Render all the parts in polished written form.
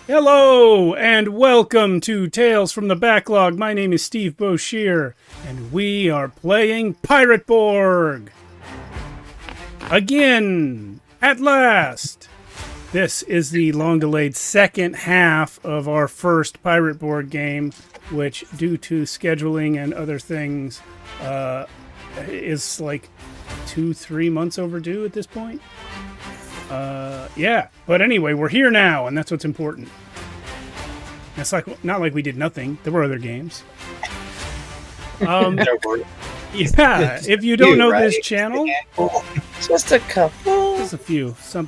Hello and welcome to Tales from the Backlog. My name is Steve Boshier, and we are playing Pirate Borg. Again, at last. This is the long-delayed second half of our first Pirate Borg game, which, due to scheduling and other things, is like 2-3 months overdue at this point. Yeah, but anyway, we're here now, and that's what's important. It's like not like we did nothing. There were other games. There were. Yeah, if you don't know this channel, Just a couple. just a few, some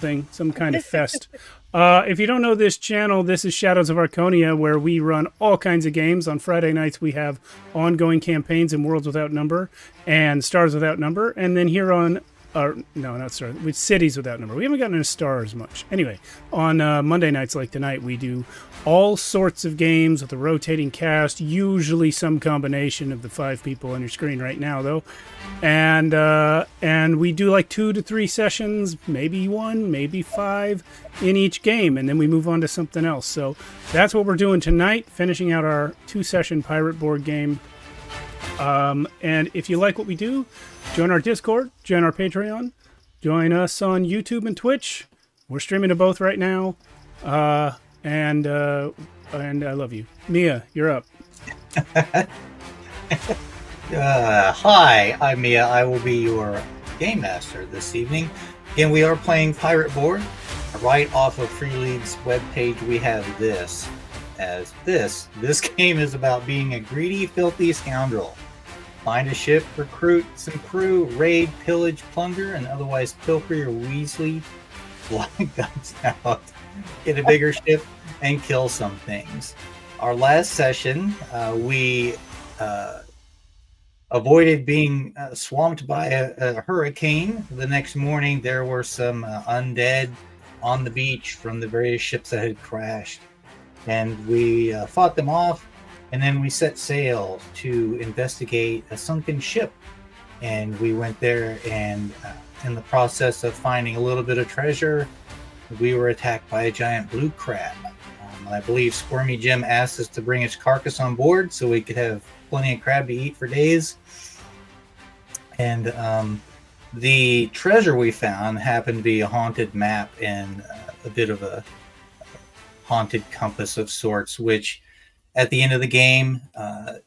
kind of fest. If you don't know this channel, this is Shadows of Arconia, where we run all kinds of games. On Friday nights, we have ongoing campaigns in Worlds Without Number and Stars Without Number, and then here on no, not Stars, with Cities Without Number. We haven't gotten into Stars much. Anyway, on Monday nights like tonight, we do all sorts of games with a rotating cast, usually some combination of the 5 people on your screen right now, though. And we do like 2 to 3 sessions, maybe 1, maybe 5 in each game, and then we move on to something else. So that's what we're doing tonight, finishing out our 2-session Pirate Board game. And if you like what we do, join our Discord, join our Patreon, join us on YouTube and Twitch. We're streaming to both right now. And I love you. Mia, you're up. Hi, I'm Mia. I will be your game master this evening. Again, we are playing Pirate Borg. Right off of Freelead's webpage, we have this. This game is about being a greedy, filthy scoundrel. Find a ship, recruit some crew, raid, pillage, plunder, and otherwise pilfer your Weasley blind guns out. Get a bigger ship and kill some things. Our last session, we avoided being swamped by a hurricane. The next morning, there were some undead on the beach from the various ships that had crashed. And we fought them off, and then we set sail to investigate a sunken ship. And we went there, and in the process of finding a little bit of treasure, we were attacked by a giant blue crab. I believe Squirmy Jim asked us to bring his carcass on board so we could have plenty of crab to eat for days. And the treasure we found happened to be a haunted map and a bit of a haunted compass of sorts, which at the end of the game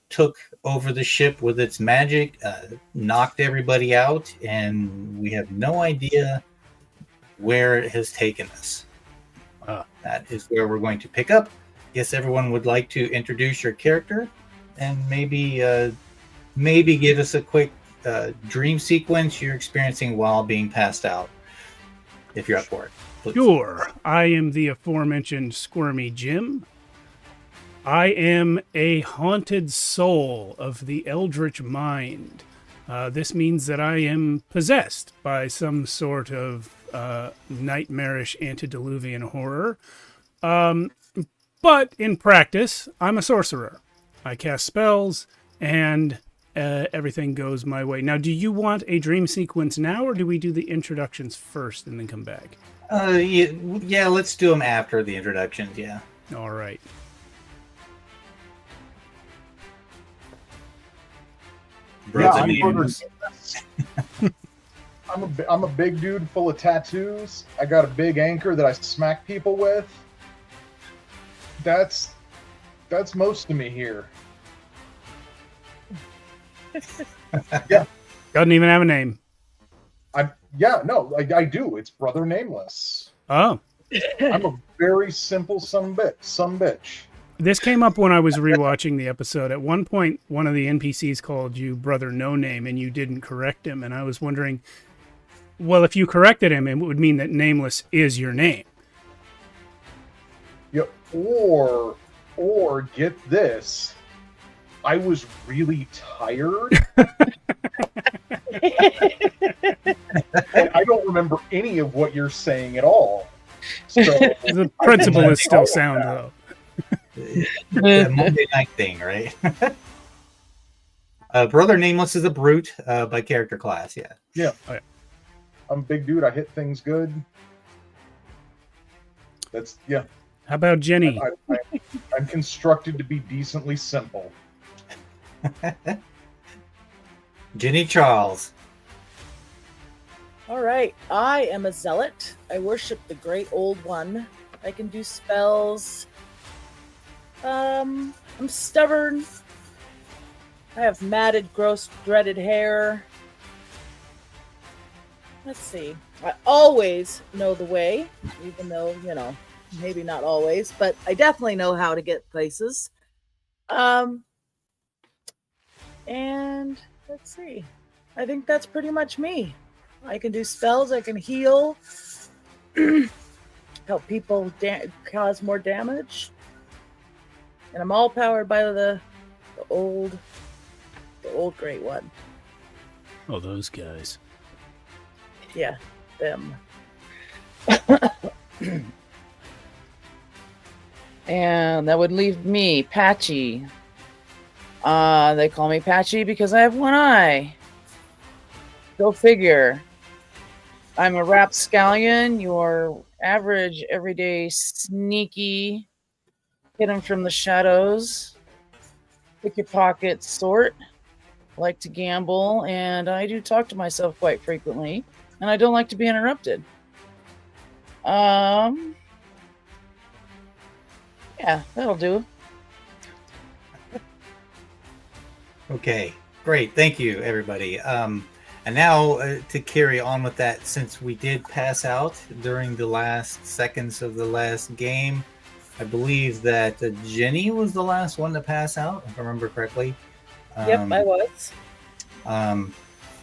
took over the ship with its magic, knocked everybody out, and we have no idea where it has taken us. That is where we're going to pick up. Yes, everyone would like to introduce your character and maybe give us a quick dream sequence you're experiencing while being passed out, if you're up for it. Please. Sure. I am the aforementioned Squirmy Jim. I am a haunted soul of the Eldritch Mind. This means that I am possessed by some sort of nightmarish antediluvian horror. But in practice, I'm a sorcerer. I cast spells, and everything goes my way. Now, do you want a dream sequence now, or do we do the introductions first and then come back? Yeah, let's do them after the introductions, yeah. All right. I'm a big dude full of tattoos. I got a big anchor that I smack people with. That's most of me here. Yeah. Doesn't even have a name. I do. It's Brother Nameless. Oh. I'm a very simple some bitch. This came up when I was rewatching the episode. At one point, one of the NPCs called you Brother No Name, and you didn't correct him. And I was wondering, well, if you corrected him, it would mean that Nameless is your name. Yeah, or get this, I was really tired. And I don't remember any of what you're saying at all. So the principle is still sound, though. The Monday night thing, right? Brother Nameless is a brute by character class, yeah. Yeah. Oh, yeah. I'm a big dude. I hit things good. That's, yeah. How about Jenny? I'm constructed to be decently simple. Ginny Charles. All right, I am a zealot. I worship the Great Old One. I can do spells. I'm stubborn. I have matted, gross, dreaded hair. Let's see. I always know the way, even though, maybe not always, but I definitely know how to get places. And let's see. I think that's pretty much me. I can do spells. I can heal. Help people cause more damage. And I'm all powered by the old Great One. Oh, those guys. Yeah, them. And that would leave me, Patchy. They call me Patchy because I have one eye. Go figure. I'm a rapscallion, your average, everyday, sneaky, hidden from the shadows, pick your pocket sort, like to gamble, and I do talk to myself quite frequently, and I don't like to be interrupted. Yeah, that'll do. Okay, great. Thank you, everybody. And now to carry on with that, since we did pass out during the last seconds of the last game, I believe that Jenny was the last one to pass out, if I remember correctly. Yep, I was.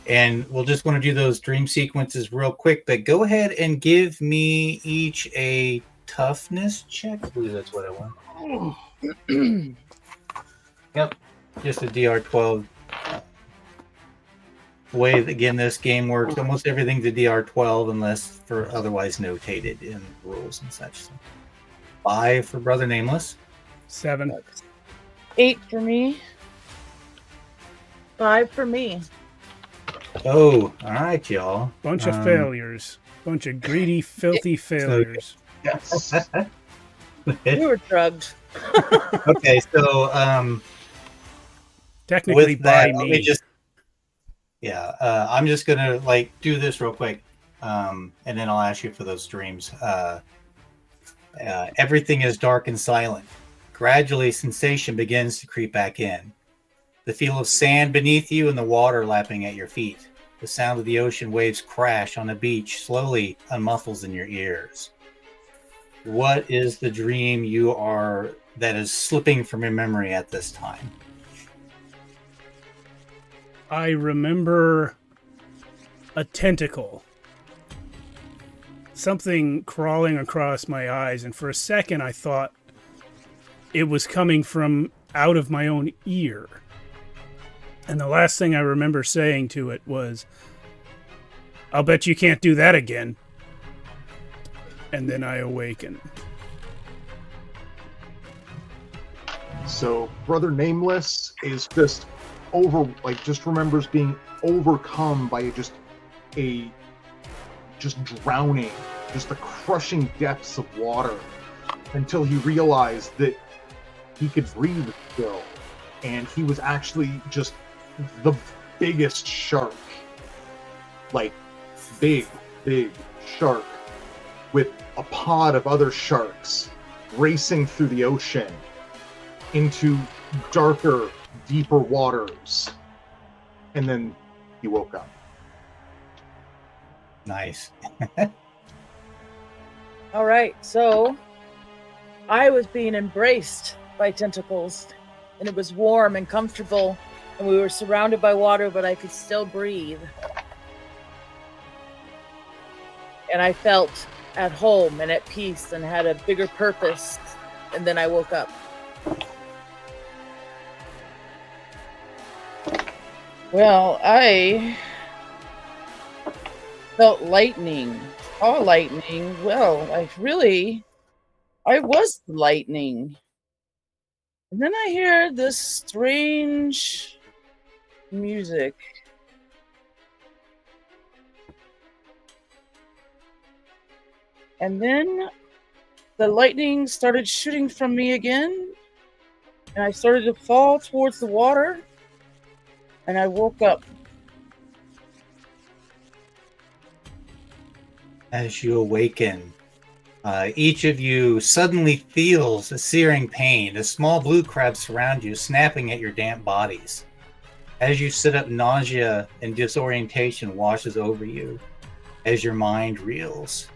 And we'll just want to do those dream sequences real quick, but go ahead and give me each a toughness check. I believe that's what I want. Yep, just a DR12. Way again this game works, almost everything's a DR12 unless for otherwise notated in rules and such. So 5 for Brother Nameless. 7. 8 for me. 5 for me. Oh, all right, y'all. Bunch of failures. Bunch of greedy, filthy failures. Yes. We were drugged. Okay, so Technically with by that, me. let me just I'm just gonna do this real quick, and then I'll ask you for those dreams. Everything is dark and silent. Gradually, sensation begins to creep back in. The feel of sand beneath you and the water lapping at your feet. The sound of the ocean waves crash on the beach slowly unmuffles in your ears. What is the dream that is slipping from your memory at this time? I remember a tentacle. Something crawling across my eyes, and for a second I thought it was coming from out of my own ear. And the last thing I remember saying to it was, "I'll bet you can't do that again." And then I awakened. So Brother Nameless is just just remembers being overcome by just drowning, just the crushing depths of water, until he realized that he could breathe still, and he was actually just the biggest shark, like big shark with a pod of other sharks racing through the ocean into darker, deeper waters. And then he woke up. Nice. All right, so I was being embraced by tentacles, and it was warm and comfortable, and we were surrounded by water, but I could still breathe. And I felt at home and at peace and had a bigger purpose, and then I woke up. Well, I felt lightning. Oh, lightning. Well, I was lightning. And then I hear this strange music. And then the lightning started shooting from me again, and I started to fall towards the water, and I woke up. As you awaken, each of you suddenly feels a searing pain as small blue crabs surround you, snapping at your damp bodies. As you sit up, nausea and disorientation washes over you as your mind reels.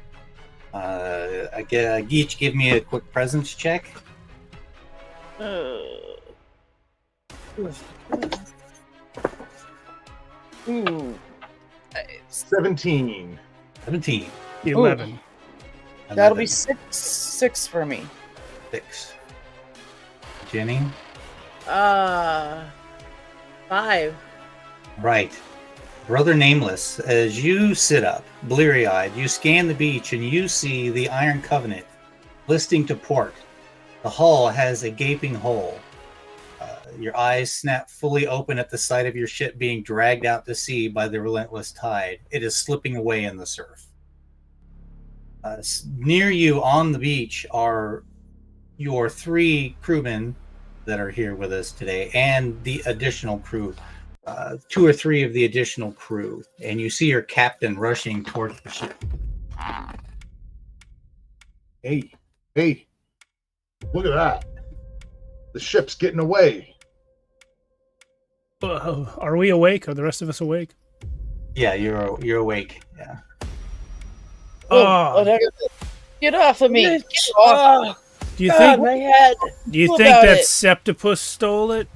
Each give me a quick presence check. Ooh. 17. 17. 11. That'll be 11. six for me. 6. Jenny? 5. Right. Brother Nameless, as you sit up, bleary-eyed, you scan the beach and you see the Iron Covenant listing to port. The hull has a gaping hole. Your eyes snap fully open at the sight of your ship being dragged out to sea by the relentless tide. It is slipping away in the surf. Near you on the beach are your 3 crewmen that are here with us today and the additional crew. 2 or 3 of the additional crew, and you see your captain rushing towards the ship. Hey, look at that. The ship's getting away. Are we awake? Are the rest of us awake? Yeah, you're awake. Yeah. Oh, Get off of me! Get Oh, off! do you God, think? my head. Do you What think about that it? Septipus stole it?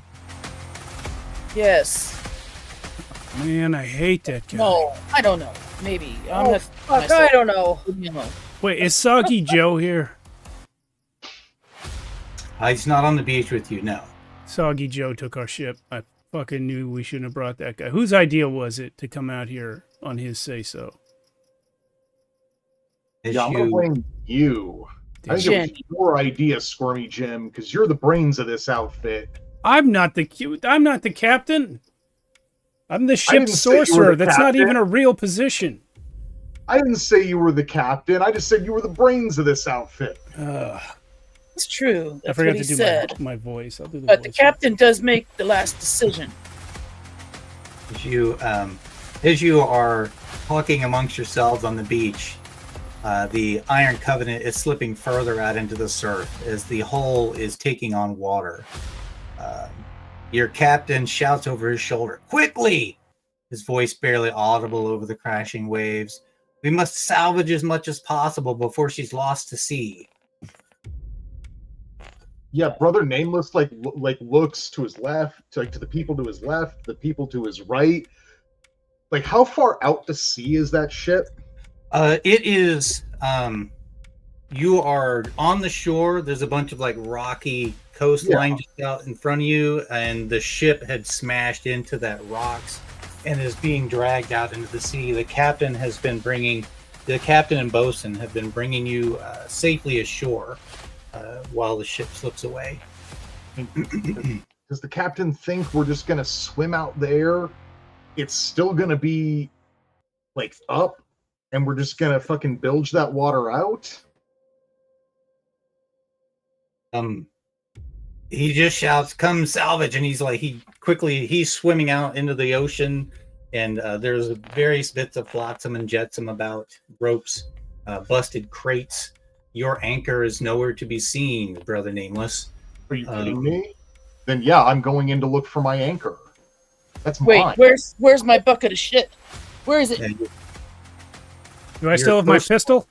Yes. Man, I hate that guy. No, I don't know. Maybe. I'm Oh, not. fuck, I don't know. Leave me alone. Wait, is Soggy Joe here? He's not on the beach with you, no. Soggy Joe took our ship. I fucking knew we shouldn't have brought that guy. Whose idea was it to come out here on his say-so? As Yeah, I'm going to blame you. I think it was Jen. your idea, Squirmy Jim, because you're the brains of this outfit. I'm not the captain. I'm the ship didn't say you were sorcerer. the That's not captain. even a real position. I didn't say you were the captain. I just said you were the brains of this outfit. It's true. I That's forgot what he to do said. my voice. I'll do the But the voice. captain does make the last decision. As you are talking amongst yourselves on the beach, the Iron Covenant is slipping further out into the surf as the hull is taking on water. Your captain shouts over his shoulder, "Quickly!" His voice barely audible over the crashing waves. "We must salvage as much as possible before she's lost to sea." Yeah, Brother Nameless like looks to his left, to the people to his left, the people to his right. Like, how far out to sea is that ship? It is. You are on the shore. There's a bunch of like rocky coastline just out in front of you, and the ship had smashed into that rocks and is being dragged out into the sea. The captain and bosun have been bringing you safely ashore while the ship slips away. Does the captain think we're just gonna swim out there? It's still gonna be like up, and we're just gonna fucking bilge that water out? He just shouts, "Come salvage!" and he's swimming out into the ocean, and there's various bits of flotsam and jetsam about, ropes, busted crates. Your anchor is nowhere to be seen, Brother Nameless. Are you kidding me? Then yeah, I'm going in to look for my anchor. That's Wait, mine. where's my bucket of shit? Where is it? Do I still have my pistol?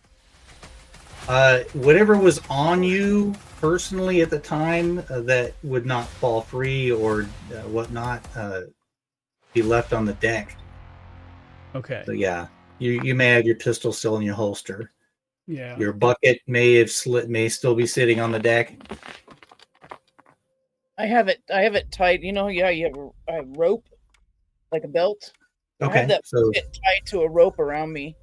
Whatever was on you personally at the time that would not fall free or whatnot be left on the deck. Okay. So yeah, you may have your pistol still in your holster. Yeah. Your bucket may still be sitting on the deck. I have it tied. You know, yeah, you have a rope, like a belt. I Okay, have that so bucket tied to a rope around me.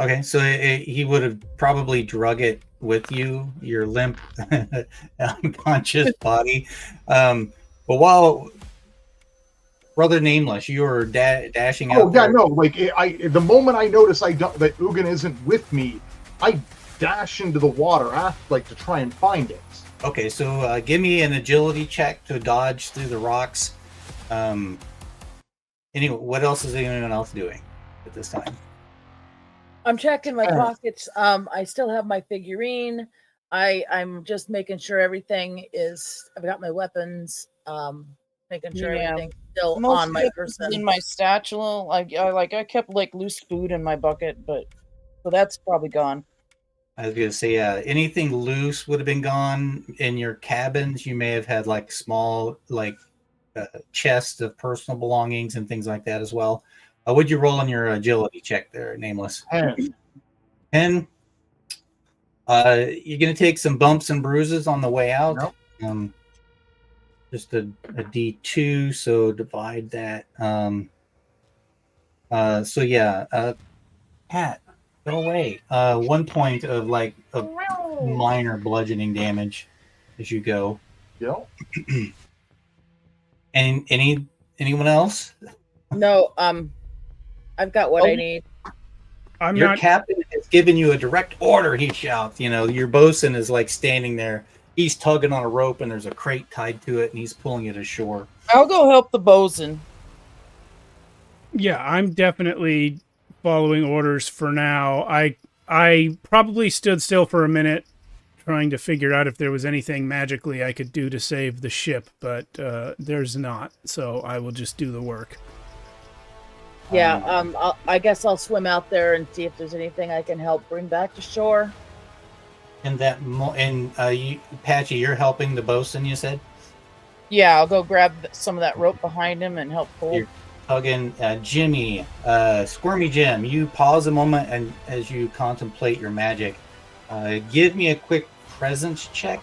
he would have probably drug it with you, your limp, unconscious body. But while Brother Nameless, you were dashing out. Oh yeah, no. Like the moment I notice that Ugin isn't with me, I dash into the water, like to try and find it. Okay, so give me an agility check to dodge through the rocks. Anyway, what else is anyone else doing at this time? I'm checking my pockets. I still have my figurine. I'm just making sure everything is. I've got my weapons. Making sure Yeah. everything's still Most on my of it person. is in my satchel. I kept like loose food in my bucket, but so that's probably gone. I was gonna say, anything loose would have been gone in your cabins. You may have had like small, like chests of personal belongings and things like that as well. Would you roll on your agility check there, Nameless? 10. 10. You're gonna take some bumps and bruises on the way out. Nope. Just a D2, so divide that. So yeah, Pat, go away. 1 point of like of minor bludgeoning damage as you go. Yep. And anyone else? No, I've got what I need. Your captain has given you a direct order, he shouts. You know, your bosun is like standing there. He's tugging on a rope and there's a crate tied to it and he's pulling it ashore. I'll go help the bosun. Yeah, I'm definitely following orders for now. I probably stood still for a minute trying to figure out if there was anything magically I could do to save the ship, but there's not, so I will just do the work. Yeah, I guess I'll swim out there and see if there's anything I can help bring back to shore. And you, Patchy, you're helping the bosun, you said? Yeah, I'll go grab some of that rope behind him and help pull. You're tugging. Jimmy, Squirmy Jim, you pause a moment and as you contemplate your magic, give me a quick presence check.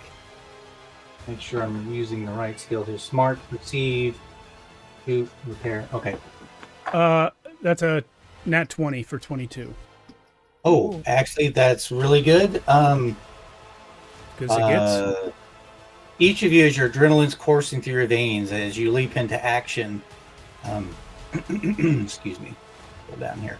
Make sure I'm using the right skill here. Smart, perceive, shoot, repair. Okay. That's a nat 20 for 22. Oh, actually, that's really good. Because it gets. Each of you, as your adrenaline's coursing through your veins, as you leap into action. Excuse me. Go down here.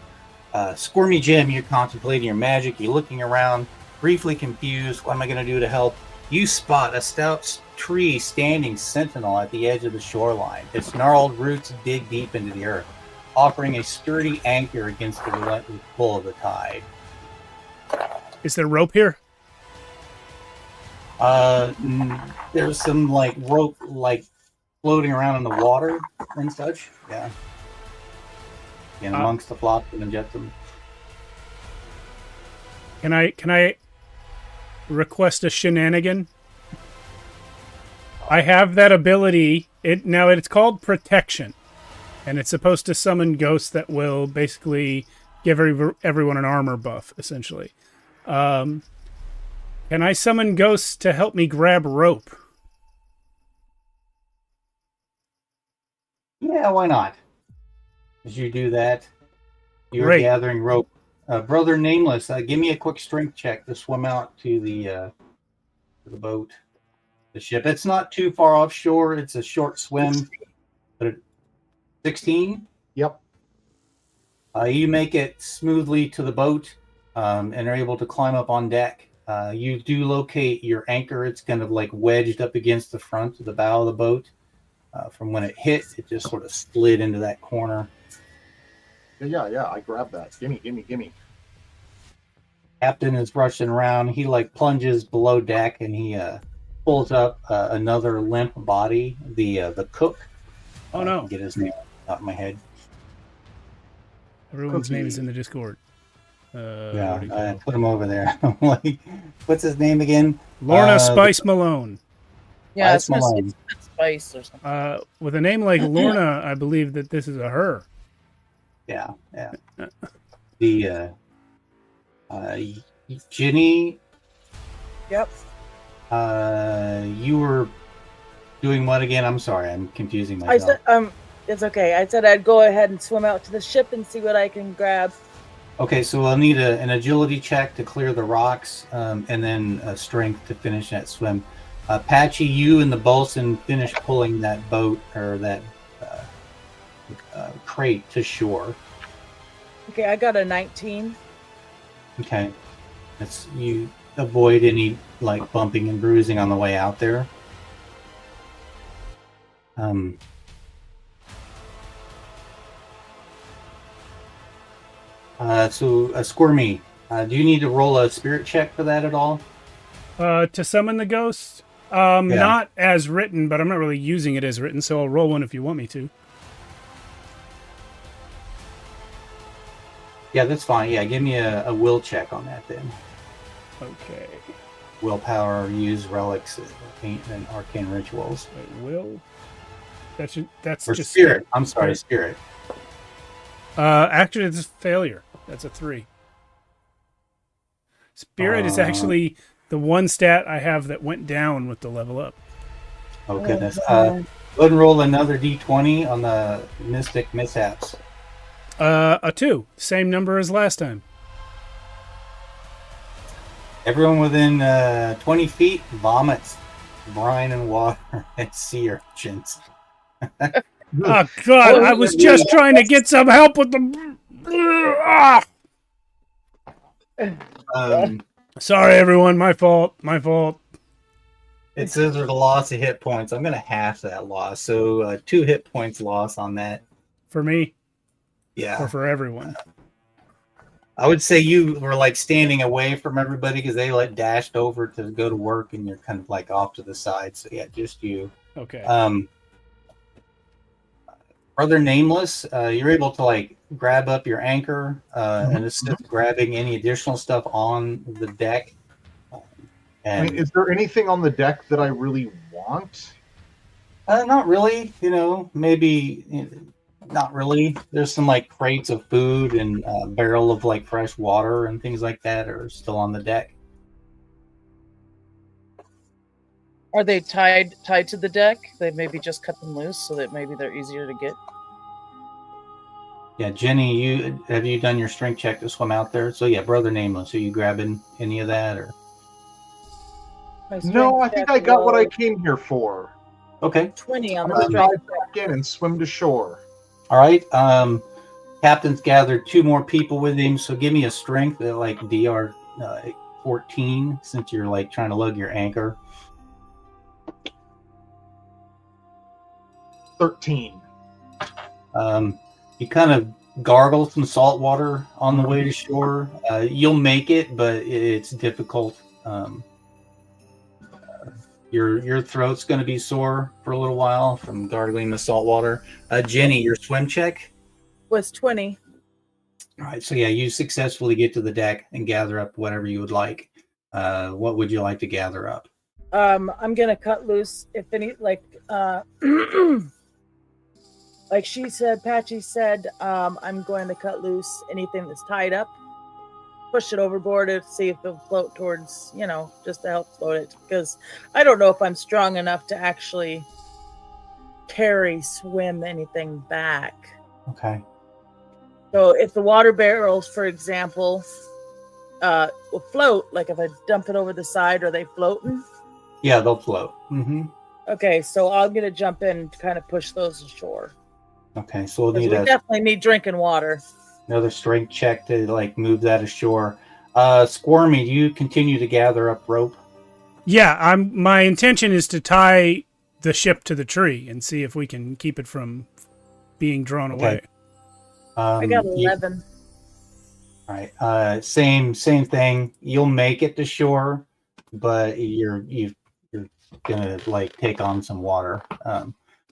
Squirmy Jim, you're contemplating your magic. You're looking around, briefly confused. What am I going to do to help? You spot a stout tree standing sentinel at the edge of the shoreline. Its gnarled roots dig deep into the earth, offering a sturdy anchor against the relentless pull of the tide. Is there rope here? There's some like rope like floating around in the water and such. Yeah. And amongst the flotsam and jetsam. Can I request a shenanigan? I have that ability. It's called protection, and it's supposed to summon ghosts that will basically give everyone an armor buff, essentially. Can I summon ghosts to help me grab rope? Yeah, why not? As you do that, you're Great. gathering rope. Brother Nameless, give me a quick strength check to swim out to the boat, the ship. It's not too far offshore. It's a short swim. 16? Yep. You make it smoothly to the boat and are able to climb up on deck. You do locate your anchor. It's kind of like wedged up against the front of the bow of the boat. From when it hit, it just sort of slid into that corner. Yeah, I grabbed that. Gimme. Captain is rushing around. He like plunges below deck and he pulls up another limp body, the cook. Oh no! Get his name out of my head. Everyone's Cookie. name is in the Discord. I put him over there. I'm like, what's his name again? Lorna Spice Malone. Yeah, Spice Malone. it's spice or something. With a name like Lorna, I believe that this is a her. Yeah. The Ginny. Yep. You were doing what again? I'm sorry, I'm confusing I myself. said, it's okay. I said I'd go ahead and swim out to the ship and see what I can grab. Okay, so I'll need an agility check to clear the rocks, and then a strength to finish that swim. Patchy, you and the bosun finish pulling that boat or that crate to shore. Okay, I got a 19. Okay. It's you avoid any like bumping and bruising on the way out there. So Squirmy, do you need to roll a spirit check for that at all? To summon the ghost? Not as written, but I'm not really using it as written, so I'll roll one if you want me to. Yeah, that's fine. Yeah, give me a will check on that then. Okay. Willpower, use relics, and arcane rituals. Wait, will? That's Or just spirit. I'm sorry, spirit. Actually, it's a failure. That's a 3. Spirit is actually the one stat I have that went down with the level up. Oh goodness. Go ahead and roll another d20 on the mystic mishaps. A 2. Same number as last time. Everyone within 20 feet vomits brine and water and sea urchins. Oh God! I was just trying to get some help with the. Sorry, everyone. My fault. My fault. It says there's a loss of hit points. I'm going to half that loss. So 2 hit points loss on that. For me. Yeah. Or for everyone. I would say you were like standing away from everybody because they like dashed over to go to work and you're kind of like off to the side. So yeah, just you. Okay. Brother Nameless, you're able to like grab up your anchor and assist grabbing any additional stuff on the deck. And I mean, is there anything on the deck that I really want? not really. Maybe not really. There's some like crates of food and a barrel of like fresh water and things like that are still on the deck. Are they tied to the deck? They maybe just cut them loose so that maybe they're easier to get. Yeah, Jenny, have you done your strength check to swim out there? So yeah, Brother Nameless, are you grabbing any of that or? No, I think I got what I came here for. Okay. 20 on I'm the gonna strength. dive back in and swim to shore. All right. Captain's gathered 2 more people with him, so give me a strength at like DR 14 since you're like trying to lug your anchor. 13. You kind of gargle some salt water on the way to shore. You'll make it, but it's difficult. Your throat's going to be sore for a little while from gargling the salt water. Jenny, your swim check Was 20. All right. So yeah, you successfully get to the deck and gather up whatever you would like. What would you like to gather up? I'm gonna cut loose if any like like she said, Patchy said, I'm going to cut loose anything that's tied up, push it overboard to see if it'll float towards, just to help float it. Because I don't know if I'm strong enough to actually swim anything back. Okay. So if the water barrels, for example, will float, like if I dump it over the side, are they floating? Yeah, they'll float. Mm-hmm. Okay, so I'm going to jump in to kind of push those ashore. Okay, so we'll 'Cause need we definitely need drinking water. another strength check to like move that ashore. Squirmy, do you continue to gather up rope? Yeah, my intention is to tie the ship to the tree and see if we can keep it from being drawn away. I got 11. All right. Same thing. You'll make it to shore, but you're gonna like take on some water.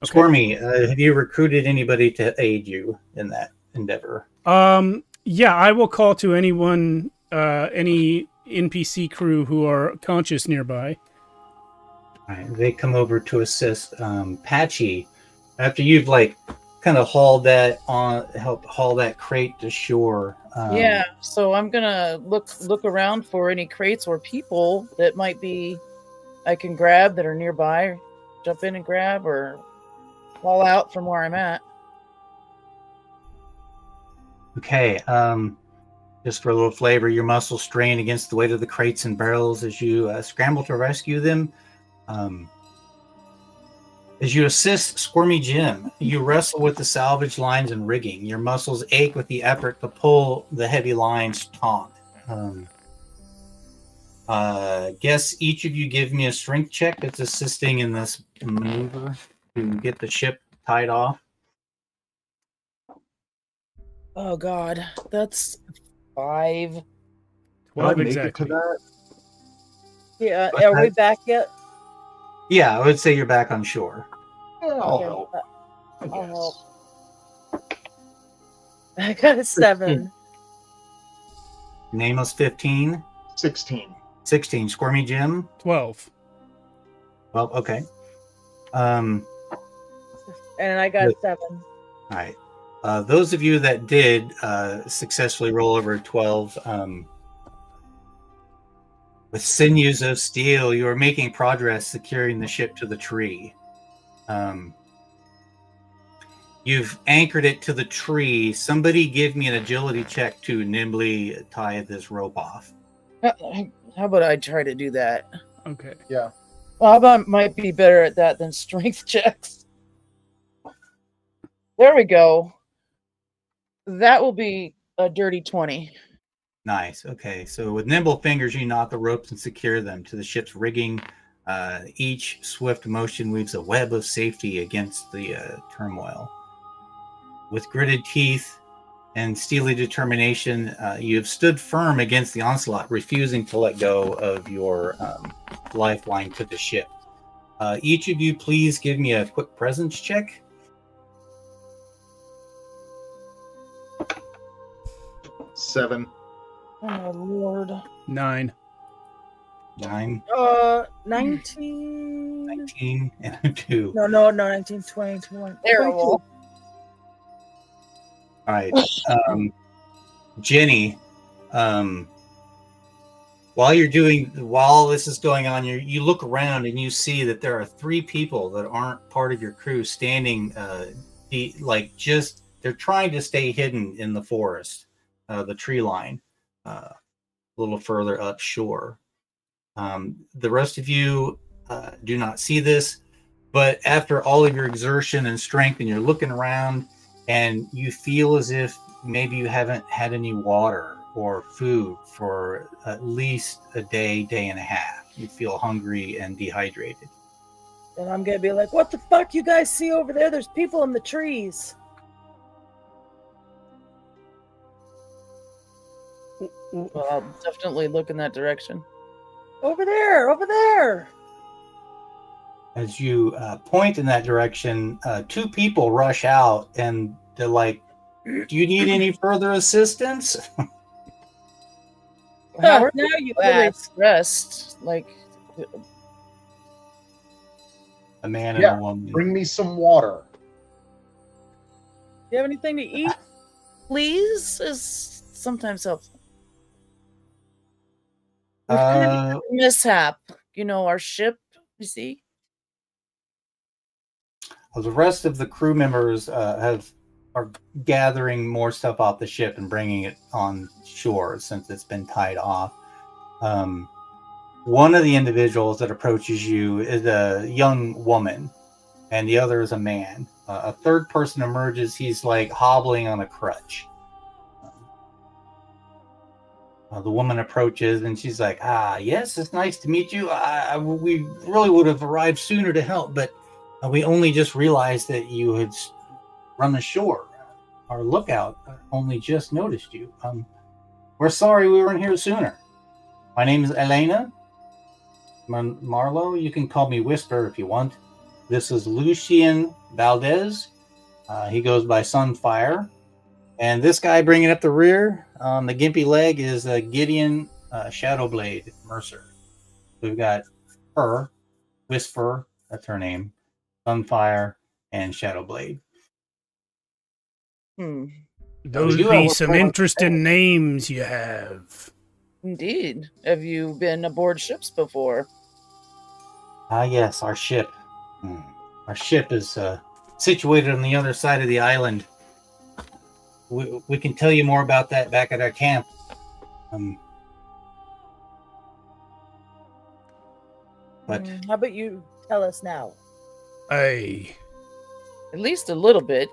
Squirmy, have you recruited anybody to aid you in that endeavor? Yeah, I will call to anyone, any NPC crew who are conscious nearby. All right, they come over to assist. Patchy, after you've like kind of help haul that crate to shore. Yeah, so I'm gonna look around for any crates or people that might be I can grab that are nearby, jump in and grab, or haul out from where I'm at. Okay. Just for a little flavor, your muscles strain against the weight of the crates and barrels as you scramble to rescue them. As you assist Squirmy Jim, you wrestle with the salvage lines and rigging. Your muscles ache with the effort to pull the heavy lines taut. Guess each of you give me a strength check that's assisting in this maneuver to get the ship tied off. Oh God, that's 5. Can I 12 make exactly. it to that? Yeah, are we back yet? Yeah, I would say you're back on shore. Yeah, I'll Okay, help. I I'll guess. help. I got a 7. Nameless 15, 16. 16. Squirmy Jim. 12. Well, okay. Um, And I got Good. 7. all right. Those of you that did successfully roll over 12, with sinews of steel, you are making progress securing the ship to the tree. You've anchored it to the tree. Somebody give me an agility check to nimbly tie this rope off. How about I try to do that? Okay. Yeah. Well, I might be better at that than strength checks. There we go. That will be a dirty 20. Nice. Okay. So with nimble fingers, you knot the ropes and secure them to the ship's rigging. Each swift motion weaves a web of safety against the turmoil. With gritted teeth and steely determination, you have stood firm against the onslaught, refusing to let go of your lifeline to the ship. Each of you, please give me a quick presence check. 7. Oh my lord. 9. 9, 19. 19, and a 2. No, 19, 20, 21. Terrible. All right. Jenny, while this is going on, you look around and you see that there are 3 people that aren't part of your crew standing, they're trying to stay hidden in the forest, the tree line, a little further upshore. The rest of you do not see this, but after all of your exertion and strength, and you're looking around, and you feel as if maybe you haven't had any water or food for at least a day and a half. You feel hungry and dehydrated. And I'm going to be like, what the fuck you guys see over there? There's people in the trees. Well, I'll definitely look in that direction. Over there. As you point in that direction, 2 people rush out and they're like, do you need any further assistance? How are now they you really ask. stressed? Like, A man and Yeah, a woman. Bring me some water. Do you have anything to eat? please is sometimes helpful. Mishap. You know, our ship, you see? The rest of the crew members are gathering more stuff off the ship and bringing it on shore since it's been tied off. One of the individuals that approaches you is a young woman, and the other is a man. A third person emerges. He's like hobbling on a crutch. The woman approaches and she's like, yes, it's nice to meet you. We really would have arrived sooner to help, but we only just realized that you had run ashore. Our lookout only just noticed you. We're sorry we weren't here sooner. My name is Elena Marlowe. You can call me Whisper if you want. This is Lucien Valdez. He goes by Sunfire. And this guy bringing up the rear on the gimpy leg is Gideon Shadowblade Mercer. We've got her, Whisper, that's her name, Sunfire, and Shadowblade. Those you be have some interesting names you have. Indeed. Have you been aboard ships before? Yes, our ship. Our ship is situated on the other side of the island. We can tell you more about that back at our camp. But How about you tell us now? Aye. At least a little bit.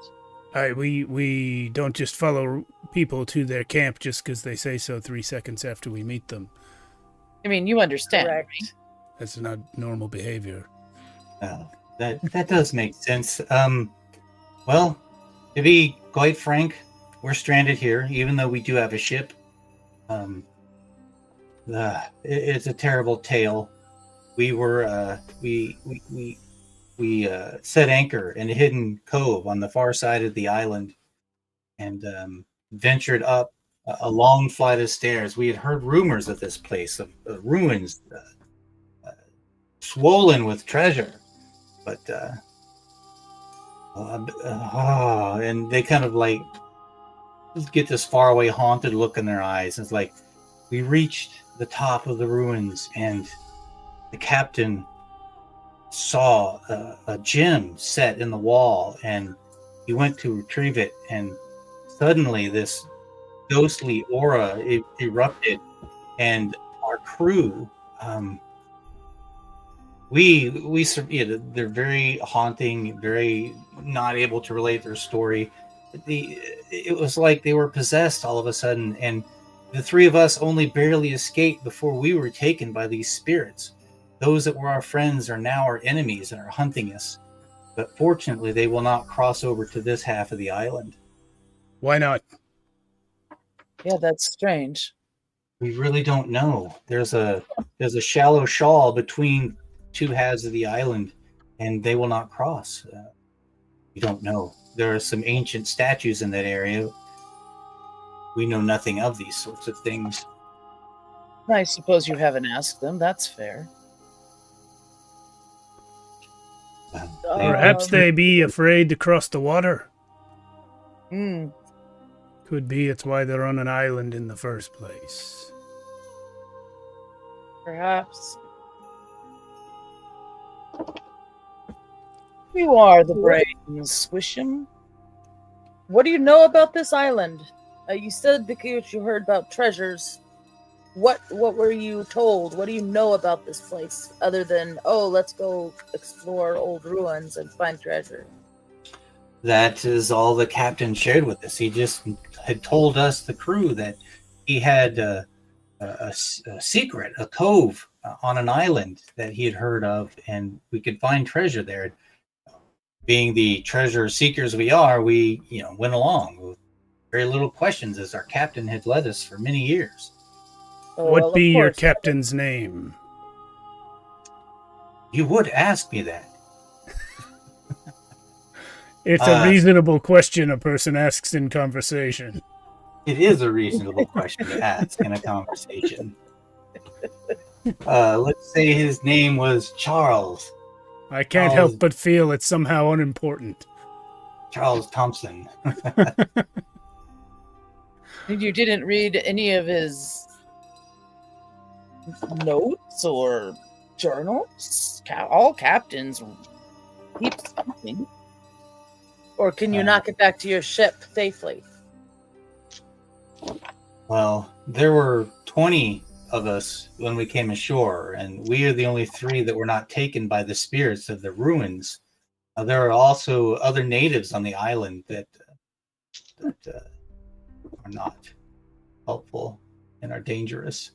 We don't just follow people to their camp just because they say so 3 seconds after we meet them. I mean, you understand, Correct. right? That's not normal behavior. That does make sense. Well, to be quite frank, we're stranded here, even though we do have a ship. It's a terrible tale. We were we set anchor in a hidden cove on the far side of the island, and ventured up a long flight of stairs. We had heard rumors of this place, of ruins swollen with treasure, but and they kind of like get this faraway haunted look in their eyes. It's like we reached the top of the ruins, and the captain saw a gem set in the wall, and he went to retrieve it, and suddenly this ghostly aura erupted, and our crew, they're very haunting, very not able to relate their story. It was like they were possessed all of a sudden, and the three of us only barely escaped before we were taken by these spirits. Those that were our friends are now our enemies and are hunting us. But fortunately, they will not cross over to this half of the island. Why not? Yeah, that's strange. We really don't know. There's a shallow shawl between two halves of the island, and they will not cross. We don't know. There are some ancient statues in that area. We know nothing of these sorts of things. I suppose you haven't asked them. That's fair. Perhaps they be afraid to cross the water. Hmm. Could be it's why they're on an island in the first place. Perhaps. You are the brains, Wisham. What do you know about this island? You said because you heard about treasures. What were you told? What do you know about this place other than, oh, let's go explore old ruins and find treasure? That is all the captain shared with us. He just had told us, the crew, that he had a secret, a cove on an island that he had heard of, and we could find treasure there. Being the treasure seekers we are, we went along with very little questions, as our captain had led us for many years. Oh, What well, of be your course. captain's name? You would ask me that. It's a reasonable question a person asks in conversation. It is a reasonable question to ask in a conversation. Let's say his name was Charles. I can't help but feel it's somehow unimportant. Charles Thompson. You didn't read any of his notes or journals? All captains keep something. Or can you not get back to your ship safely? Well, there were 20 of us when we came ashore, and we are the only 3 that were not taken by the spirits of the ruins. There are also other natives on the island that are not helpful and are dangerous.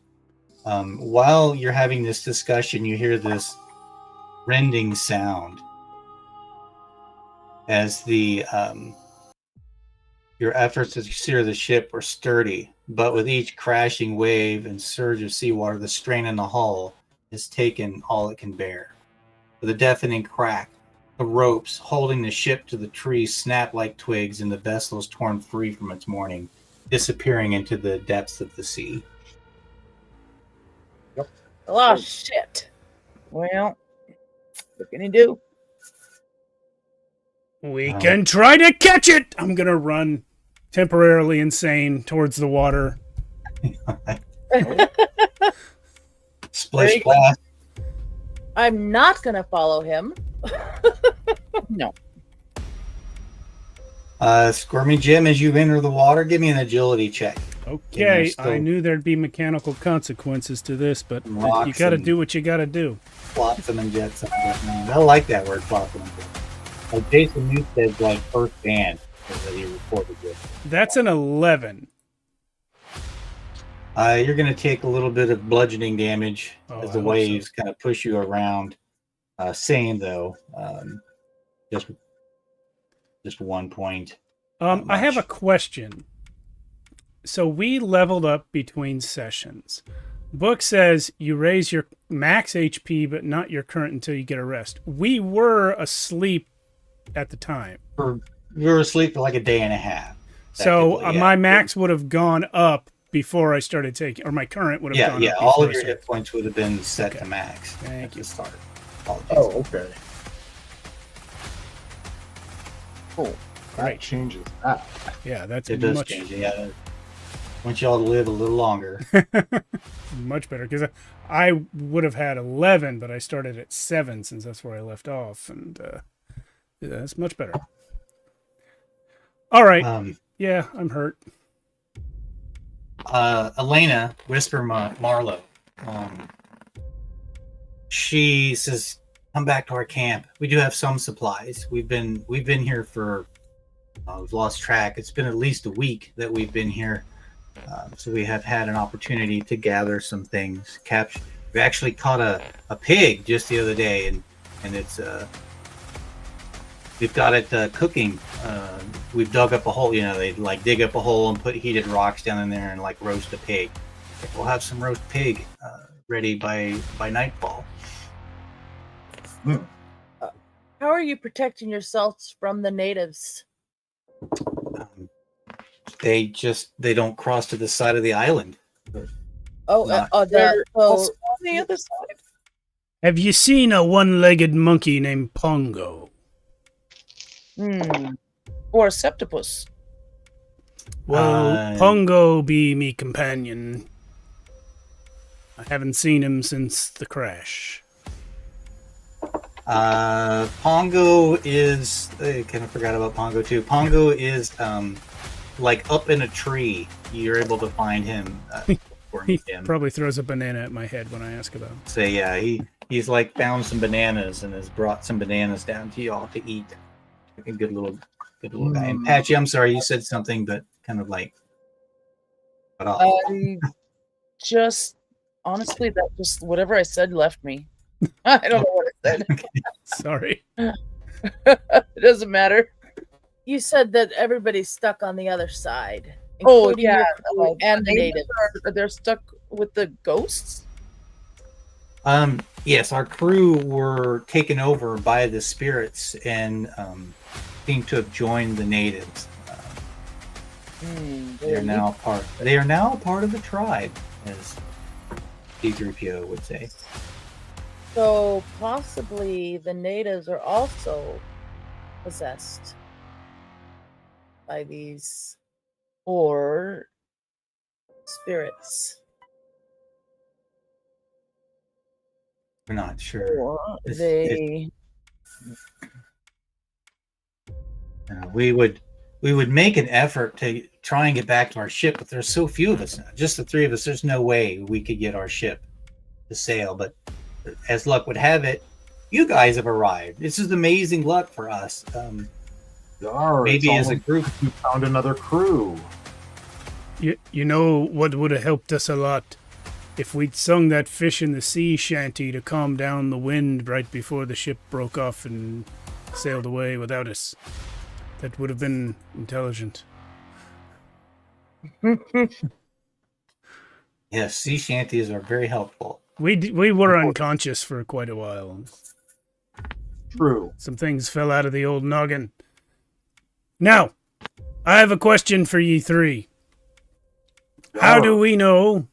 While you're having this discussion, you hear this rending sound as your efforts to steer the ship were sturdy, but with each crashing wave and surge of seawater, the strain in the hull has taken all it can bear. With a deafening crack, the ropes holding the ship to the trees snap like twigs, and the vessel is torn free from its mooring, disappearing into the depths of the sea. Oh, shit. Well, what can you do? We can try to catch it! I'm gonna run temporarily insane towards the water. Splish splash. I'm not going to follow him. No. Squirmy Jim, as you enter the water, give me an agility check. Okay, I knew there'd be mechanical consequences to this, but you gotta do what you gotta do. Flotsam and jetsam. I like that word, flotsam and jetsam. Like Jason Newsted's like first band that he recorded with. That's an 11. You're going to take a little bit of bludgeoning damage Oh, as I the hope waves kind of push you around. Same though, just 1 point. Not I have a much. question. So we leveled up between sessions. Book says you raise your max HP, but not your current until you get a rest. We were asleep at the time. We were asleep for like a day and a half. So technically, yeah. my max would have gone up before I started taking, or my current would have gone up. All before of I your started. hit points would have been set Okay. to max Thank at you. the start. Apologies. Oh, okay. Cool. That Great. changes that. Yeah, that's It does much change. Yeah, want y'all to live a little longer. much better because I would have had 11, but I started at 7 since that's where I left off, and yeah, that's much better. All right. Yeah, I'm hurt. Elena, Whisper Marlowe. She says, "Come back to our camp. We do have some supplies. We've been here for we've lost track. It's been at least a week that we've been here, so we have had an opportunity to gather some things. We actually caught a pig just the other day, and it's we've got it cooking. We've dug up a hole. You know, they like dig up a hole and put heated rocks down in there and like roast a pig. We'll have some roast pig ready by nightfall." How are you protecting yourselves from the natives? They don't cross to the side of the island. Oh, Not- so On the other side. Have you seen a one-legged monkey named Pongo? Or a septopus. Well, Pongo be me companion. I haven't seen him since the crash. Pongo is. I kind of forgot about Pongo too. Pongo is like up in a tree. You're able to find him. He probably throws a banana at my head when I ask about him. So yeah, he's like found some bananas and has brought some bananas down to y'all to eat. Like a good little guy. And Patchy, I'm sorry, you said something, but kind of like. Cut off. Just honestly, that just whatever I said left me. I don't know what I said. Sorry. It doesn't matter. you said that everybody's stuck on the other side. Oh including yeah, your crew and the natives natives. they're stuck with the ghosts. Yes, our crew were taken over by the spirits and seem to have joined the natives. They are now part. They are now a part of the tribe, as D3PO would say. So possibly the natives are also possessed by these Or spirits. We're not sure. they We would make an effort to try and get back to our ship, but there's so few of us now. Just the three of us. There's no way we could get our ship to sail. But as luck would have it, you guys have arrived. This is amazing luck for us. Maybe as a group, you found another crew. You know what would have helped us a lot? If we'd sung that fish in the sea shanty to calm down the wind right before the ship broke off and sailed away without us. That would have been intelligent. yes, sea shanties are very helpful. We were unconscious for quite a while. True. Some things fell out of the old noggin. Now, I have a question for ye three. How do we know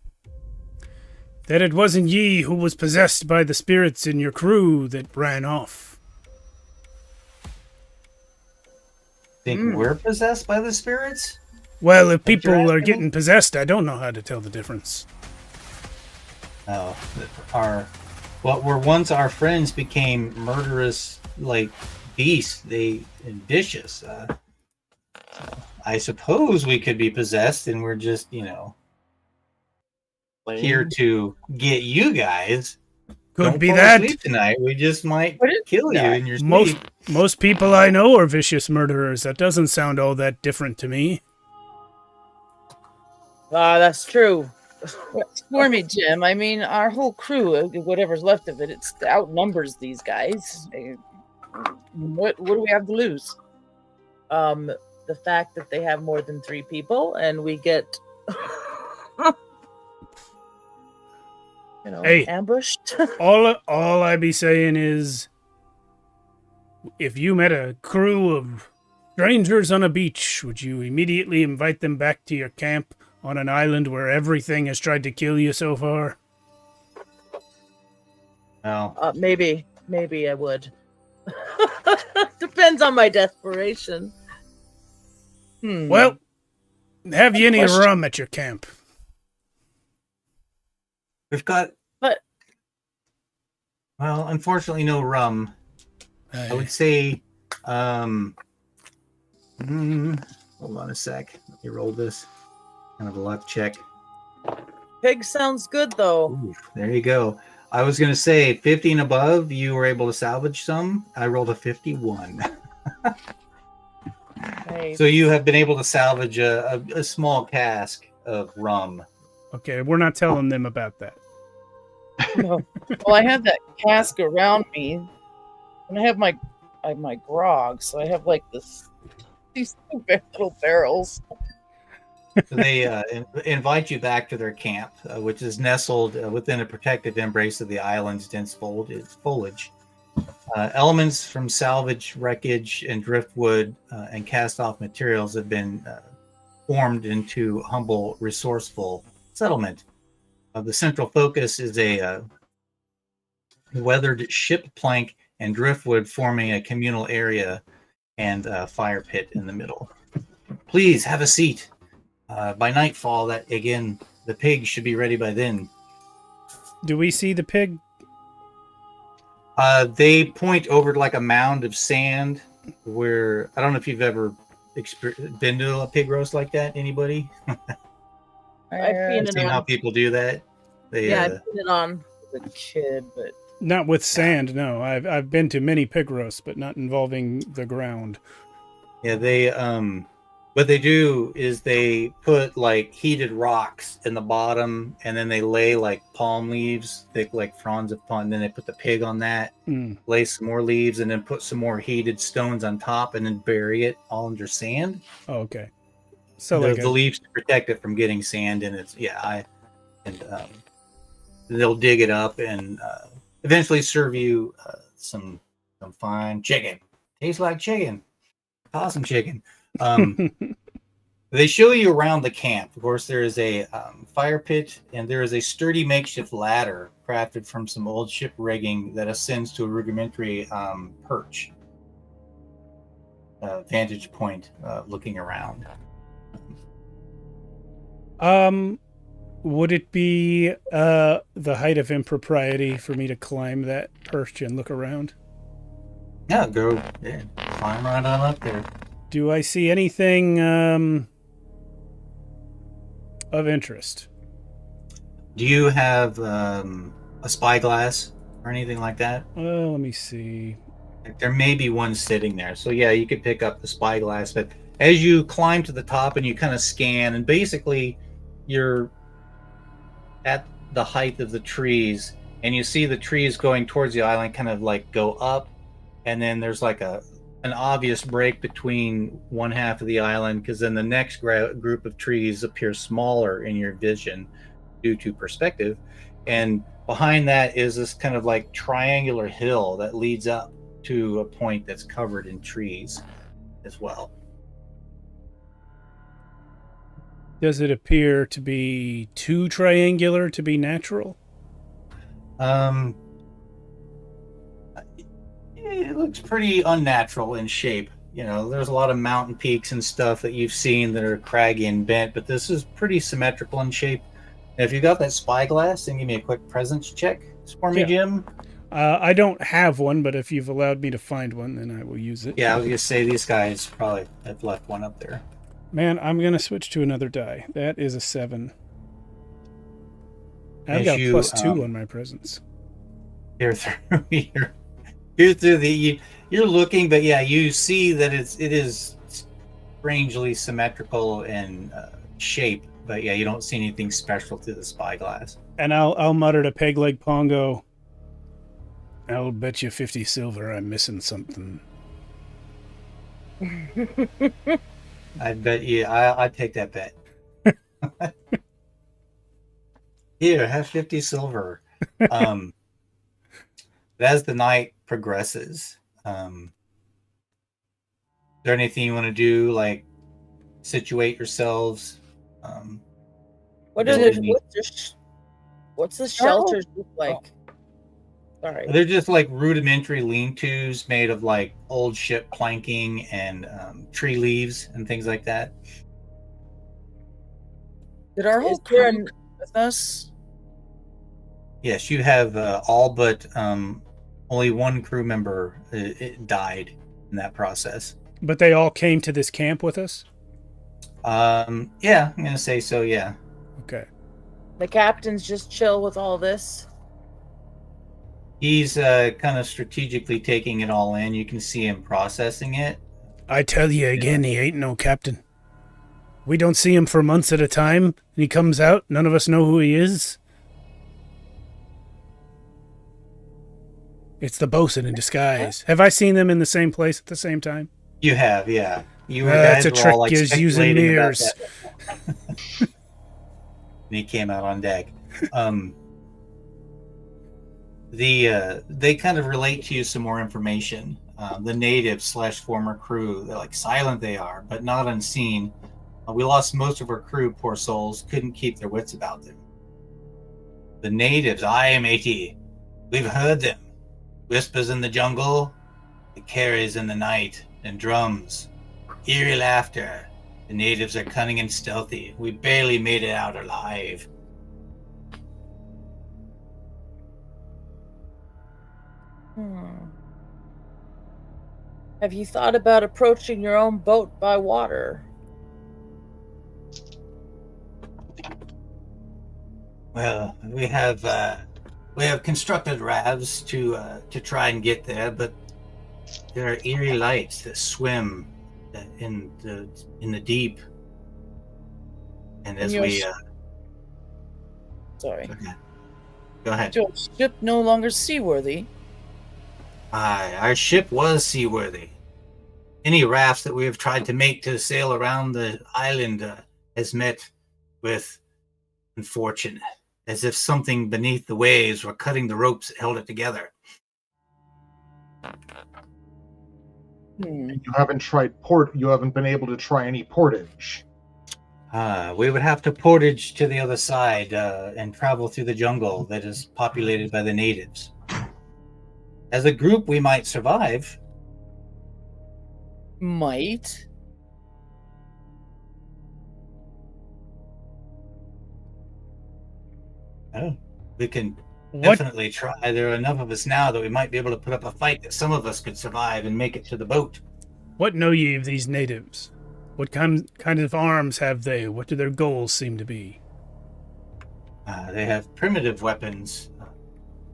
that it wasn't ye who was possessed by the spirits in your crew that ran off? Think we're possessed by the spirits? Well, if What you're people are asking me? getting possessed, I don't know how to tell the difference. Oh, what were once our friends became murderous, like beasts. And vicious. I suppose we could be possessed, and we're just, here to get you guys. Could Don't be fall that. asleep tonight. We just might What is kill you that? in your sleep. Most people I know are vicious murderers. That doesn't sound all that different to me. That's true. For me, Jim. I mean, our whole crew, whatever's left of it, it outnumbers these guys. What do we have to lose? The fact that they have more than 3 people and we get Hey. ambushed. All I be saying is, if you met a crew of strangers on a beach, would you immediately invite them back to your camp on an island where everything has tried to kill you so far? No. Maybe I would. Depends on my desperation. Well, have you any Question. rum at your camp? We've got, But well, unfortunately, no rum. I would say, hold on a sec. Let me roll this. Kind of a luck check. pig sounds good though. Ooh, there you go. I was going to say 50 and above, you were able to salvage some. I rolled a 51. Hey, So you have been able to salvage a small cask of rum. Okay, we're not telling them about that. No. Well, I have that cask around me, and I have my grog, so I have like these 2 little barrels. So they invite you back to their camp, which is nestled within a protective embrace of the island's dense foliage. Elements from salvage, wreckage, and driftwood and cast-off materials have been formed into humble, resourceful settlement. The central focus is a weathered ship plank and driftwood forming a communal area and a fire pit in the middle. Please have a seat. By nightfall, that again, the pig should be ready by then. Do we see the pig? They point over to like a mound of sand where, I don't know if you've ever been to a pig roast like that. Anybody? I've seen it Seen how on. people do that? They, Yeah, I've seen it on. The kid, but Not with sand, no. I've been to many pig roasts, but not involving the ground. they what they do is they put like heated rocks in the bottom, and then they lay like palm leaves, thick like fronds of palm, and then they put the pig on that, lay some more leaves, and then put some more heated stones on top, and then bury it all under sand. Oh, okay. So The leaves to protect it from getting sand in it. They'll dig it up and eventually serve you some fine chicken. Tastes like chicken. Awesome chicken. They show you around the camp. Of course, there is a fire pit, and there is a sturdy makeshift ladder crafted from some old ship rigging that ascends to a rudimentary perch. Vantage point looking around. Would it be the height of impropriety for me to climb that perch and look around? Yeah, go climb right on up there. Do I see anything of interest? Do you have a spyglass or anything like that? Well, let me see. There may be one sitting there. So yeah, you could pick up the spyglass. But as you climb to the top and you kind of scan, and basically you're at the height of the trees, and you see the trees going towards the island kind of like go up, and then there's like an obvious break between one half of the island, because then the next group of trees appear smaller in your vision due to perspective, and behind that is this kind of like triangular hill that leads up to a point that's covered in trees as well. Does it appear to be too triangular to be natural? It looks pretty unnatural in shape. You know, there's a lot of mountain peaks and stuff that you've seen that are craggy and bent, but this is pretty symmetrical in shape. And if you got that spyglass, then give me a quick presence check for me, Jim. I don't have one, but if you've allowed me to find one, then I will use it. Yeah, I was gonna say these guys probably have left one up there. Man, I'm going to switch to another die. That is a 7. I've got a +2 on my presence. You're through you're looking, but yeah, you see that it is strangely symmetrical in shape But yeah, you don't see anything special through the spyglass. And I'll mutter to Peg Leg Pongo. I'll bet you 50 silver I'm missing something. I bet you. I'd take that bet. Here, have 50 silver. As the night progresses, is there anything you want to do, like situate yourselves? What Build are the any- what's the shelters look like? Sorry. They're just like rudimentary lean-tos made of like old ship planking and tree leaves and things like that. Did our whole Is there crew come with us? Yes, you have all but only one crew member died in that process. But they all came to this camp with us? Yeah, I'm gonna say so. Yeah. Okay. The captain's just chill with all this. He's kind of strategically taking it all in. You can see him processing it. I tell you again, he ain't no captain. We don't see him for months at a time, and he comes out, none of us know who he is. It's the bosun in disguise. Have I seen them in the same place at the same time? You have, yeah. You That's guys a were trick all, like, is using speculating about mirrors. that. And he came out on deck. They kind of relate to you some more information. The natives / former crew, they're like silent they are, but not unseen. We lost most of our crew, poor souls, couldn't keep their wits about them. The natives, aye, matey, we've heard them. Whispers in the jungle, the carries in the night, and drums. Eerie laughter. The natives are cunning and stealthy. We barely made it out alive. Have you thought about approaching your own boat by water? Well, we have constructed rafts to try and get there, but there are eerie lights that swim in the deep. And as we Sorry. okay. Go ahead. Your ship no longer seaworthy. Aye, our ship was seaworthy. Any rafts that we have tried to make to sail around the island has met with misfortune, as if something beneath the waves were cutting the ropes that held it together. You haven't tried port. You haven't been able to try any portage. We would have to portage to the other side and travel through the jungle that is populated by the natives. As a group, we might survive. Might. Oh, we can What definitely try. There are enough of us now that we might be able to put up a fight that some of us could survive and make it to the boat. what know ye of these natives? What kind of arms have they? What do their goals seem to be? They have primitive weapons,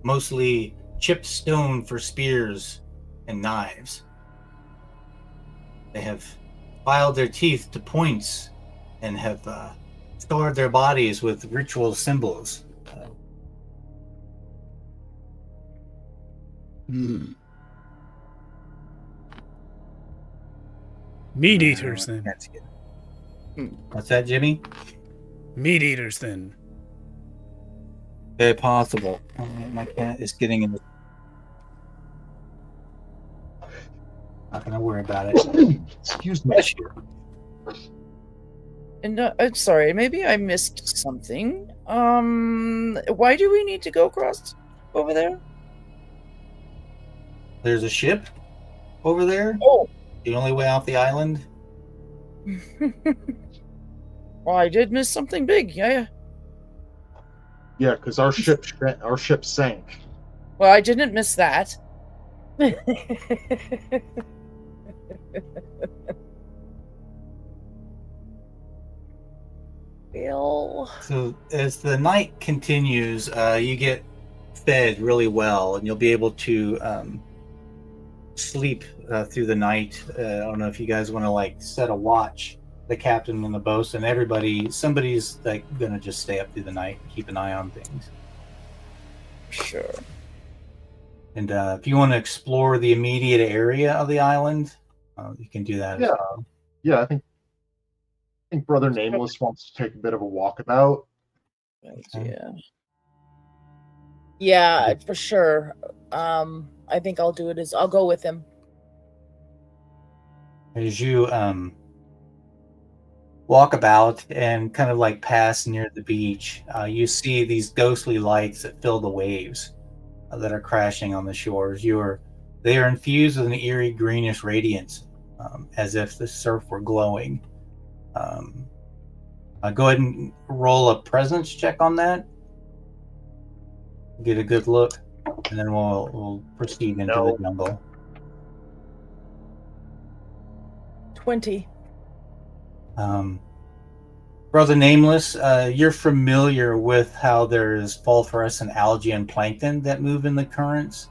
mostly chipped stone for spears and knives. They have filed their teeth to points and have scarred their bodies with ritual symbols. Meat eaters, then. That's good. What's that, Jimmy? Meat eaters, then. Very possible. My cat is getting in the... Not gonna worry about it. Excuse me. Bless you. And I'm sorry, maybe I missed something. Why do we need to go across over there? There's a ship over there. Oh, The only way off the island. well, I did miss something big. Yeah. Yeah, because our ship sank. Well, I didn't miss that. Bill. So as the night continues, you get fed really well, and you'll be able to sleep through the night. I don't know if you guys want to like set a watch the captain and the bosun, somebody's like gonna just stay up through the night and keep an eye on things. Sure. And if you want to explore the immediate area of the island, you can do that. Yeah. As well. Yeah, I think Brother Nameless wants to take a bit of a walkabout. Yeah, for sure. I think I'll do it. I'll go with him. As you walk about and kind of like pass near the beach, you see these ghostly lights that fill the waves that are crashing on the shores. They are infused with an eerie greenish radiance, as if the surf were glowing. Go ahead and roll a presence check on that. Get a good look, and then we'll proceed into the jungle. 20. Brother Nameless, you're familiar with how there's phosphorescent algae and plankton that move in the currents,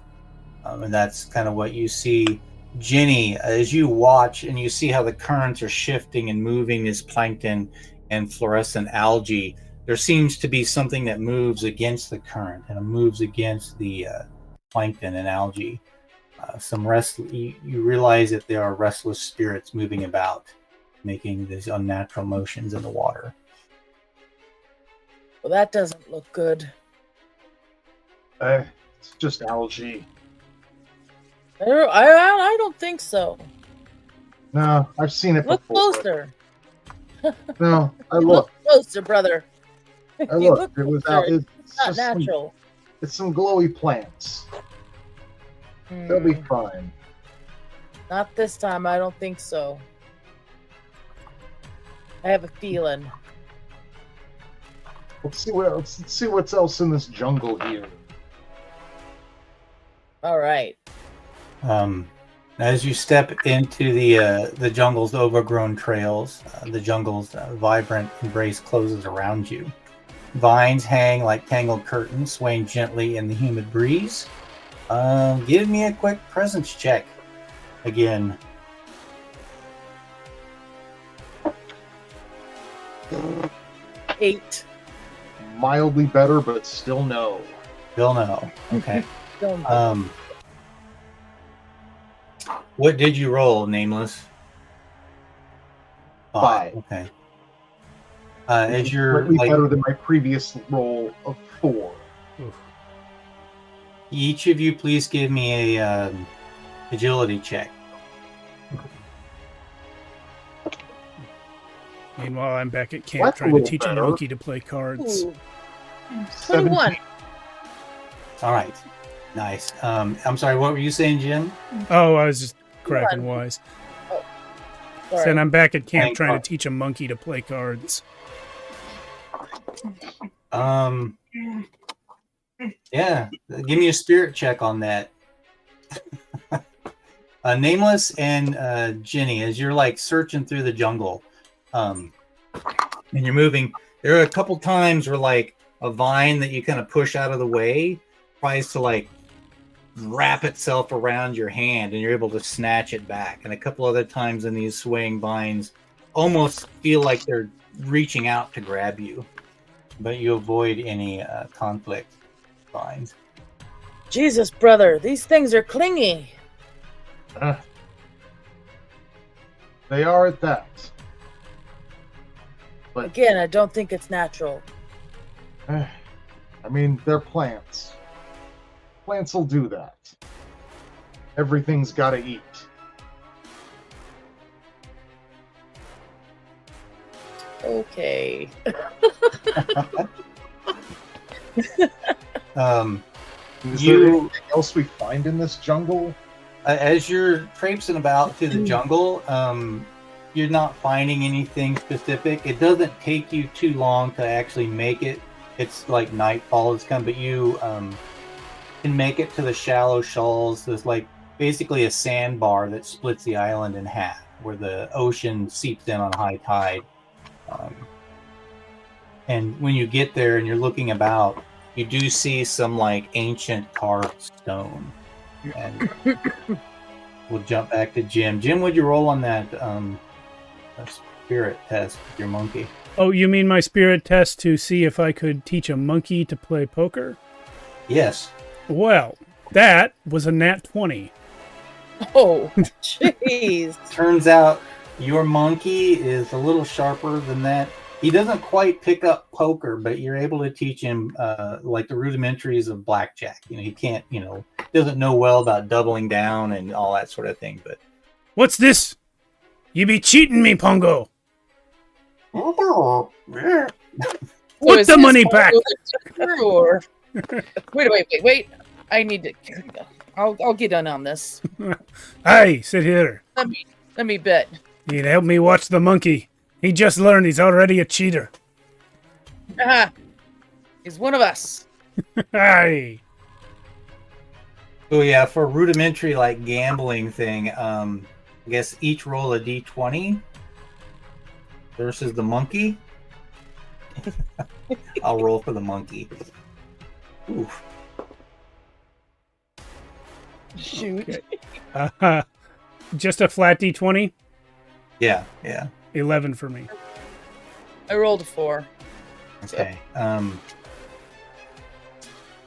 and that's kind of what you see. Jenny, as you watch and you see how the currents are shifting and moving this plankton and fluorescent algae, there seems to be something that moves against the current and it moves against the plankton and algae. You realize that there are restless spirits moving about, making these unnatural motions in the water. Well, that doesn't look good. It's just algae. I don't think so. No, I've seen it Look before. closer. No, I Look looked. closer, brother. I You looked. It was closer. out. It's Not just some, natural. it's some glowy plants. They'll be Hmm. fine. Not this time. I don't think so. I have a feeling. Let's see what's else in this jungle here. All right. As you step into the jungle's overgrown trails, the jungle's vibrant embrace closes around you. Vines hang like tangled curtains, swaying gently in the humid breeze. Give me a quick presence check again. Eight. Mildly better, but still no. Still no. Okay. Still no. What did you roll, Nameless? 5. Okay. As you're Slightly better than my previous roll of 4. each of you, please give me a agility check. Meanwhile, I'm back at camp That's a trying to little teach a better. monkey to play cards. Ooh. 21. All right. Nice. I'm sorry, what were you saying, Jim? Oh, I was just cracking wise. Sorry. Said I'm back at camp Playing trying to cards. teach a monkey to play cards. Yeah. Give me a spirit check on that. Nameless and Jenny, as you're like searching through the jungle, and you're moving, there are a couple times where like a vine that you kind of push out of the way tries to like wrap itself around your hand and you're able to snatch it back. And a couple other times in these swaying vines almost feel like they're reaching out to grab you, but you avoid any conflict vines. Jesus, brother, these things are clingy. They are at that. But Again, I don't think it's natural. I mean, they're plants. Plants will do that. Everything's got to eat. Okay. Is there anything else we find in this jungle? As you're traipsing about through the jungle, you're not finding anything specific. It doesn't take you too long to actually make it. It's like nightfall is coming, but you can make it to the shallow shoals. There's like basically a sandbar that splits the island in half, where the ocean seeps in on high tide. And when you get there and you're looking about, you do see some like ancient carved stone. And we'll jump back to Jim. Jim, would you roll on that spirit test with your monkey. Oh, you mean my spirit test to see if I could teach a monkey to play poker? Yes. Well, that was a nat 20. Oh, jeez. Turns out your monkey is a little sharper than that. He doesn't quite pick up poker, but you're able to teach him like the rudimentaries of blackjack. You know, he can't, doesn't know well about doubling down and all that sort of thing. But What's this? You be cheating me, Pongo. So Put is the this money all back. true, or- Wait. I need to. I'll get in on this. Hey, sit here. Let me bet. You'd help me watch the monkey. He just learned he's already a cheater. Aha! He's one of us. Hey. oh yeah, for a rudimentary like gambling thing, I guess each roll a d20 versus the monkey. I'll roll for the monkey. Oof. Shoot. Okay. Just a flat D20? Yeah. 11 for me. I rolled a 4. Okay.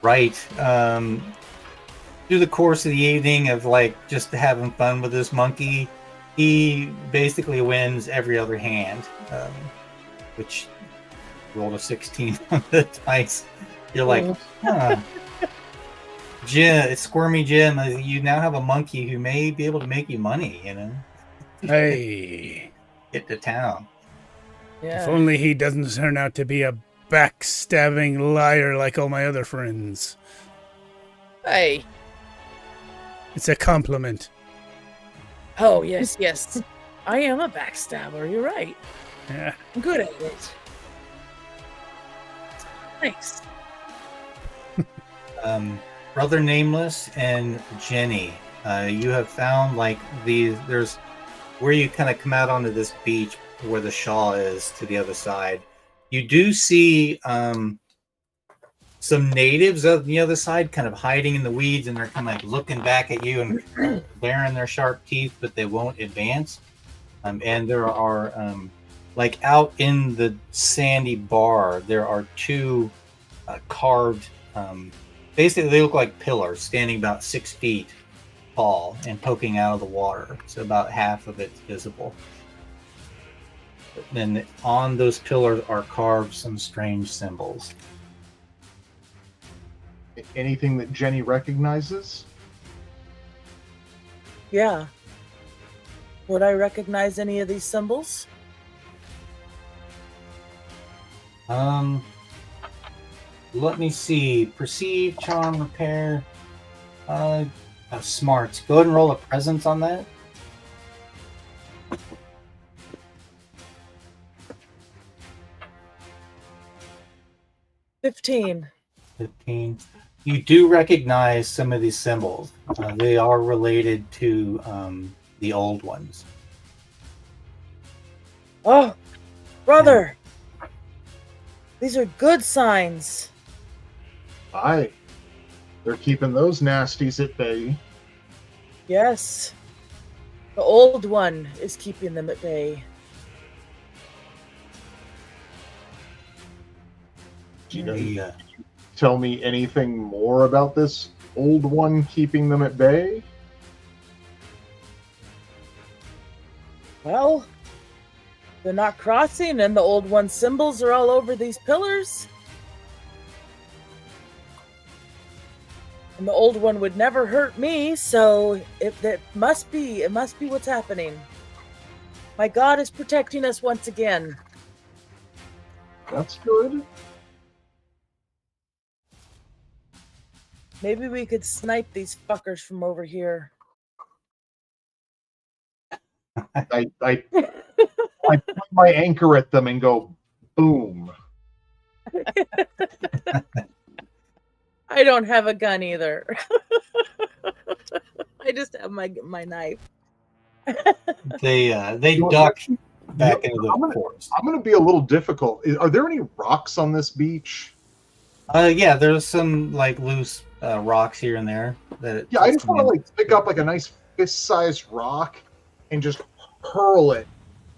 Right. Through the course of the evening of like just having fun with this monkey, he basically wins every other hand, which rolled a 16 on the dice. You're like, huh. Jim, Squirmy Jim, you now have a monkey who may be able to make you money, Hey. Get to town. Yeah. If only he doesn't turn out to be a backstabbing liar like all my other friends. Hey. It's a compliment. Oh, yes. I am a backstabber. You're right. Yeah. I'm good at it. Thanks. Brother Nameless and Jenny, you have found like there's where you kind of come out onto this beach where the Shaw is to the other side. You do see some natives on the other side kind of hiding in the weeds, and they're kind of like looking back at you and baring their sharp teeth, but they won't advance. And there are like out in the sandy bar, there are two carved basically they look like pillars standing about 6 feet tall and poking out of the water, so about half of it's visible. Then on those pillars are carved some strange symbols. Anything that Jenny recognizes? Yeah. Would I recognize any of these symbols? Let me see. Perceive, charm, repair. Smarts. Go ahead and roll a presence on that. $15. 15. You do recognize some of these symbols. They are related to the old ones. Oh, brother. These are good signs. Aye. They're keeping those nasties at bay. Yes. The old one is keeping them at bay. Do you know, The, tell me anything more about this old one keeping them at bay? Well, they're not crossing, and the old one's symbols are all over these pillars. And the old one would never hurt me, so it must be what's happening. My God is protecting us once again. That's good. Maybe we could snipe these fuckers from over here. I point my anchor at them and go, boom. I don't have a gun either. I just have my knife. they duck back into I'm the gonna- forest. I'm going to be a little difficult. Are there any rocks on this beach? Yeah, there's some like loose rocks here and there. Yeah, I just want to like pick up like a nice fist-sized rock and just hurl it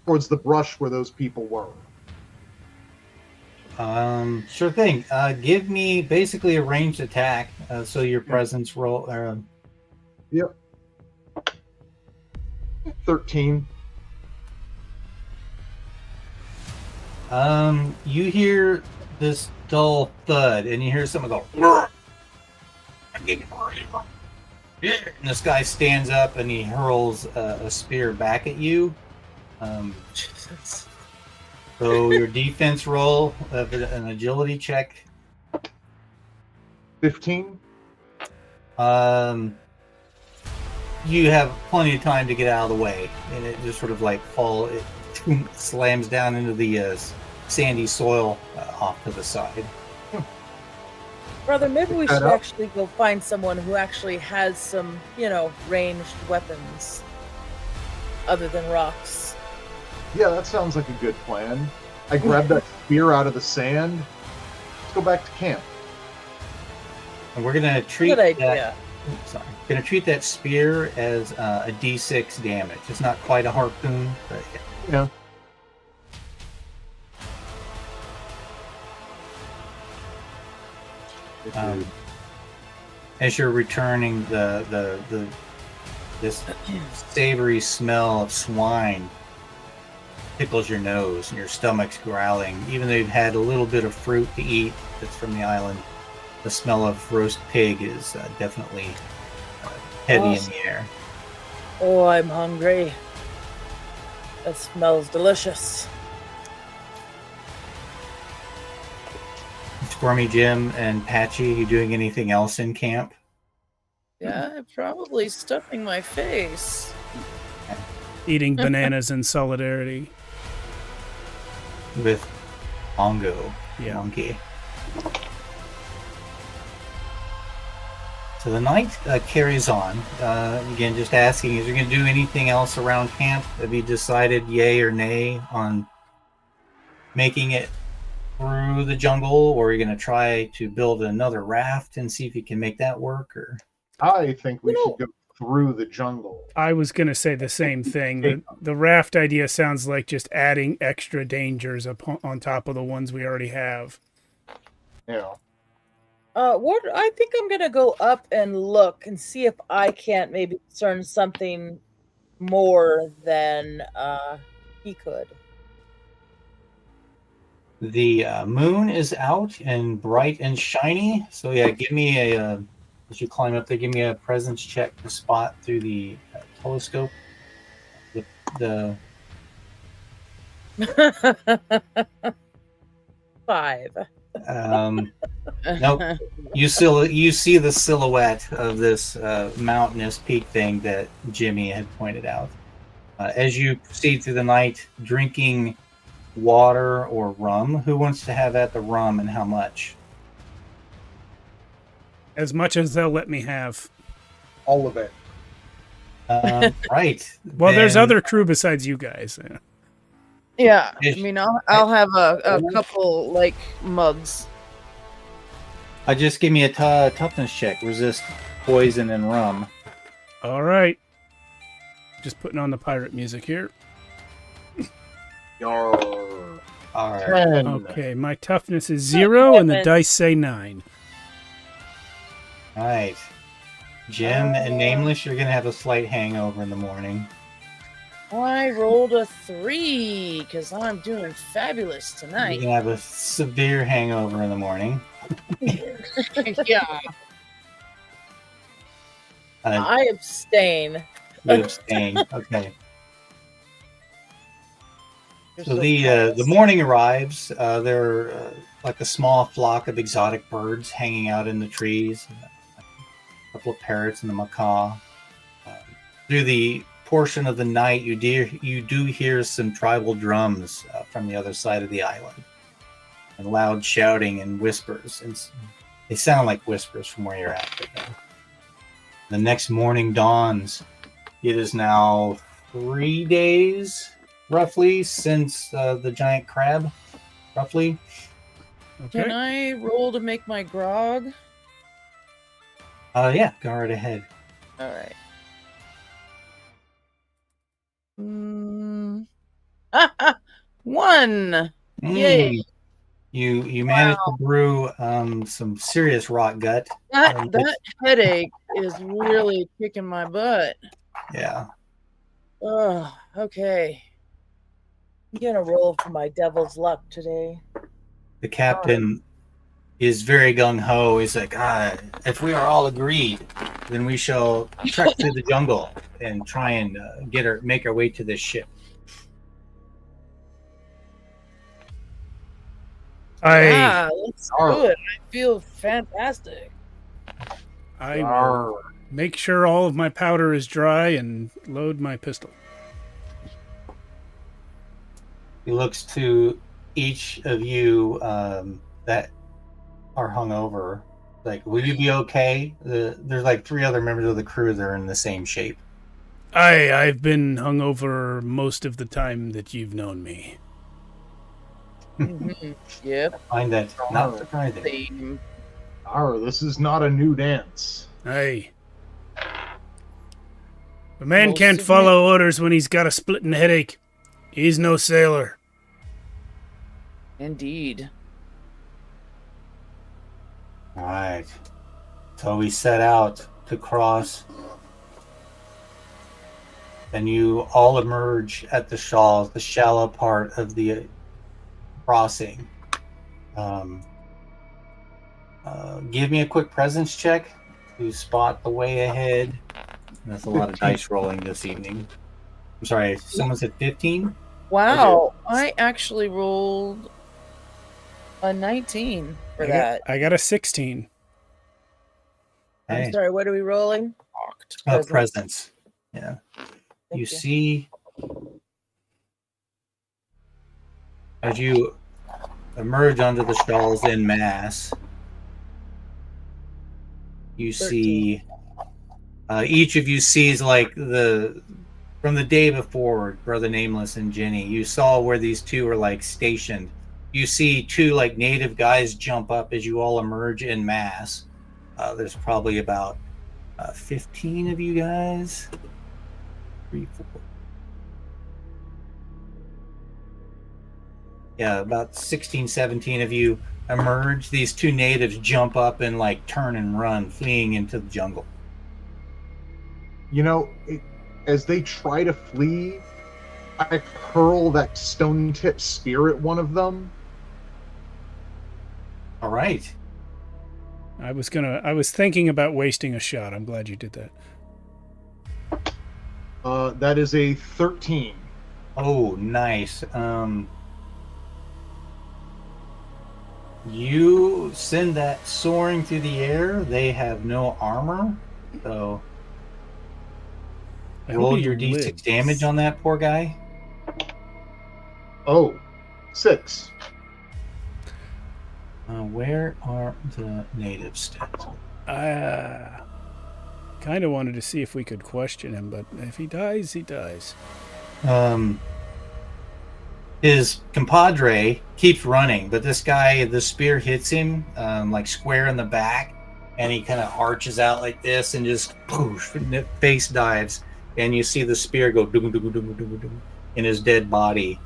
towards the brush where those people were. Sure thing. Give me basically a ranged attack. So your presence roll. Yep. 13. You hear this dull thud, and you hear someone go. "Grr." And this guy stands up and he hurls a spear back at you. Jesus. So your defense roll of an agility check. 15. You have plenty of time to get out of the way, and it just sort of like it slams down into the sandy soil off to the side. Brother, maybe we Pick that should up. actually go find someone who actually has some, ranged weapons other than rocks. Yeah, that sounds like a good plan. I grabbed that spear out of the sand. Let's go back to camp. And we're gonna treat Good that. idea. Gonna treat that spear as a D6 damage. It's not quite a harpoon, but Yeah. as you're returning this savory smell of swine tickles your nose and your stomach's growling. Even though you've had a little bit of fruit to eat that's from the island, the smell of roast pig is definitely heavy in the air. Oh, I'm hungry. That smells delicious. Squirmy Jim and Patchy, you doing anything else in camp? Yeah, probably stuffing my face. Eating bananas in solidarity. With Ongo, Yeah. Monkey. So the night carries on. Again, just asking, is you going to do anything else around camp? Have you decided yay or nay on making it through the jungle, or are you going to try to build another raft and see if you can make that work? Or I think we should go through the jungle. I was going to say the same thing. The raft idea sounds like just adding extra dangers on top of the ones we already have. Yeah. What I think I'm gonna go up and look and see if I can't maybe discern something more than he could. the moon is out and bright and shiny. So yeah, give me as you climb up there, give me a presence check to spot through the telescope. The 5. Nope. You see the silhouette of this mountainous peak thing that Jimmy had pointed out. As you proceed through the night, drinking water or rum. Who wants to have at the rum and how much? As much as they'll let me have. All of it. Right. Well, there's Then- other crew besides you guys. Yeah. Yeah, I mean, I'll have a couple like mugs. Just give me a toughness check. Resist poison and rum. All right. Just putting on the pirate music here. Yarr. All right. 10. Okay, my toughness is 0 and the dice say 9. All right. Jim and Nameless, you're gonna have a slight hangover in the morning. I rolled a 3 because I'm doing fabulous You're tonight. gonna have a severe hangover in the morning. Yeah. I abstain. You abstain. Okay. So the morning arrives. There are like a small flock of exotic birds hanging out in the trees. A couple of parrots and a macaw. Through the portion of the night, you do hear some tribal drums from the other side of the island, and loud shouting and whispers. And they sound like whispers from where you're at. But, the next morning dawns. It is now 3 days, roughly, since the giant crab, roughly. Okay. Can I roll to make my grog? Yeah, go right ahead. All right. 1. Yay. You managed to brew some serious rot gut. That headache is really kicking my butt. Yeah. Oh, okay. I'm gonna roll for my devil's luck today. The captain is very gung ho. He's like, if we are all agreed, then we shall trek through the jungle and try and make our way to this ship. Yeah, let's do it. I feel fantastic. I will make sure all of my powder is dry and load my pistol. He looks to each of you that are hungover. Like, will you be okay? There's like 3 other members of the crew that are in the same shape. I've been hungover most of the time that you've known me. Yep. I find that not surprising. This is not a new dance. Aye. A man can't follow orders when he's got a splitting headache. He's no sailor. Indeed. All right. So we set out to cross, and you all emerge at the Shawls, the shallow part of the crossing. Give me a quick presence check to spot the way ahead. That's a lot of dice rolling this evening. I'm sorry, someone said 15? Wow, I actually rolled a 19 for that. I got a 16. Hey. I'm sorry, what are we rolling? Presence. Yeah. Thank You see, as you emerge onto the stalls en masse, you 13. see each of you sees like from the day before, Brother Nameless and Jenny, you saw where these two were like stationed. You see 2 like native guys jump up as you all emerge en masse. There's probably about 15 of you guys. 3, 4. Yeah, about 16, 17 of you emerge. These 2 natives jump up and like turn and run, fleeing into the jungle. You know, as they try to flee, I hurl that stone-tipped spear at one of them. All right. I was thinking about wasting a shot. I'm glad you did that. That is a 13. Oh, nice. You send that soaring through the air. They have no armor, so roll your d6 damage on that poor guy. Oh, 6. Where are the native stats? Kind of wanted to see if we could question him, but if he dies, he dies. His compadre keeps running, but this guy, the spear hits him like square in the back, and he kind of arches out like this and just poof, face dives, and you see the spear go doom, doom, doom, doom, doom, in his dead body.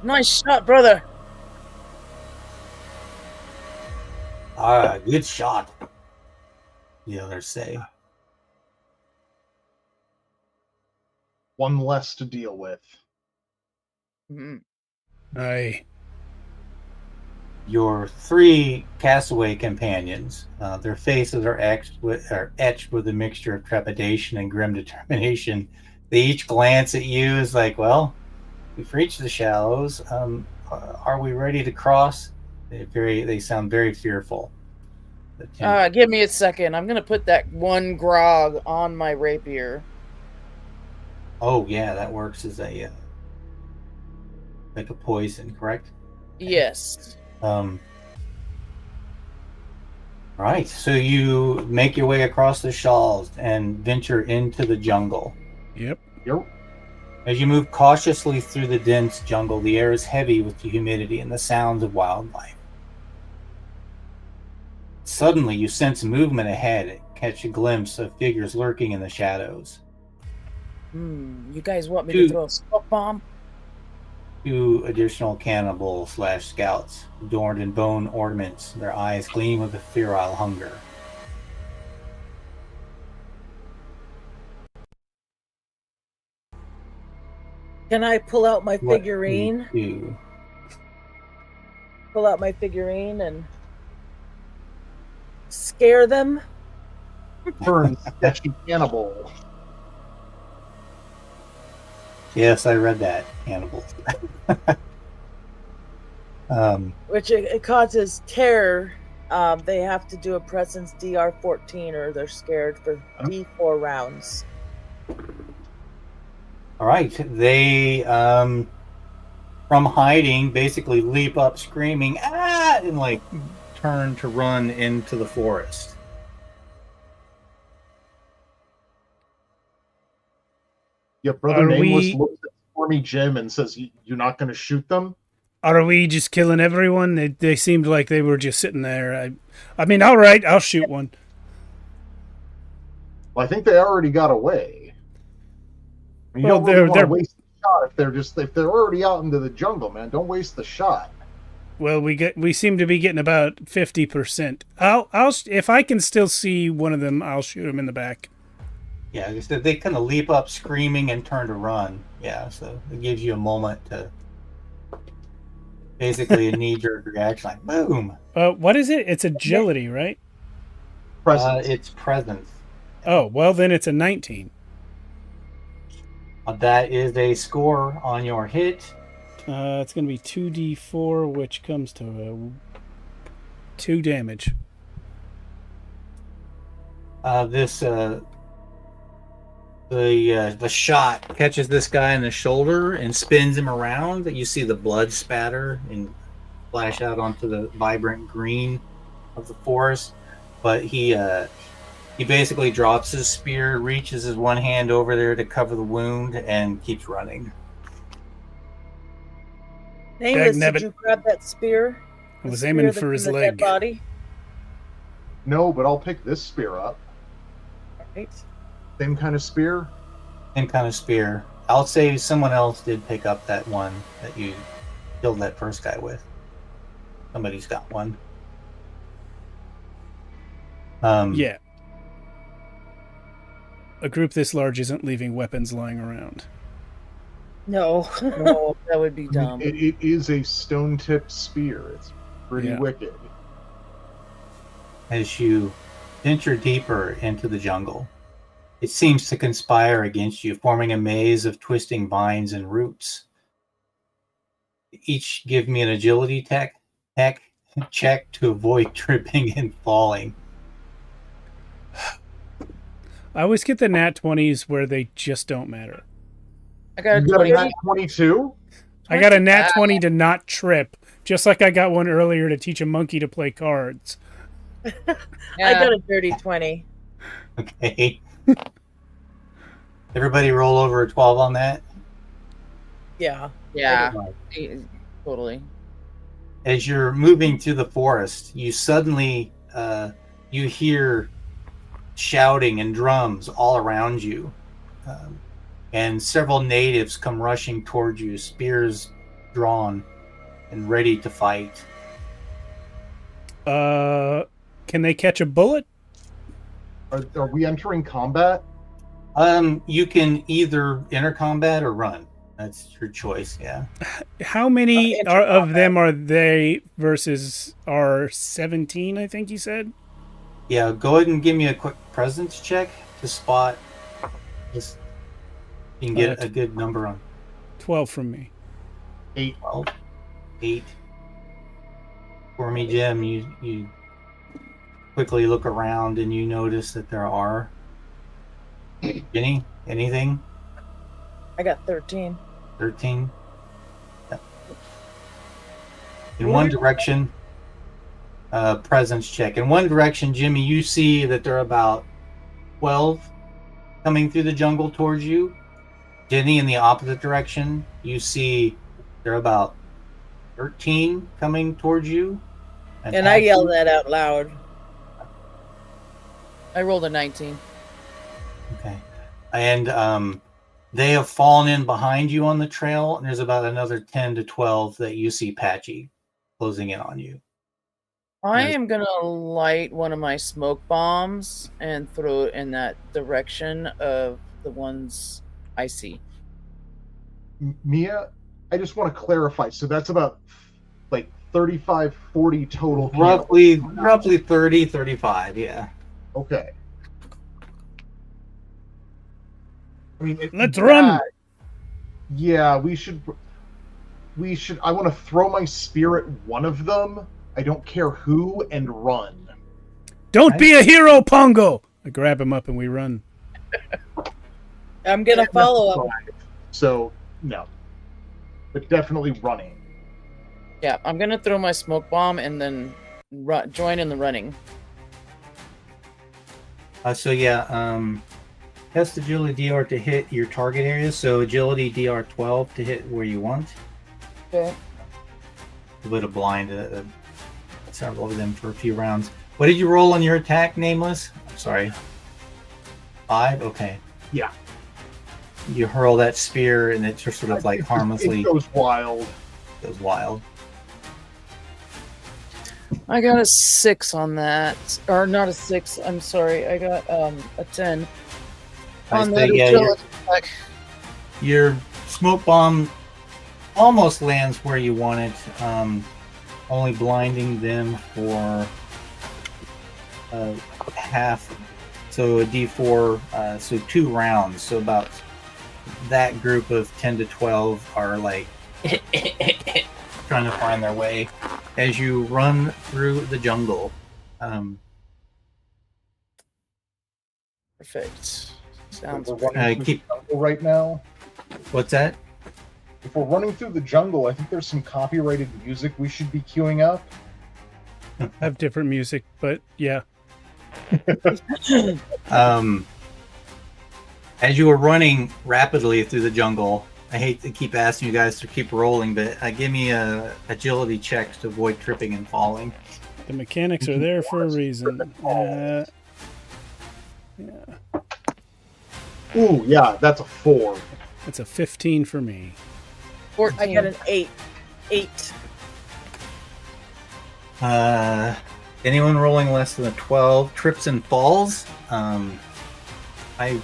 Nice shot, brother. Good shot, the others say. One less to deal with. Aye. Your 3 castaway companions, their faces are etched with a mixture of trepidation and grim determination. They each glance at you as like, well, we've reached the shallows. Are we ready to cross? They sound very fearful. Give me a second. I'm gonna put that 1 grog on my rapier. Oh yeah, that works as a like a poison, correct? Yes. Right. So you make your way across the Shawls and venture into the jungle. Yep. As you move cautiously through the dense jungle, the air is heavy with the humidity and the sounds of wildlife. Suddenly, you sense movement ahead and catch a glimpse of figures lurking in the shadows. You guys want me to throw a smoke bomb? 2 additional cannibals / scouts, adorned in bone ornaments. Their eyes gleam with a feral hunger. Can I pull out my What figurine? do you do? Pull out my figurine and scare them? Turn sketchy cannibal. Yes, I read that, cannibals. Which it causes terror. They have to do a presence DR 14 or they're scared for D4 rounds. All right, they from hiding basically leap up screaming ah, and like turn to run into the forest. Yeah, Brother Are Nameless we- looks at Stormy Jim and says, "You're not going to shoot them?" Are we just killing everyone? They seemed like they were just sitting there. I mean, all right, I'll shoot one. Well, I think they already got away. I mean, you Well, don't really want to they're- waste the shot if they're already out into the jungle, man. Don't waste the shot. Well, we seem to be getting about 50%. I'll if I can still see one of them, I'll shoot him in the back. Yeah, just that they kind of leap up screaming and turn to run. Yeah, so it gives you a moment to basically a knee-jerk reaction, like boom. What is it? It's agility, right? Presence. It's presence. Oh, well then it's a 19. That is a score on your hit. It's going to be 2d4, which comes to 2 damage. The shot catches this guy in the shoulder and spins him around. You see the blood spatter and splash out onto the vibrant green of the forest. But he basically drops his spear, reaches his one hand over there to cover the wound, and keeps running. Nameless, Dagnabbit. did you grab that spear? I was The aiming spear for that's his in the dead leg. body? No, but I'll pick this spear up. Right. Same kind of spear. Same kind of spear. I'll say someone else did pick up that one that you killed that first guy with. Somebody's got one. Yeah. A group this large isn't leaving weapons lying around. No. No, that would be I mean, dumb. it is a stone-tipped spear. It's pretty Yeah. wicked. As you venture deeper into the jungle, it seems to conspire against you, forming a maze of twisting vines and roots. Each give me an agility check to avoid tripping and falling. I always get the nat 20s where they just don't matter. I got a You got a 20. nat 22? I got a nat 20 to not trip, just like I got one earlier to teach a monkey to play cards. I Yeah. got a dirty 20. Okay. Everybody roll over a 12 on that. Yeah. Yeah, totally. As you're moving through the forest, you suddenly you hear shouting and drums all around you, and several natives come rushing towards you, spears drawn and ready to fight. Can they catch a bullet? Are we entering combat? You can either enter combat or run. That's your choice. Yeah. How many Enter of them are they versus our 17, I think you said? Yeah. Go ahead and give me a quick presence check to spot this. You can get a good number on 12 from me. 8. 12. 8. For me, Jim, you quickly look around and you notice that there are. Jenny, anything? I got 13. 13. Yeah. In one direction, presence check. In one direction, Jimmy, you see that there are about 12 coming through the jungle towards you. Jenny, in the opposite direction, you see there are about 13 coming towards you. And I yelled that out loud. I rolled a 19. Okay. And They have fallen in behind you on the trail, and there's about another 10 to 12 that you see patchy closing in on you. I Nice. am gonna light one of my smoke bombs and throw it in that direction of the ones I see. Mia, I just want to clarify. So that's about like 35, 40 total. Roughly 30, 35, yeah. Okay. I mean, Let's run. Yeah, we should. I want to throw my spear at one of them. I don't care who, and run. Don't be a hero, Pongo! I grab him up and we run. I'm gonna follow him. So no, but definitely running. Yeah, I'm gonna throw my smoke bomb and then join in the running. Test agility DR to hit your target area. So agility DR 12 to hit where you want. Okay. A bit of blind several of them for a few rounds. What did you roll on your attack, Nameless? I'm sorry. 5? Okay. Yeah. You hurl that spear and it just sort of like harmlessly It goes wild. goes wild. I got a 6 on that. Or not a 6, I'm sorry. I got a 10. On that agility check. Your smoke bomb almost lands where you want it, only blinding them for half, so a d4, so 2 rounds. So about that group of 10 to 12 are like trying to find their way as you run through the jungle. Perfect. Sounds We're good. running through the jungle right now. What's that? If we're running through the jungle, I think there's some copyrighted music we should be queuing up. I have different music, but yeah. As you were running rapidly through the jungle, I hate to keep asking you guys to keep rolling, but give me a agility check to avoid tripping and falling. The mechanics are there for a reason. Yeah. Ooh, yeah, that's a 4. That's a 15 for me. 14. I got an 8. 8. Anyone rolling less than a 12 trips and falls. I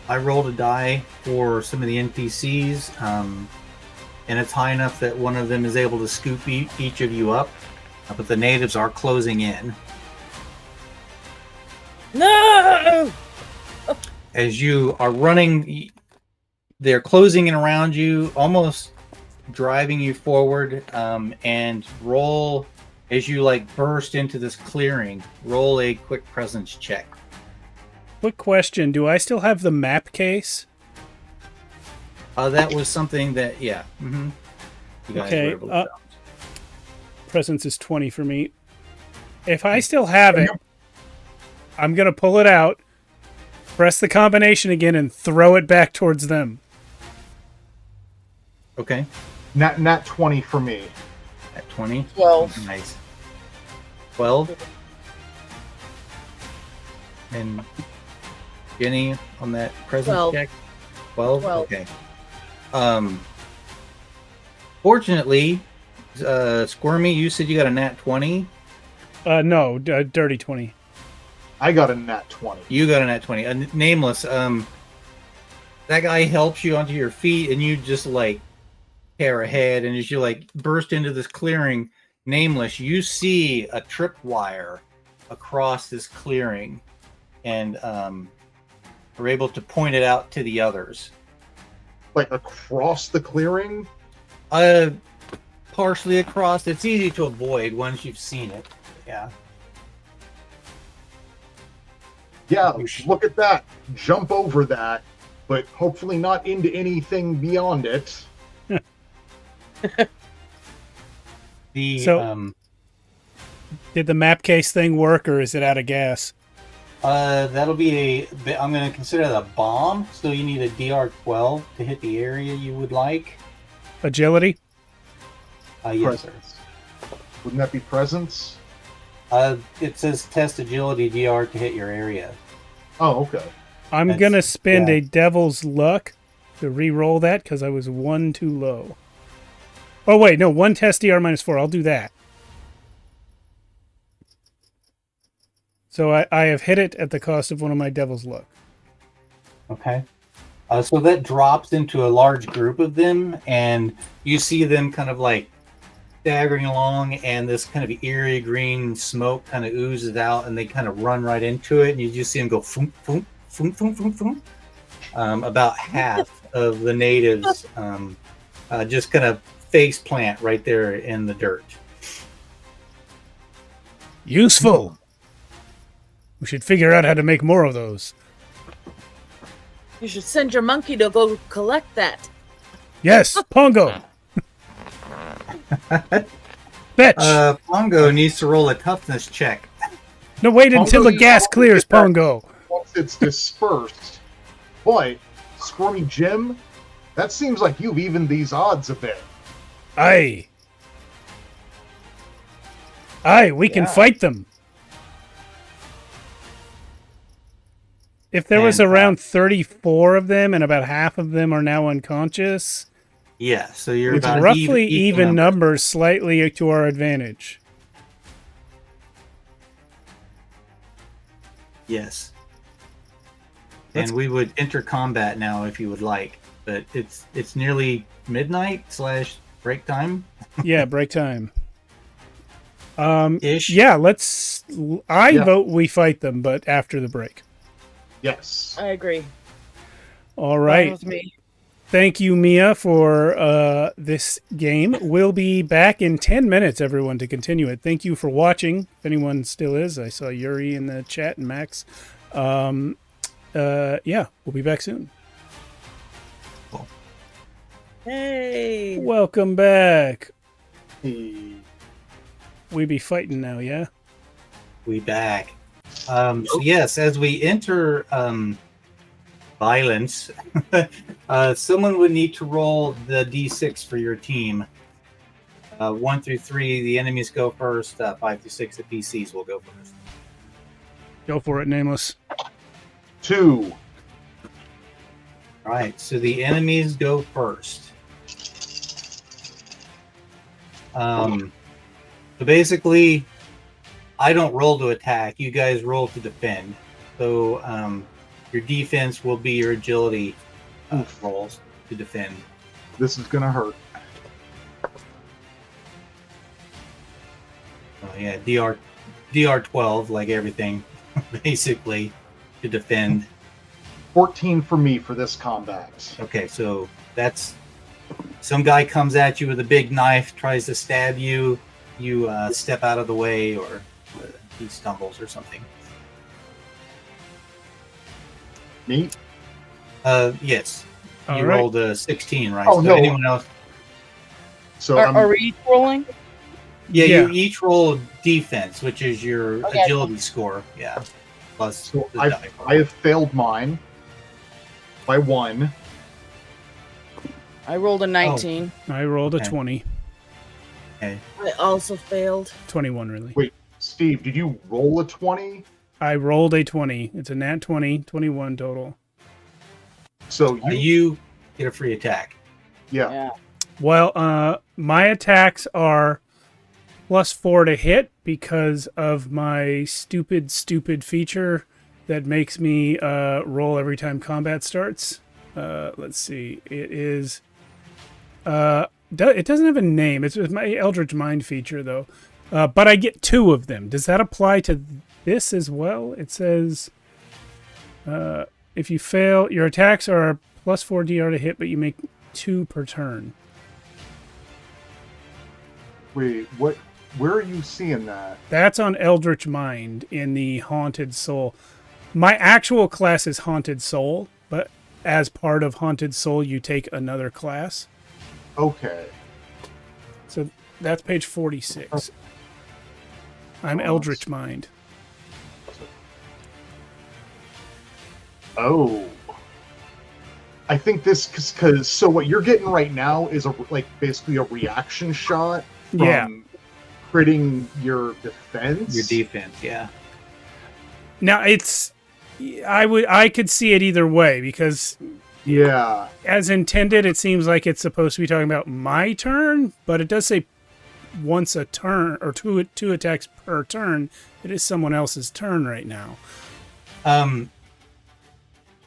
rolled a die for some of the NPCs, and it's high enough that one of them is able to scoop each of you up, but the natives are closing in. No! As you are running, they're closing in around you, almost driving you forward, and roll as you like burst into this clearing. Roll a quick presence check. Quick question. Do I still have the map case? That was something that, yeah. Mm-hmm. You guys Okay, were able to Presence is 20 for me. If I still have it, I'm going to pull it out, press the combination again, and throw it back towards them. Okay. Nat 20 for me. At 20? 12. Nice. 12? And Jenny on that presence 12. check? 12? 12. Okay. Fortunately, Squirmy, you said you got a nat 20. No, dirty 20. I got a nat 20. You got a nat 20. Nameless, that guy helps you onto your feet, and you just like tear ahead, and as you like burst into this clearing, Nameless, you see a tripwire across this clearing, and are able to point it out to the others. Like across the clearing? Partially across. It's easy to avoid once you've seen it. Yeah. Yeah, look at that. Jump over that, but hopefully not into anything beyond it. Did the map case thing work, or is it out of gas? That'll be I'm going to consider that a bomb, so you need a DR 12 to hit the area you would like. Agility? Yes, sir. Wouldn't that be presence? It says test agility DR to hit your area. Oh, okay. I'm That's- going to spend yeah. a devil's luck to re-roll that because I was 1 too low. Oh, wait, no, 1 test DR -4. I'll do that. So I have hit it at the cost of 1 of my Devil's Luck. Okay. So that drops into a large group of them, and you see them kind of like staggering along, and this kind of eerie green smoke kind of oozes out, and they kind of run right into it, and you just see them go foom, foom, foom, foom, foom, foom. About half of the natives just kind of face plant right there in the dirt. Useful. We should figure out how to make more of those. You should send your monkey to go collect that. Yes, Pongo. Fetch. Pongo needs to roll a toughness check. No, wait until the gas clears, Pongo. Once it's dispersed. But, Squirmy Jim, that seems like you've evened these odds a bit. Aye, we can fight them. If there was around 34 of them and about half of them are now unconscious, Yeah, so you're it's about roughly even numbers, slightly to our advantage. Yes. And we would enter combat now if you would like, but it's nearly midnight / break time. Yeah, break time. Ish. Yeah, I vote we fight them, but after the break. Yes. I agree. All Fine right. with me. Thank you, Mia, for this game. We'll be back in 10 minutes, everyone, to continue it. Thank you for watching, if anyone still is. I saw Yuri in the chat and Max. Yeah, we'll be back soon. Hey. Welcome back. Hey. We be fighting now, yeah? We back. So yes, as we enter violence, someone would need to roll the d6 for your team. 1 through 3, the enemies go first. 5 through 6, the PCs will go first. Go for it, Nameless. 2. All right, so the enemies go first. So basically, I don't roll to attack. You guys roll to defend. So your defense will be your agility rolls to defend. This is gonna hurt. Oh yeah, DR 12, like everything, basically, to defend. 14 for me for this combat. Okay, so that's some guy comes at you with a big knife, tries to stab you. You step out of the way, or he stumbles or something. Me? Yes. All You right. rolled a 16, right? Oh, So no. anyone else? So Are we each rolling? Yeah, Yeah. you each roll defense, which is your Okay. agility score. Yeah. Plus So the die. I have failed mine by 1. I rolled a 19. I rolled a Okay. 20. Okay. I also failed. 21, really. Wait, Steve, did you roll a 20? I rolled a 20. It's a nat 20, 21 total. So You get a free attack. yeah. Yeah. Well, my attacks are +4 to hit because of my stupid feature that makes me roll every time combat starts. Let's see. It is... it doesn't have a name. It's my Eldritch Mind feature, though. But I get 2 of them. Does that apply to this as well? It says... if you fail, your attacks are +4 DR to hit, but you make 2 per turn. Wait, what? Where are you seeing that? That's on Eldritch Mind in the Haunted Soul. My actual class is Haunted Soul, but as part of Haunted Soul, you take another class. Okay. So that's page 46. I'm Eldritch Mind. Oh. I think this because so what you're getting right now is basically a reaction shot from Yeah. critting your defense. Your defense, yeah. Now I could see it either way because Yeah. As intended, it seems like it's supposed to be talking about my turn, but it does say once a turn or two attacks per turn. It is someone else's turn right now.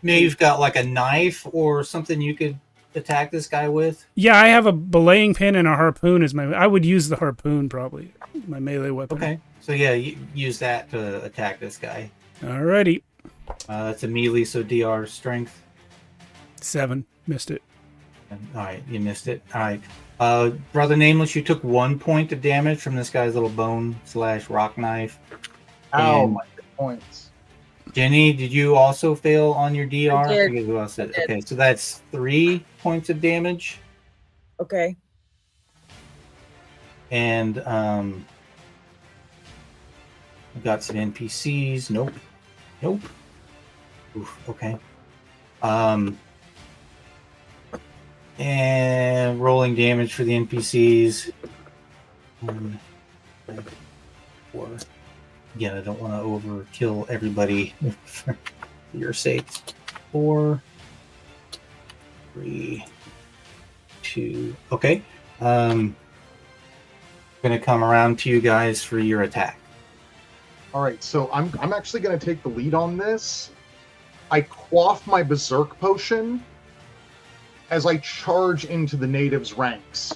Maybe you've got like a knife or something you could attack this guy with. Yeah, I have a belaying pin and a harpoon as my. I would use the harpoon probably, my melee weapon. Okay, so yeah, you use that to attack this guy. Alrighty, That's a melee, so DR strength. 7. Missed it. All right, you missed it. All right, Brother Nameless, you took 1 point of damage from this guy's little bone/rock knife. Ow, And my hit points. Jenny, did you also fail on your DR? I did. forget who else did. I did. Okay, so that's 3 points of damage. Okay. And I got some NPCs. Nope. Oof, okay. And rolling damage for the NPCs. 1, 4. Again, I don't want to overkill everybody for your sake. 4, 3, 2. Okay. Going to come around to you guys for your attack. All right, so I'm actually going to take the lead on this. I quaff my berserk potion as I charge into the natives' ranks.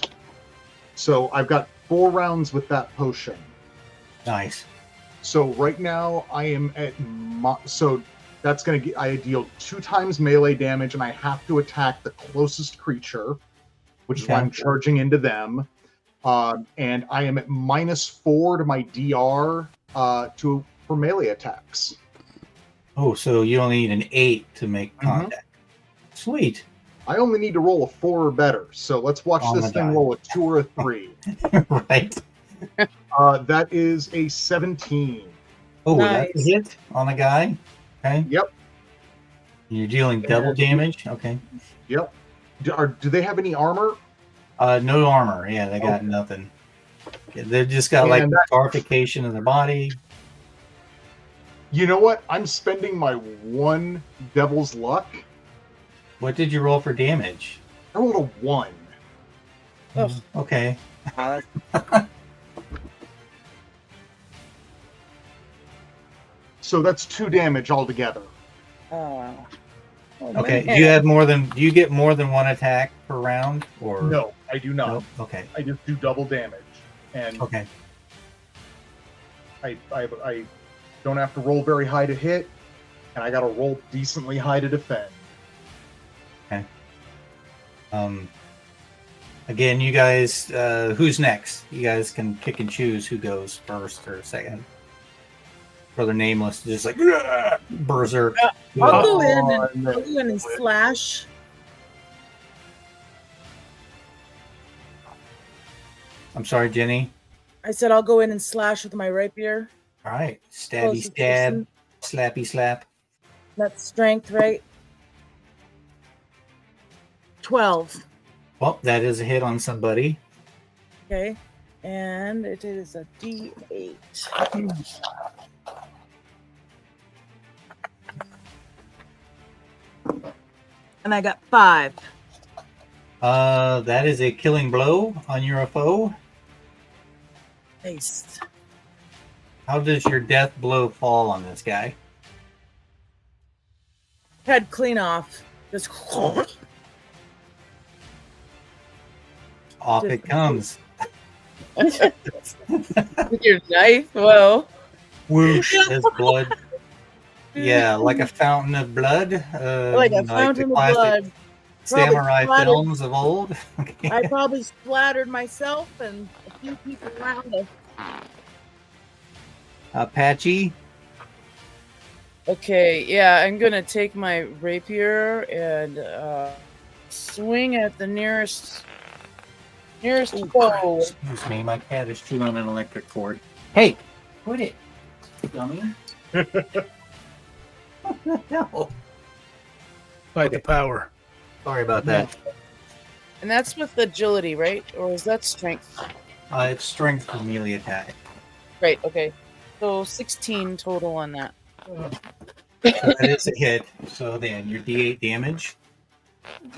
So I've got 4 rounds with that potion. Nice. So right now I am at so that's going to get, I deal 2 times melee damage, and I have to attack the closest creature, which is why I'm charging into them. And I am at -4 to my DR for melee attacks. Oh, so you only need an 8 to make contact. Sweet. I only need to roll a 4 or better. So let's watch On this the thing die. roll a 2 or a 3. Right. That is a 17. Oh, Nice. that's a hit on the guy. Okay. Yep. You're dealing double damage. Okay. Yep. Do they have any armor? No armor. Yeah, they got nothing. Yeah, they've just got like And scarification of the body. You know what? I'm spending my 1 devil's luck. What did you roll for damage? I rolled a 1. Ugh. Okay. So that's 2 damage altogether. Oh, Okay. man. Do you get more than 1 attack per round or No, I do not. Nope. Okay. I just do double damage. And Okay. I don't have to roll very high to hit, and I got to roll decently high to defend. Again, you guys, who's next? You guys can pick and choose who goes first or second. Brother Nameless is just like berserk. I'll Oh, go in and slash. I'm sorry, Jenny. I said I'll go in and slash with my rapier. All right, stabby Closest stab, person. slappy slap. That's strength, right? 12. Well, that is a hit on somebody. Okay. And it is a D8. And I got 5. That is a killing blow on your foe. Nice. How does your death blow fall on this guy? Head clean off. Just Off it comes. With your knife? Whoa. Whoosh, there's blood. Yeah, like a fountain of blood. like a fountain the of classic blood. samurai splattered- films of old. Okay. I probably splattered myself and a few people around us. Patchy. Okay, yeah, I'm gonna take my rapier and swing at the nearest foe. Excuse me, my cat is chewing on an electric cord. Hey, quit it, dummy. No. Fight the power. Sorry about that. And that's with agility, right? Or is that strength? It's strength for melee attack. Great, okay. So 16 total on that. That is a hit. So then your D8 damage.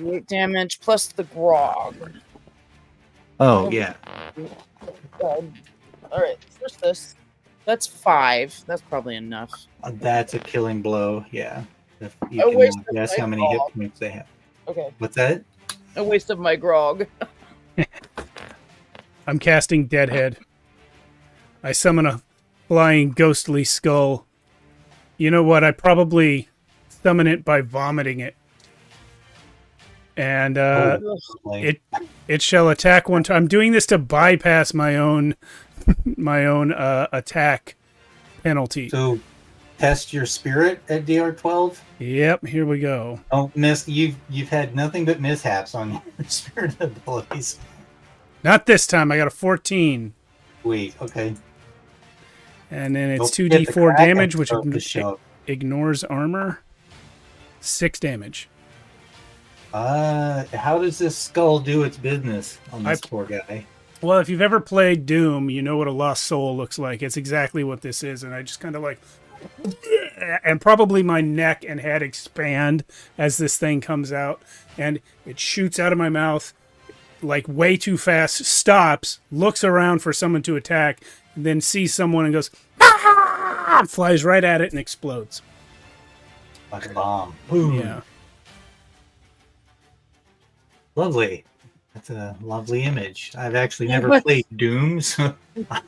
8 damage plus the grog. Oh yeah. All right, first this. That's 5. That's probably enough. That's a killing blow. Yeah. If you A can waste of guess my how many hit grog. points they have. Okay, What's that? a waste of my grog. I'm casting Deadhead. I summon a flying ghostly skull. You know what? I probably summon it by vomiting it. And it shall attack one time. I'm doing this to bypass my own attack penalty. So test your spirit at DR12. Yep, here we go. Don't miss. You've had nothing but mishaps on your spirit abilities. Not this time. I got a 14. Sweet. Okay. And then it's Don't forget the 2d4 Kraken damage, which start to show. ignores armor. 6 damage. How does this skull do its business on this poor guy? Well, if you've ever played Doom, you know what a lost soul looks like. It's exactly what this is, and I just kind of like... And probably my neck and head expand as this thing comes out, and it shoots out of my mouth like way too fast, stops, looks around for someone to attack, and then sees someone and goes, ah! Flies right at it and explodes. Like a bomb. Boom. Yeah. Lovely. That's a lovely image. I've actually never played Doom, so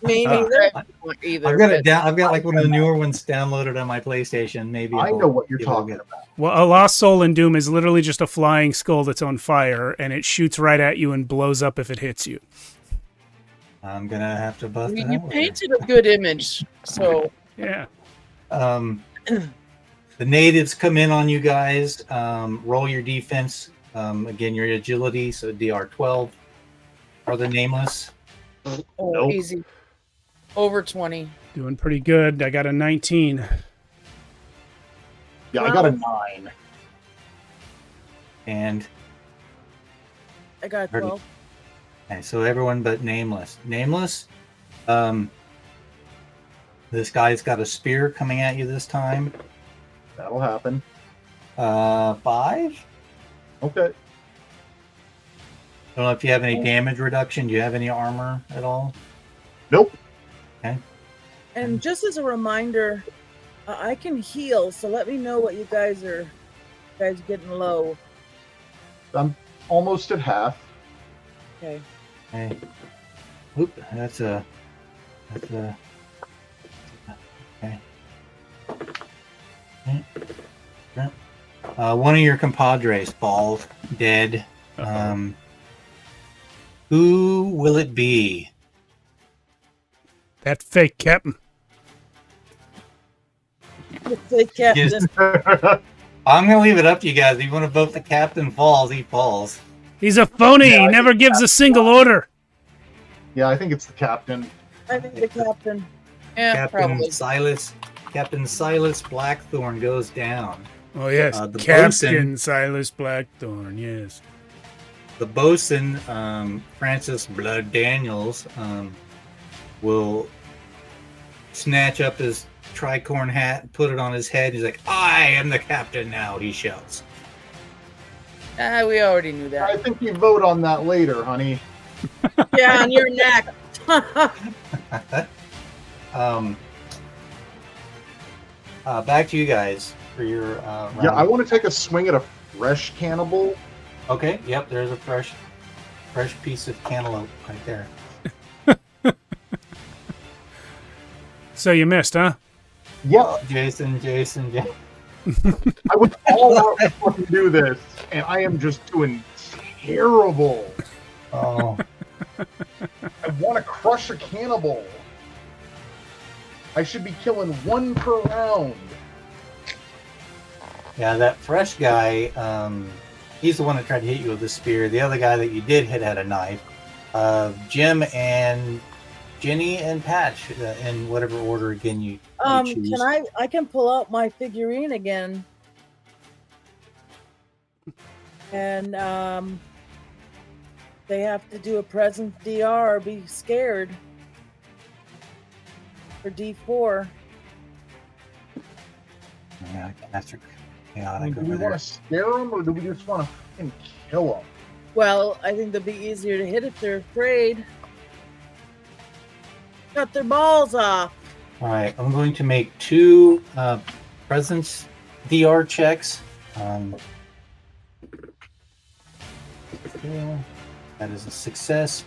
Me neither. I've got it down. I've got like one of the newer ones downloaded on my PlayStation. Maybe I know what you're talking about. Well, a lost soul in Doom is literally just a flying skull that's on fire, and it shoots right at you and blows up if it hits you. I'm gonna have to bust it You out. painted a good image, so Yeah. The natives come in on you guys. Roll your defense. Again, your agility, so DR12. Are the nameless? Nope. easy. Over 20. Doing pretty good. I got a 19. Yeah, I got a 9. And I got 12. okay, so everyone but nameless. Nameless. This guy's got a spear coming at you this time. That'll happen. 5. Okay. Don't know if you have any damage reduction. Do you have any armor at all? Nope. And just as a reminder, I can heal, so let me know what you guys are getting low. I'm almost at half. Okay. Hey. Oop, that's a okay. One of your compadres falls dead. Who will it be? That fake captain. The captain. Yes. I'm gonna leave it up to you guys. If you want to vote the captain falls, he falls. He's a phony. Yeah, He never gives a single order. Yeah, I think it's the captain. I think the captain. Yeah, probably. Captain Silas Blackthorn goes down. Oh, yes. The Captain Silas Blackthorn, yes. The bosun, Francis Blood Daniels, will snatch up his tricorn hat and put it on his head. He's like, I am the captain now, he shouts. We already knew I that. think you vote on that later, honey. Yeah, on your neck. Back to you guys for your round. Yeah, I want to take a swing at a fresh cannibal. Okay, yep, there's a fresh piece of cantaloupe right there. So you missed, huh? Yeah, Jason. I was all out to fucking do this, and I am just doing terrible. Oh, I want to crush a cannibal. I should be killing 1 per round. yeah, that fresh guy, he's the one that tried to hit you with the spear. The other guy that you did hit had a knife. Jim and Jenny and Patch, in whatever order again you choose. I can pull out my figurine again. And they have to do a present DR or be scared for D4. Yeah, that's chaotic Do over we there. want to scare them, or do we just want to and kill them. Well, I think they'll be easier to hit if they're afraid. Cut their balls off. All right, I'm going to make 2 presence DR checks. That is a success.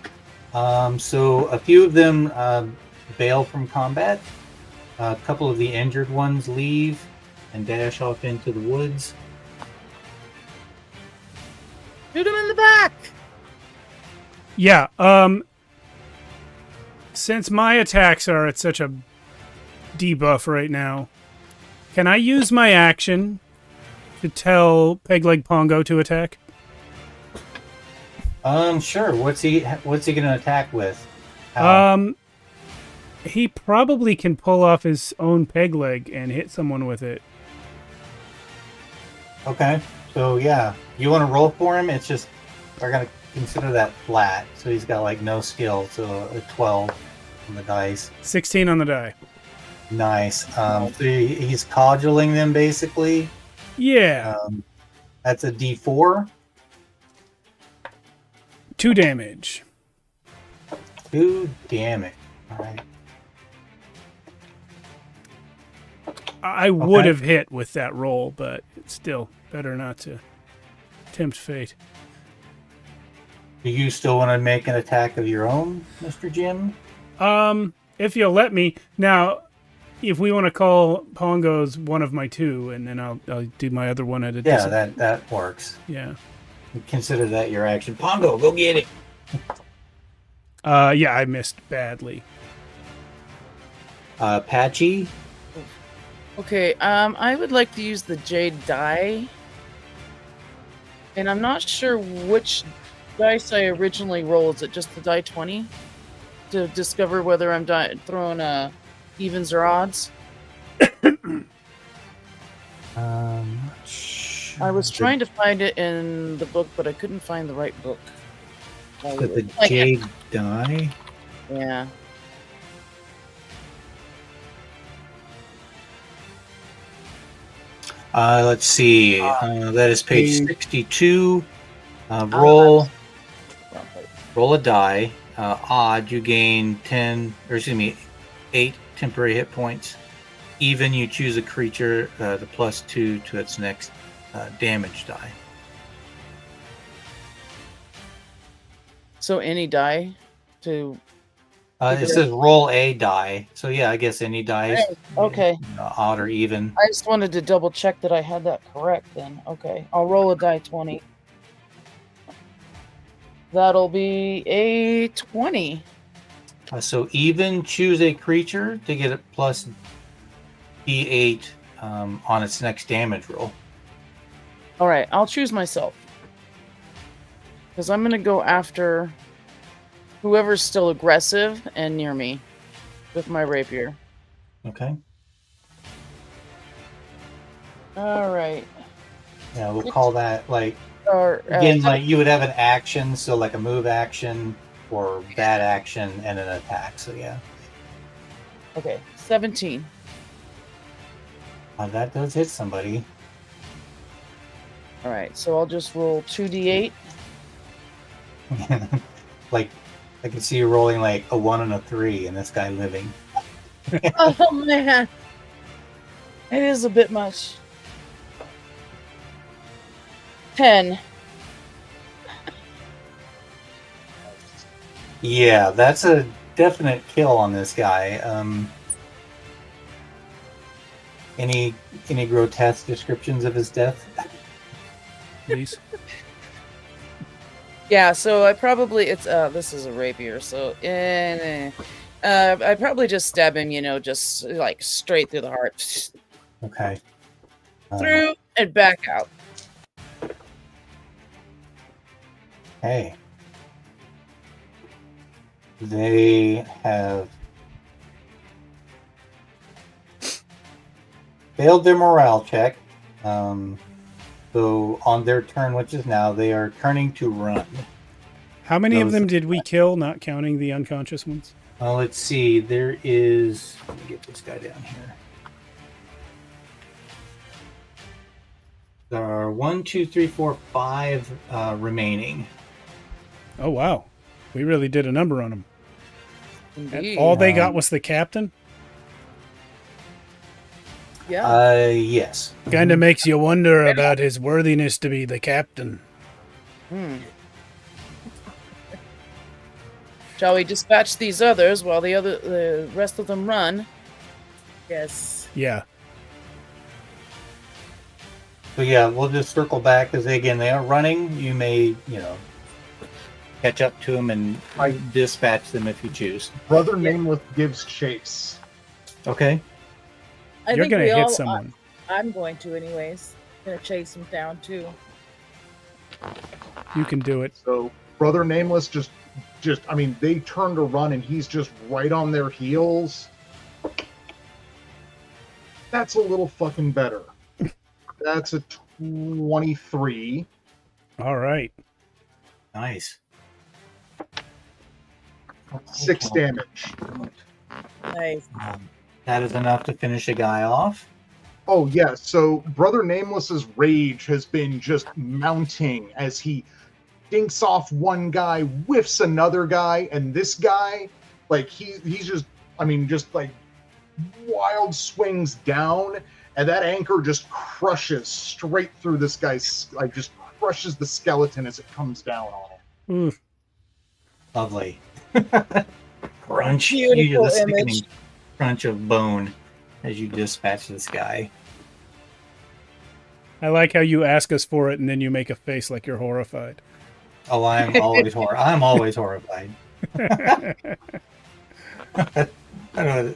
So a few of them bail from combat. A couple of the injured ones leave and dash off into the woods. Shoot him in the back. Yeah. Since my attacks are at such a debuff right now, can I use my action to tell Pegleg Pongo to attack? Sure. What's he going to attack with? He probably can pull off his own peg leg and hit someone with it. Okay. So yeah, you want to roll for him? It's just we're gonna consider that flat. So he's got like no skill. So a 12 on the dice. 16 on the die. Nice. So he's cudgeling them basically. Yeah. That's a D4. 2 damage. 2 damage. All right. I would have hit with that roll, but it's still better not to tempt fate. Do you still want to make an attack of your own, Mr. Jim? If you'll let me. Now, if we want to call Pongos one of my 2, and then I'll do my other one at a Yeah, that works. Yeah. Consider that your action. Pongo, go get it. Yeah, I missed badly. Patchy. Okay, I would like to use the jade die. And I'm not sure which dice I originally rolled. Is it just the die 20? To discover whether I'm throwing evens or odds? I was trying to find it in the book, but I couldn't find the right book. With the jade die. Yeah. Let's see. That is page 62. Roll a die. Odd, you gain 8 temporary hit points. Even, you choose a creature, the +2 to its next damage die. So any die to... It says roll a die. So yeah, I guess any dice. Okay. Odd or even. I just wanted to double check that I had that correct then. Okay. I'll roll a die 20. That'll be a 20. So even, choose a creature to get a plus D8 on its next damage roll. All right. I'll choose myself. Because I'm going to go after whoever's still aggressive and near me with my rapier. Okay. All right. Yeah, we'll call that like, Or, again, like you would have an action, so like a move action or bad action and an attack. So yeah. Okay. 17. That does hit somebody. All right. So I'll just roll 2d8. Like, I can see you rolling like a 1 and a 3 and this guy living. Oh man. It is a bit much. 10. Yeah, that's a definite kill on this guy. Any grotesque descriptions of his death? Please. Yeah, so I probably this is a rapier, so I probably just stab him, just like straight through the heart, Okay. through and back out. Hey. They have failed their morale check. So on their turn, which is now, they are turning to run. How many of them did we kill, not counting the unconscious ones? Let's see. There is... Let me get this guy down here. There are 1, 2, 3, 4, 5 remaining. Oh, wow. We really did a number on them. Indeed. All they got was the captain? Yeah. Yes. Kind of makes you wonder about his worthiness to be the captain. Hmm. Shall we dispatch these others while the rest of them run? Yes. Yeah. So yeah, we'll just circle back because again they are running. You may, catch up to them and dispatch them if you choose. Brother Nameless gives chase. Okay. I You're think going we to hit all. someone. I'm going to, anyways. Gonna chase him down too. You can do it. So Brother Nameless just I mean, they turn to run and he's just right on their heels. That's a little fucking better. That's a 23. All right. Nice. 6 damage. Nice. That is enough to finish a guy off. Oh yeah, so Brother Nameless's rage has been just mounting as he dinks off one guy, whiffs another guy, and this guy, like he's just, I mean, just like wild swings down, and that anchor just crushes straight through this guy's, like just crushes the skeleton as it comes down on him. Oof. Lovely. Crunch. Beautiful You hear the image. sickening crunch of bone as you dispatch this guy. I like how you ask us for it and then you make a face like you're horrified. Oh, I'm always I'm always horrified. I don't know.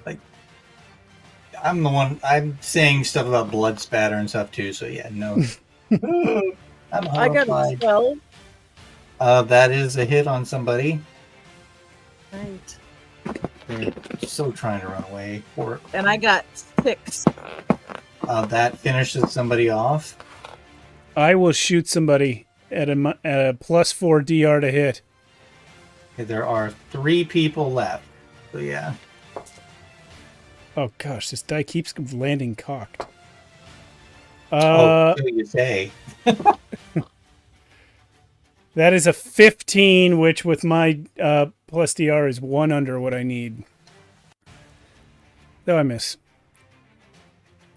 Like, I'm the one. I'm saying stuff about blood spatter and stuff too. So yeah, no. I'm I got a horrified. 12. That is a hit on somebody. Right. They're so trying to run away. And I got 6. That finishes somebody off. I will shoot somebody at a +4 DR to hit. Okay, there are 3 people left. So yeah. Oh gosh, this die keeps landing cocked. So you say. That is a 15, which with my plus DR is 1 under what I need. Though I miss.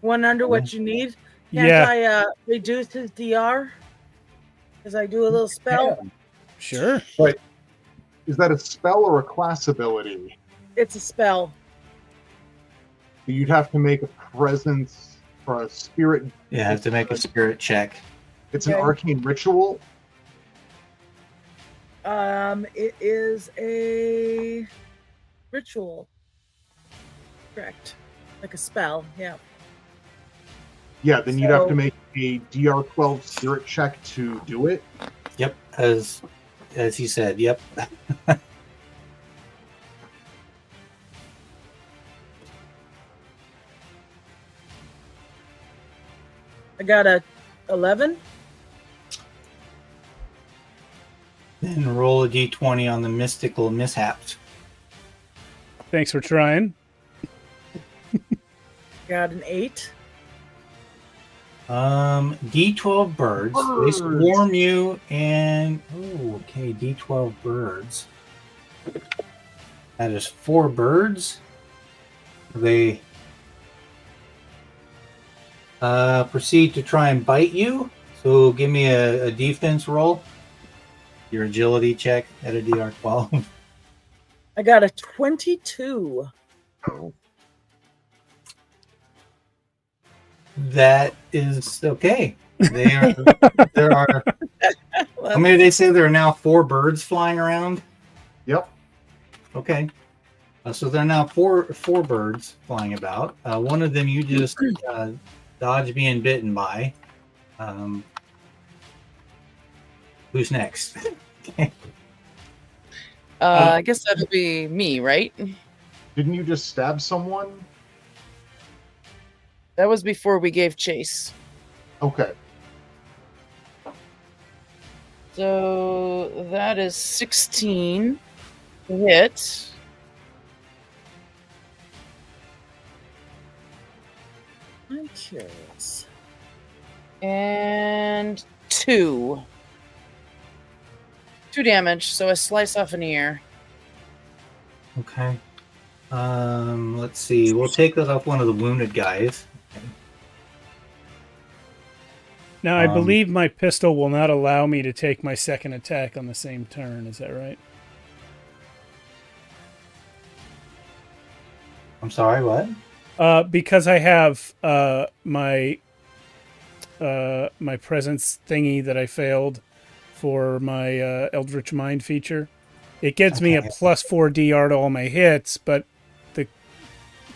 1 under what you need. Can't Yeah. I reduce his DR? As I do a little spell? Sure. But is that a spell or a class ability? It's a spell. You'd have to make a presence or a spirit. You have to make a spirit check. It's an Okay. arcane ritual. It is a ritual. Correct. Like a spell, yeah. Yeah, then you'd have So- to make a DR12 spirit check to do it. Yep, as he said. Yep. I got a 11. Then roll a d20 on the mystical mishaps. Thanks for trying. Got an 8. D12 birds. They Birds. swarm you and okay, D12 birds. That is 4 birds. They proceed to try and bite you. So give me a defense roll. Your agility check at a DR12. I got a 22. That is okay. There are. How many did they say there are now 4 birds flying around? Yep. Okay. So there are now four birds flying about. One of them you just dodged being bitten by. Who's next? I guess that'll be me, right? Didn't you just stab someone? That was before we gave chase. Okay. So that is 16 to hit. I'm curious. And 2. 2 damage, so I slice off an ear. Okay. Let's see. We'll take that off one of the wounded guys. Now, I believe my pistol will not allow me to take my second attack on the same turn. Is that right? I'm sorry, what? Because I have my presence thingy that I failed for my Eldritch Mind feature. It gets me a +4 DR to all my hits, but the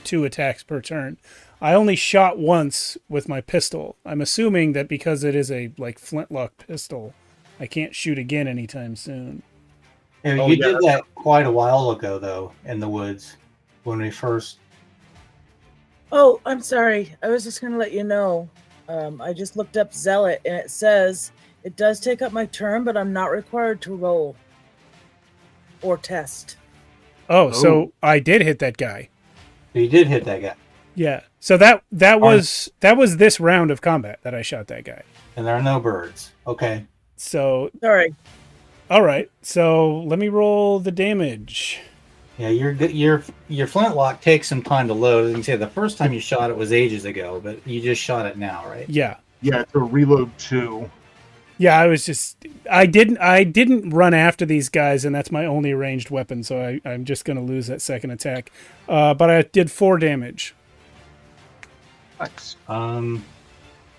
2 attacks per turn. I only shot once with my pistol. I'm assuming that because it is a flintlock pistol, I can't shoot again anytime soon. Yeah, you did that quite a while ago, though, in the woods when we first. Oh, I'm sorry. I was just going to let you know. I just looked up Zealot, and it says it does take up my turn, but I'm not required to roll or test. Oh, so I did hit that guy. You did hit that guy. Yeah. So that was this round of combat that I shot that guy. And there are no birds. Okay. So Sorry. all right. So let me roll the damage. Yeah, your flintlock takes some time to load. As you can say, the first time you shot it was ages ago, but you just shot it now, right? Yeah. Yeah, it's a reload 2. Yeah, I didn't run after these guys, and that's my only ranged weapon, so I'm just gonna lose that second attack. But I did 4 damage. Nice.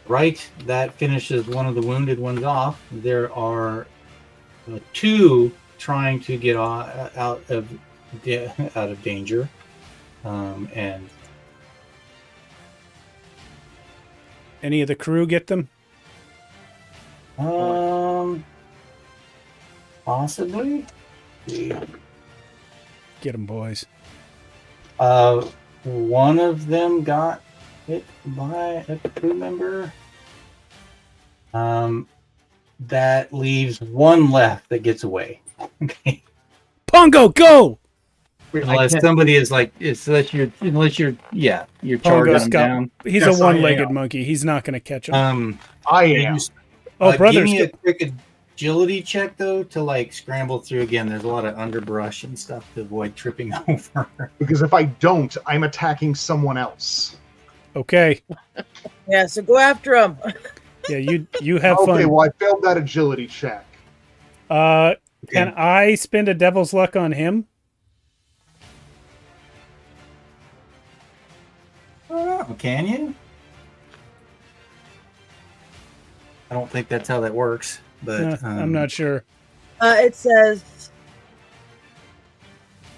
Right, that finishes one of the wounded ones off. There are 2 trying to get out of danger, and Any of the crew get them? possibly. Get them, boys. One of them got hit by a crew member. That leaves one left that gets away. Okay. Pongo, go! Wait, Unless somebody is unless you're you're charging them down. He's Yes, a I one-legged am. monkey. He's not going to catch him. I am. Oh, Give brothers, me a quick agility check though to scramble through again. There's a lot of underbrush and stuff to avoid tripping over. Because if I don't, I'm attacking someone else. okay. Yeah, so go after him. Yeah, you have Okay, fun. well, I failed that agility check. Can I spend a devil's luck on him? Can you? I don't think that's how that works, but I'm not sure. It says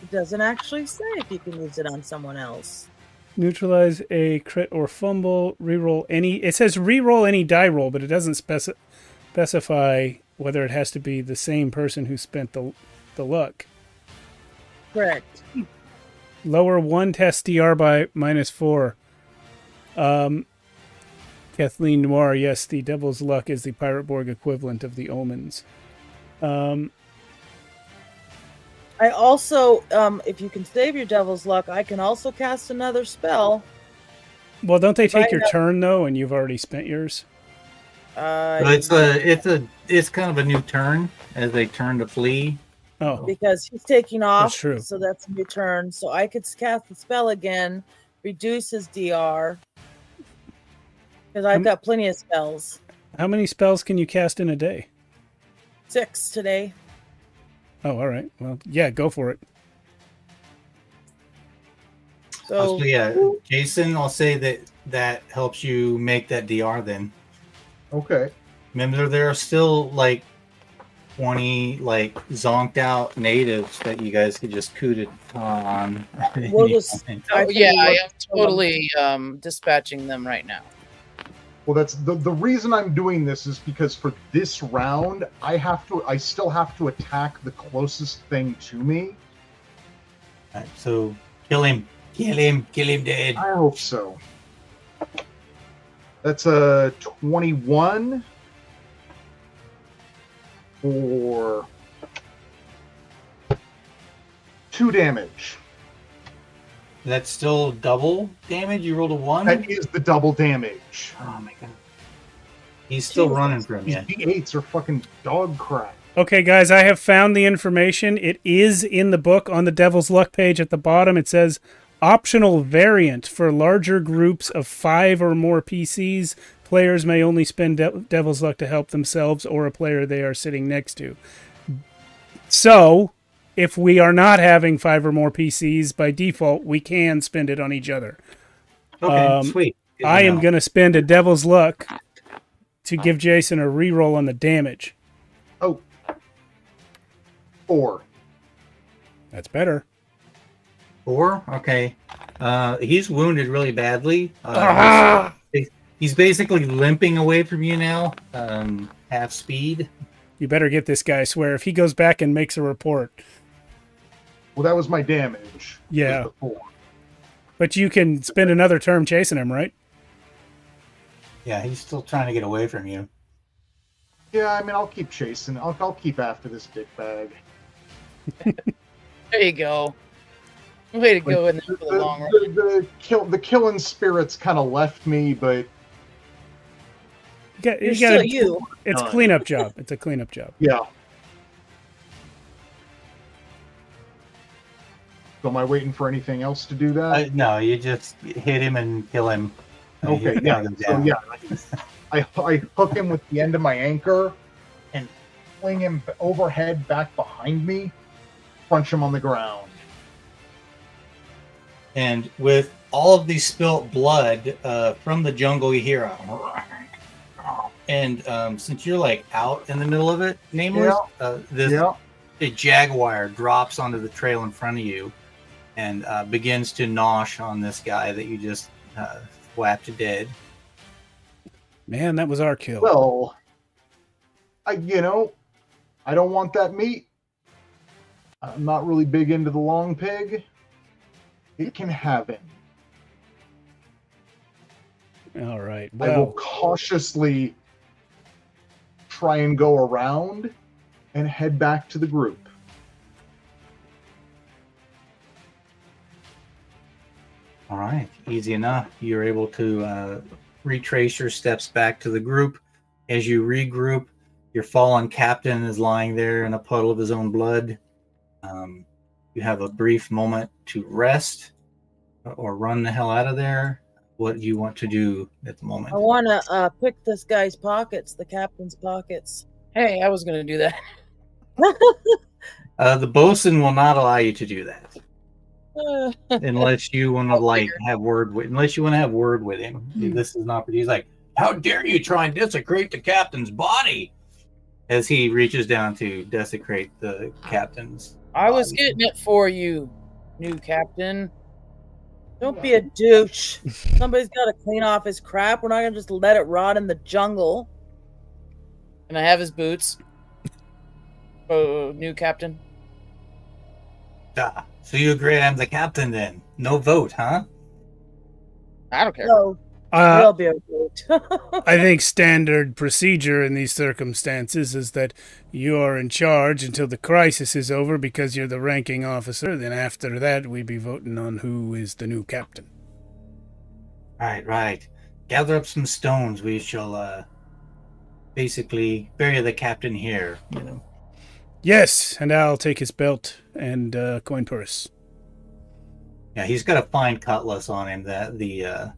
it doesn't actually say if you can use it on someone else. Neutralize a crit or fumble. Reroll any. It says reroll any die roll, but it doesn't specify whether it has to be the same person who spent the luck. Correct. Lower one test DR by -4. Kathleen Noir, yes, the Devil's Luck is the Pirate Borg equivalent of the Omens. I also, if you can save your Devil's Luck, I can also cast another spell. Well, don't they take Right your up. turn though, and you've already spent yours? it's kind of a new turn as they turn to flee. Oh, because he's taking off. That's true. So that's a new turn. So I could cast the spell again, reduce his DR. Because I've got plenty of spells. how many spells can you cast in a day? 6 today. Oh, all right. Well, yeah, go for it. So yeah, Jason, I'll say that helps you make that DR then. Okay. Remember, there are still 20 zonked out natives that you guys could just coot it on. We'll just- Oh, think yeah, we I worked am for them. totally dispatching them right now. Well, that's the reason I'm doing this is because for this round, I still have to attack the closest thing to me. Alright, so kill him dead. I hope so. That's a 21 for 2 damage. That's still double damage. You rolled a 1. That is the double damage. Oh my god. He's still Jesus. running from These you. D8s are fucking dog crap. Okay, guys, I have found the information. It is in the book on the Devil's Luck page at the bottom. It says optional variant for larger groups of 5 or more PCs. Players may only spend Devil's Luck to help themselves or a player they are sitting next to. So, if we are not having 5 or more PCs, by default, we can spend it on each other. Okay, sweet. Good to I am know. going to spend a Devil's Luck to give Jason a reroll on the damage. Oh. 4. That's better. 4? Okay. He's wounded really badly. He's basically limping away from you now, half speed. You better get this guy, I swear. If he goes back and makes a report. Well, that was my damage. Yeah. Was the 4. But you can spend another turn chasing him, right? Yeah, he's still trying to get away from you. Yeah, I mean, I'll keep chasing. I'll keep after this dick bag. There you go. Way to go in there for the long run. The killing spirits kind of left me, but You're still you. It's cleanup job. It's a cleanup job. yeah. So am I waiting for anything else to do that? No, you just hit him and kill him. Okay, He'll yeah. knock him So down. yeah, I hook him with the end of my anchor and fling him overhead back behind me, crunch him on the ground. And with all of the spilt blood from the jungle, you hear a... And since you're like out in the middle of it, Nameless, a jaguar drops onto the trail in front of you and begins to nosh on this guy that you just whacked dead. Man, that was our kill. Well, I don't want that meat. I'm not really big into the long pig. It can have it. All right. I will Well, cautiously try and go around and head back to the group. All right, easy enough. You're able to retrace your steps back to the group. As you regroup, your fallen captain is lying there in a puddle of his own blood. You have a brief moment to rest or run the hell out of there. What do you want to do at the moment? I want to pick this guy's pockets, the captain's pockets. Hey, I was going to do that. The bosun will not allow you to do that unless you want to have word with him. This is not. He's like, how dare you try and desecrate the captain's body? As he reaches down to desecrate the captain's. I was getting it for you, new captain. Don't be a douche. Somebody's got to clean off his crap. We're not going to just let it rot in the jungle. Can I have his boots? Oh, new captain. So you agree I'm the captain then? No vote, huh? I don't care. So, there'll be a vote. I think standard procedure in these circumstances is that you are in charge until the crisis is over because you're the ranking officer. Then after that, we be voting on who is the new captain. Right. Gather up some stones. We shall basically bury the captain here. Yes, and I'll take his belt and coin purse. Yeah, he's got a fine cutlass on him that the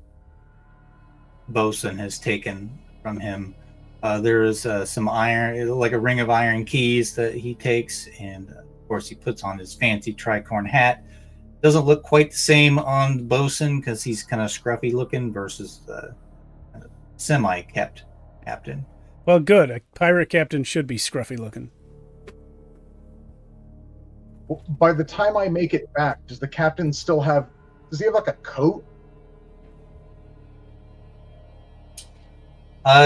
bosun has taken from him. There is some iron, like a ring of iron keys that he takes, and of course he puts on his fancy tricorn hat. Doesn't look quite the same on the bosun because he's kind of scruffy looking versus the semi-kept captain. Well, good. A pirate captain should be scruffy looking. By the time I make it back, does the captain does he have like a coat?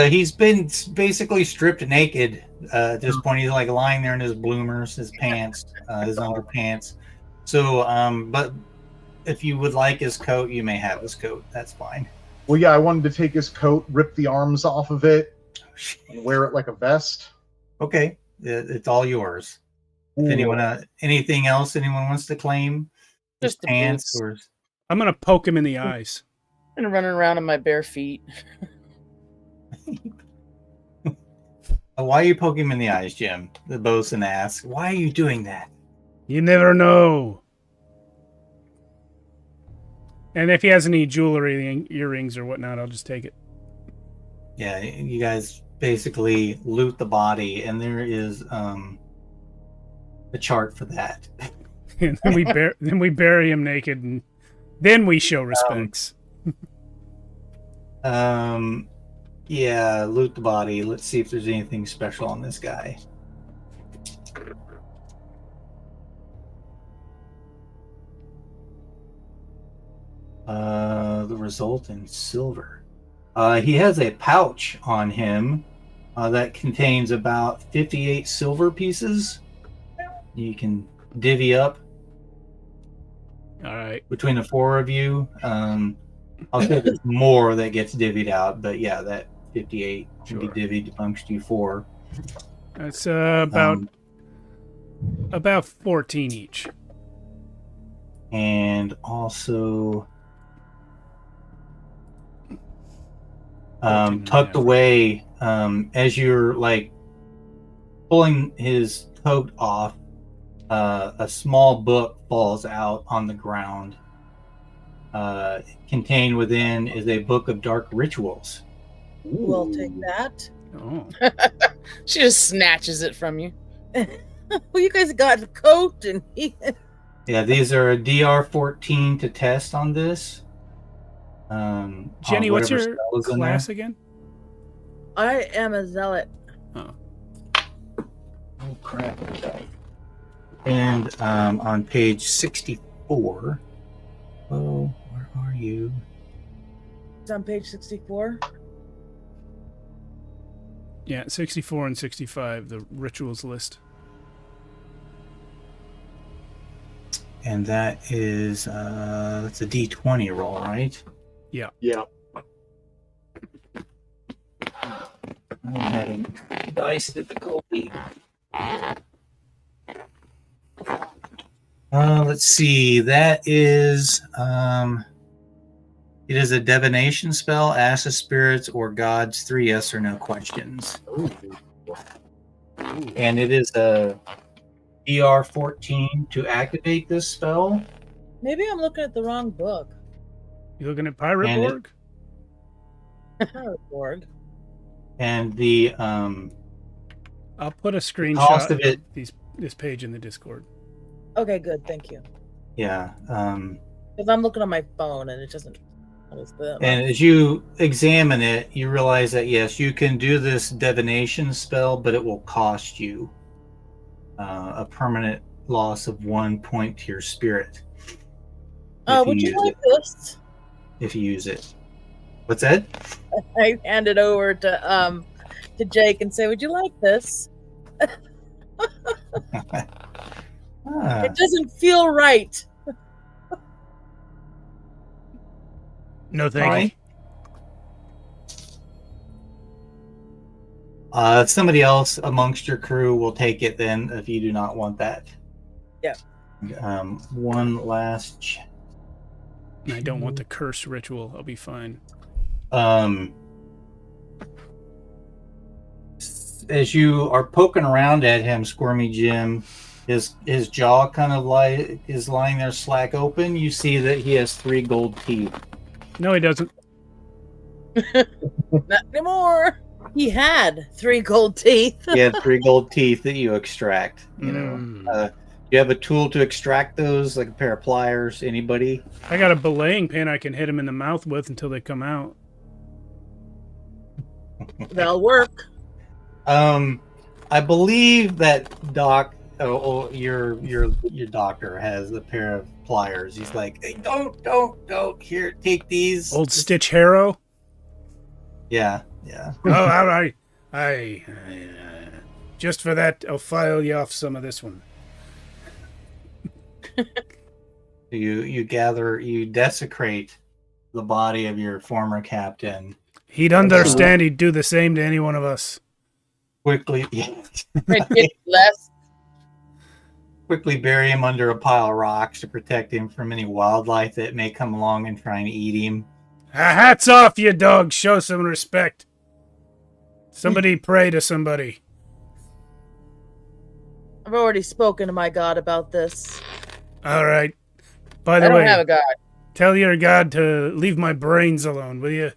He's been basically stripped naked at this point. He's like lying there in his bloomers, his pants, his underpants. So, but if you would like his coat, you may have his coat. That's fine. Well, yeah, I wanted to take his coat, rip the arms off of it, and wear it like a vest. Okay, it's all yours. If anything else anyone wants to claim? Just the pants boots. or I'm going to poke him in the eyes. And running around on my bare feet. Why are you poking him in the eyes, Jim? The bosun asks. Why are you doing that? You never know. And if he has any jewelry, earrings or whatnot, I'll just take it. Yeah, you guys basically loot the body, and there is a chart for that. And then we bury him naked, and then we show respects. Yeah, loot the body. Let's see if there's anything special on this guy. The result in silver. He has a pouch on him that contains about 58 silver pieces. You can divvy up All right. between the four of you. I'll say there's more that gets divvied out, but yeah, that 58 should be divvied amongst you four. That's about 14 each. And also tucked away as you're like pulling his coat off, a small book falls out on the ground. Contained within is a book of dark rituals. We'll take that. Oh. She just snatches it from you. Well, you guys got the coat and Yeah, these are a DR14 to test on this. Jenny, what's your class again? I am a zealot. Oh. Oh crap. And on page 64. Oh, where are you? It's on page 64. Yeah, 64 and 65, the rituals list. And that is that's a D20 roll, right? Yeah. Yeah. I'm having dice difficulty. Let's see. That is it is a divination spell. Ask the spirits or gods 3 yes or no questions. Ooh. And it is a DR14 to activate this spell. Maybe I'm looking at the wrong book. You looking at Pirate And Borg? Borg. And the I'll put a cost screenshot of it. this page in the Discord. Okay, good. Thank you. Yeah. Because I'm looking on my phone and it doesn't. And as you examine it, you realize that yes, you can do this divination spell, but it will cost you a permanent loss of 1 point to your spirit. Would you like this? If you use it. What's that? I hand it over to Jake and say, "Would you like this?" It doesn't feel right. No, thank you. Somebody else amongst your crew will take it then if you do not want that. Yeah. One last check. I don't want the curse ritual. I'll be fine. As you are poking around at him, Squirmy Jim, his jaw kind of is lying there slack open. You see that he has 3 gold teeth. No, he doesn't. Not anymore. He had 3 gold teeth. He had 3 gold teeth that you extract. You know, you have a tool to extract those, like a pair of pliers. Anybody? I got a belaying pin I can hit him in the mouth with until they come out. That'll work. I believe that your doctor has a pair of pliers. He's like, hey, don't. Here, take these. Old Stitch Harrow. Yeah. Oh, all right. I just for that, I'll file you off some of this one. You desecrate the body of your former captain. He'd understand. He'd do the same to any one of us. Quickly bury him under a pile of rocks to protect him from any wildlife that may come along and try and eat him. Hats off, you dog. Show some respect. Somebody pray to somebody. I've already spoken to my god about this. All right. By I the don't way, have a god. tell your god to leave my brains alone, will you?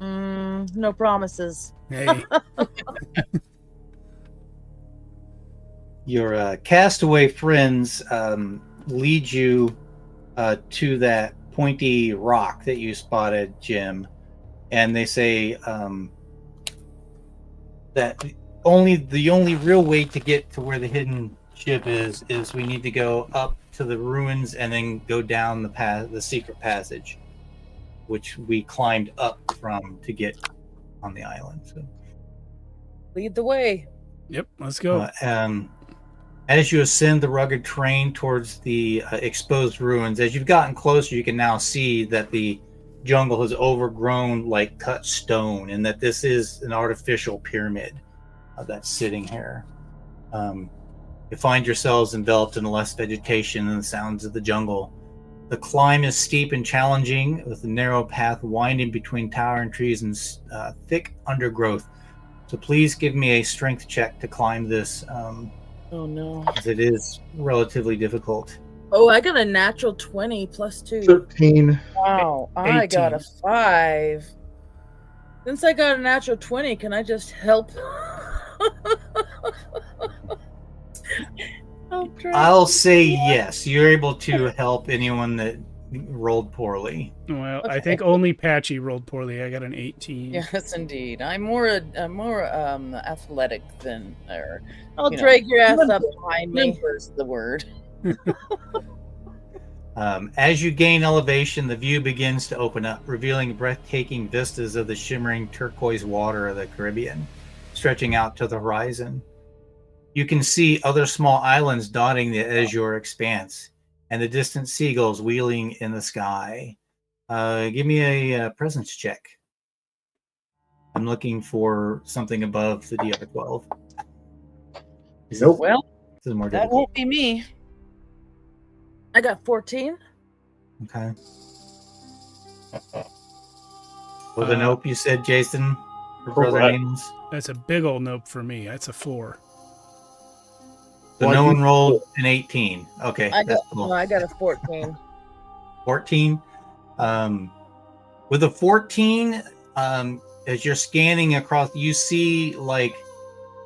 No promises. Hey. Your castaway friends lead you to that pointy rock that you spotted, Jim, and they say that the only real way to get to where the hidden ship is we need to go up to the ruins and then go down the secret passage, which we climbed up from to get on the island. So Lead the way. Yep, let's go. as you ascend the rugged terrain towards the exposed ruins, as you've gotten closer, you can now see that the jungle has overgrown like cut stone, and that this is an artificial pyramid that's sitting here. You find yourselves enveloped in less vegetation and the sounds of the jungle. The climb is steep and challenging, with a narrow path winding between towering trees and thick undergrowth. So please give me a strength check to climb this. Oh no. As it is relatively difficult. Oh, I got a natural 20 plus 2. 13. Wow, I got a 18. 5. Since I got a natural 20, can I just help? I'll say yes. You're able to help anyone that rolled poorly. Well, I Okay. think only Patchy rolled poorly. I got an 18. Yes, indeed. I'm more athletic than, or I'll you know, drag your ass up behind me. limber's the word. As you gain elevation, the view begins to open up, revealing breathtaking vistas of the shimmering turquoise water of the Caribbean, stretching out to the horizon. You can see other small islands dotting the azure expanse, and the distant seagulls wheeling in the sky. Give me a presence check. I'm looking for something above the DR12. Nope. Well, This is more that difficult. won't be me. I got 14. Okay. With a nope, you said, Jason, for brother Correct. names. That's a big old nope for me. That's a 4. So Why no you- one rolled an 18. Okay, I that's got cool. no, I got a 14. 14. With a 14, as you're scanning across, you see like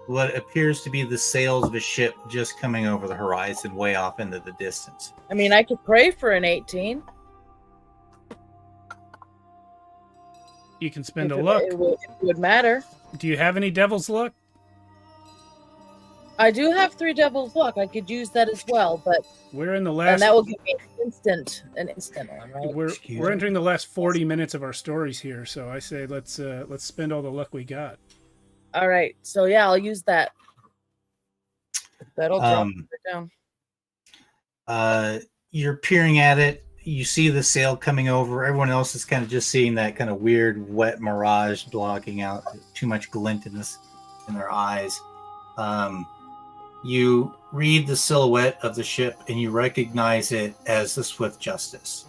what appears to be the sails of a ship just coming over the horizon, way off into the distance. I mean, I could pray for an 18. You can spend if a it- luck. It would matter. Do you have any devil's luck? I do have 3 devil's luck. I could use that as well, but We're in the and last. that will give me an instant one, right? We're Excuse we're me. entering the last 40 minutes of our stories here, so I say let's spend all the luck we got. All right. So yeah, I'll use that. That'll drop Um, it down. You're peering at it. You see the sail coming over. Everyone else is kind of just seeing that kind of weird wet mirage blocking out too much glint in their eyes. You read the silhouette of the ship and you recognize it as the Swift Justice,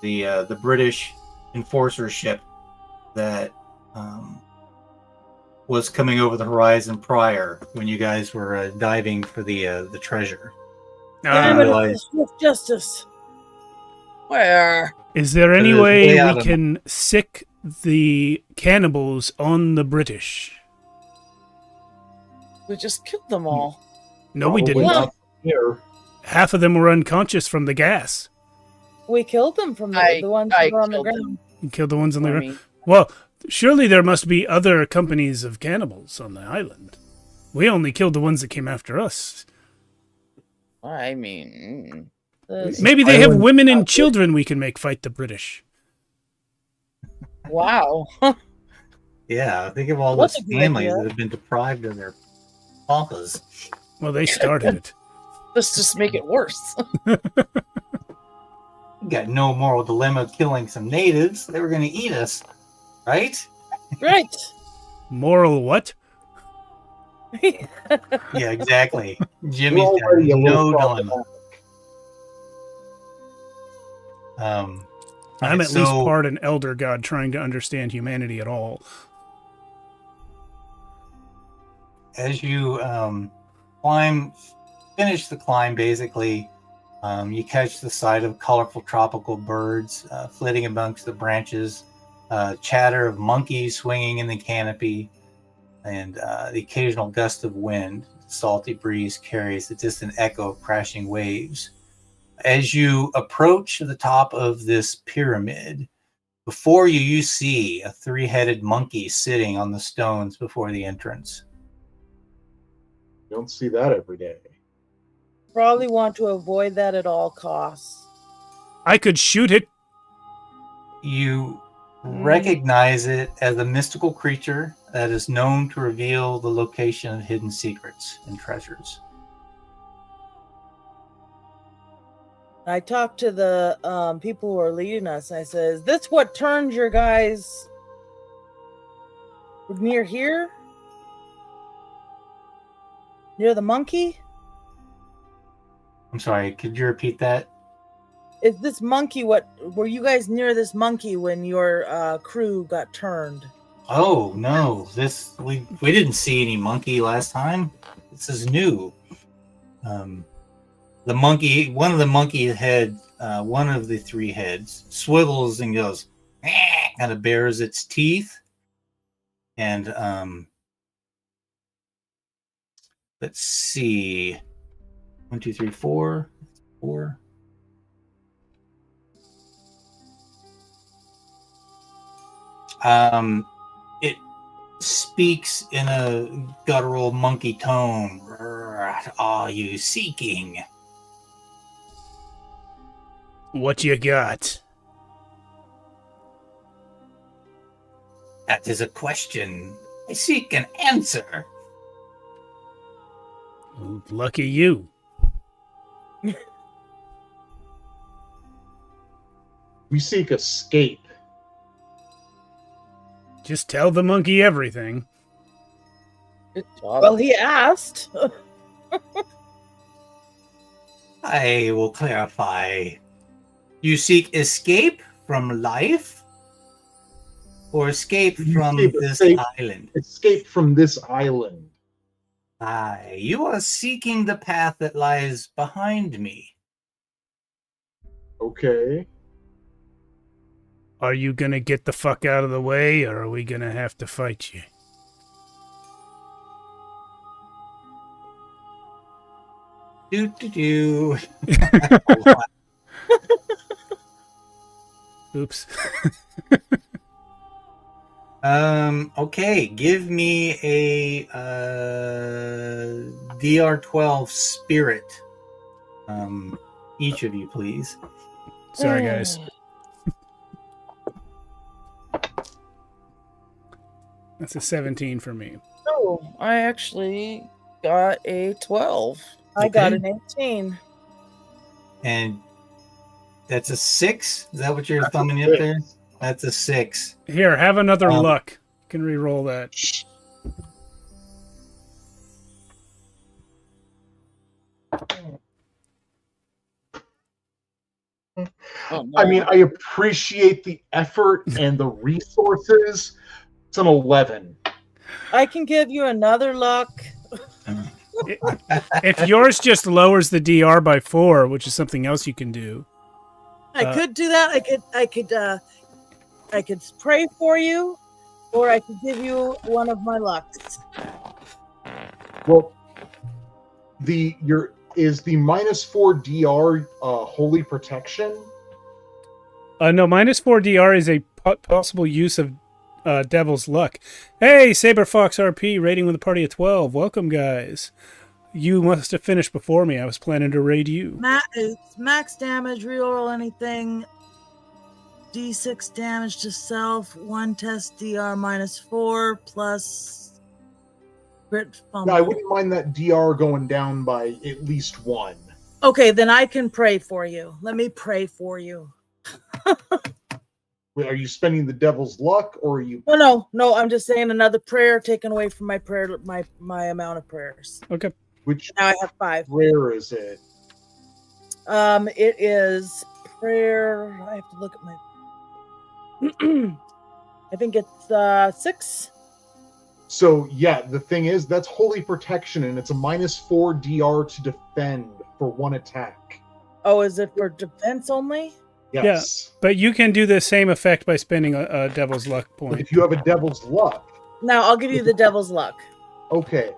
the British enforcer ship that was coming over the horizon prior when you guys were diving for the treasure. Damn Uh, it, realize- Swift justice. Where? is there any It is way way out we of- can sick the cannibals on the British? We just killed them all. No, we Probably didn't. not here. Half of them were unconscious from the gas. We killed them from the ones I that were on the killed them. ground. You killed the ones on the For ground. me. Well, surely there must be other companies of cannibals on the island. We only killed the ones that came after us. I mean, Maybe they have Island- women and children we can make fight the British. wow. Yeah, think of all What's those a good families idea? that have been deprived of their papas. Well, they started it. Let's just make it worse. You got no moral dilemma killing some natives. They were going to eat us, right? Right. Moral what? Yeah, exactly. Jimmy's We're got already a no little dilemma. I'm alright, at least so part an elder god trying to understand humanity at all. as you finish the climb, basically, you catch the sight of colorful tropical birds flitting amongst the branches, chatter of monkeys swinging in the canopy, and the occasional gust of wind. The salty breeze carries the distant echo of crashing waves. As you approach the top of this pyramid, before you, you see a three-headed monkey sitting on the stones before the entrance. You don't see that every day. Probably want to avoid that at all costs. I could shoot it. You recognize it as a mystical creature that is known to reveal the location of hidden secrets and treasures. I talked to the people who are leading us. I said, "Is this what turned your guys near here? Near the monkey? I'm sorry, could you repeat that? Is this monkey what? Were you guys near this monkey when your crew got turned?" Oh no, we didn't see any monkey last time. This is new. The monkey, one of the monkey head, one of the three heads swivels and goes, kind of bares its teeth, and let's see, 1, 2, 3, 4, 4. It speaks in a guttural monkey tone. What are you seeking? What you got? That is a question. I seek an answer. Lucky you. We seek escape. Just tell the monkey everything. Good job. Well, he asked. I will clarify. You seek escape from life? Or escape from this island? Escape from this island. Aye, you are seeking the path that lies behind me. Okay. Are you gonna get the fuck out of the way, or are we gonna have to fight you? Do. Oops. Okay, give me a DR12 spirit. Each of you, please. Sorry, guys. That's a 17 for me. Oh, I actually got a 12. I got Okay. an 18. And that's a 6? Is that what you're That's a thumbing up 6. there? That's a 6. Here, have another Um, luck. You can re-roll that. Oh, no. I mean, I appreciate the effort and the resources. It's an 11. I can give you another luck. If yours just lowers the DR by 4, which is something else you can do. I could do that. I could pray for you, or I could give you one of my lucks. Well, is the -4 DR holy protection? No, -4 DR is a possible use of Devil's Luck. Hey, Saber Fox RP, raiding with a party of 12. Welcome, guys. You must have finished before me. I was planning to raid you. It's max damage, reroll anything. D6 damage to self. 1 test DR -4 plus crit fumble. Yeah, I wouldn't mind that DR going down by at least 1. Okay, then I can pray for you. Let me pray for you. Wait, are you spending the devil's luck, or are you? No. I'm just saying another prayer taken away from my prayer, my amount of prayers. Okay. Which Now I have 5. rare is it? It is prayer. I have to look at my. I think it's 6. So yeah, the thing is, that's holy protection, and it's a -4 DR to defend for 1 attack. Oh, is it for defense only? Yes. But you can do the same effect by spending a Devil's Luck But point. if you have a Devil's Luck, Now I'll give you the devil's luck. okay.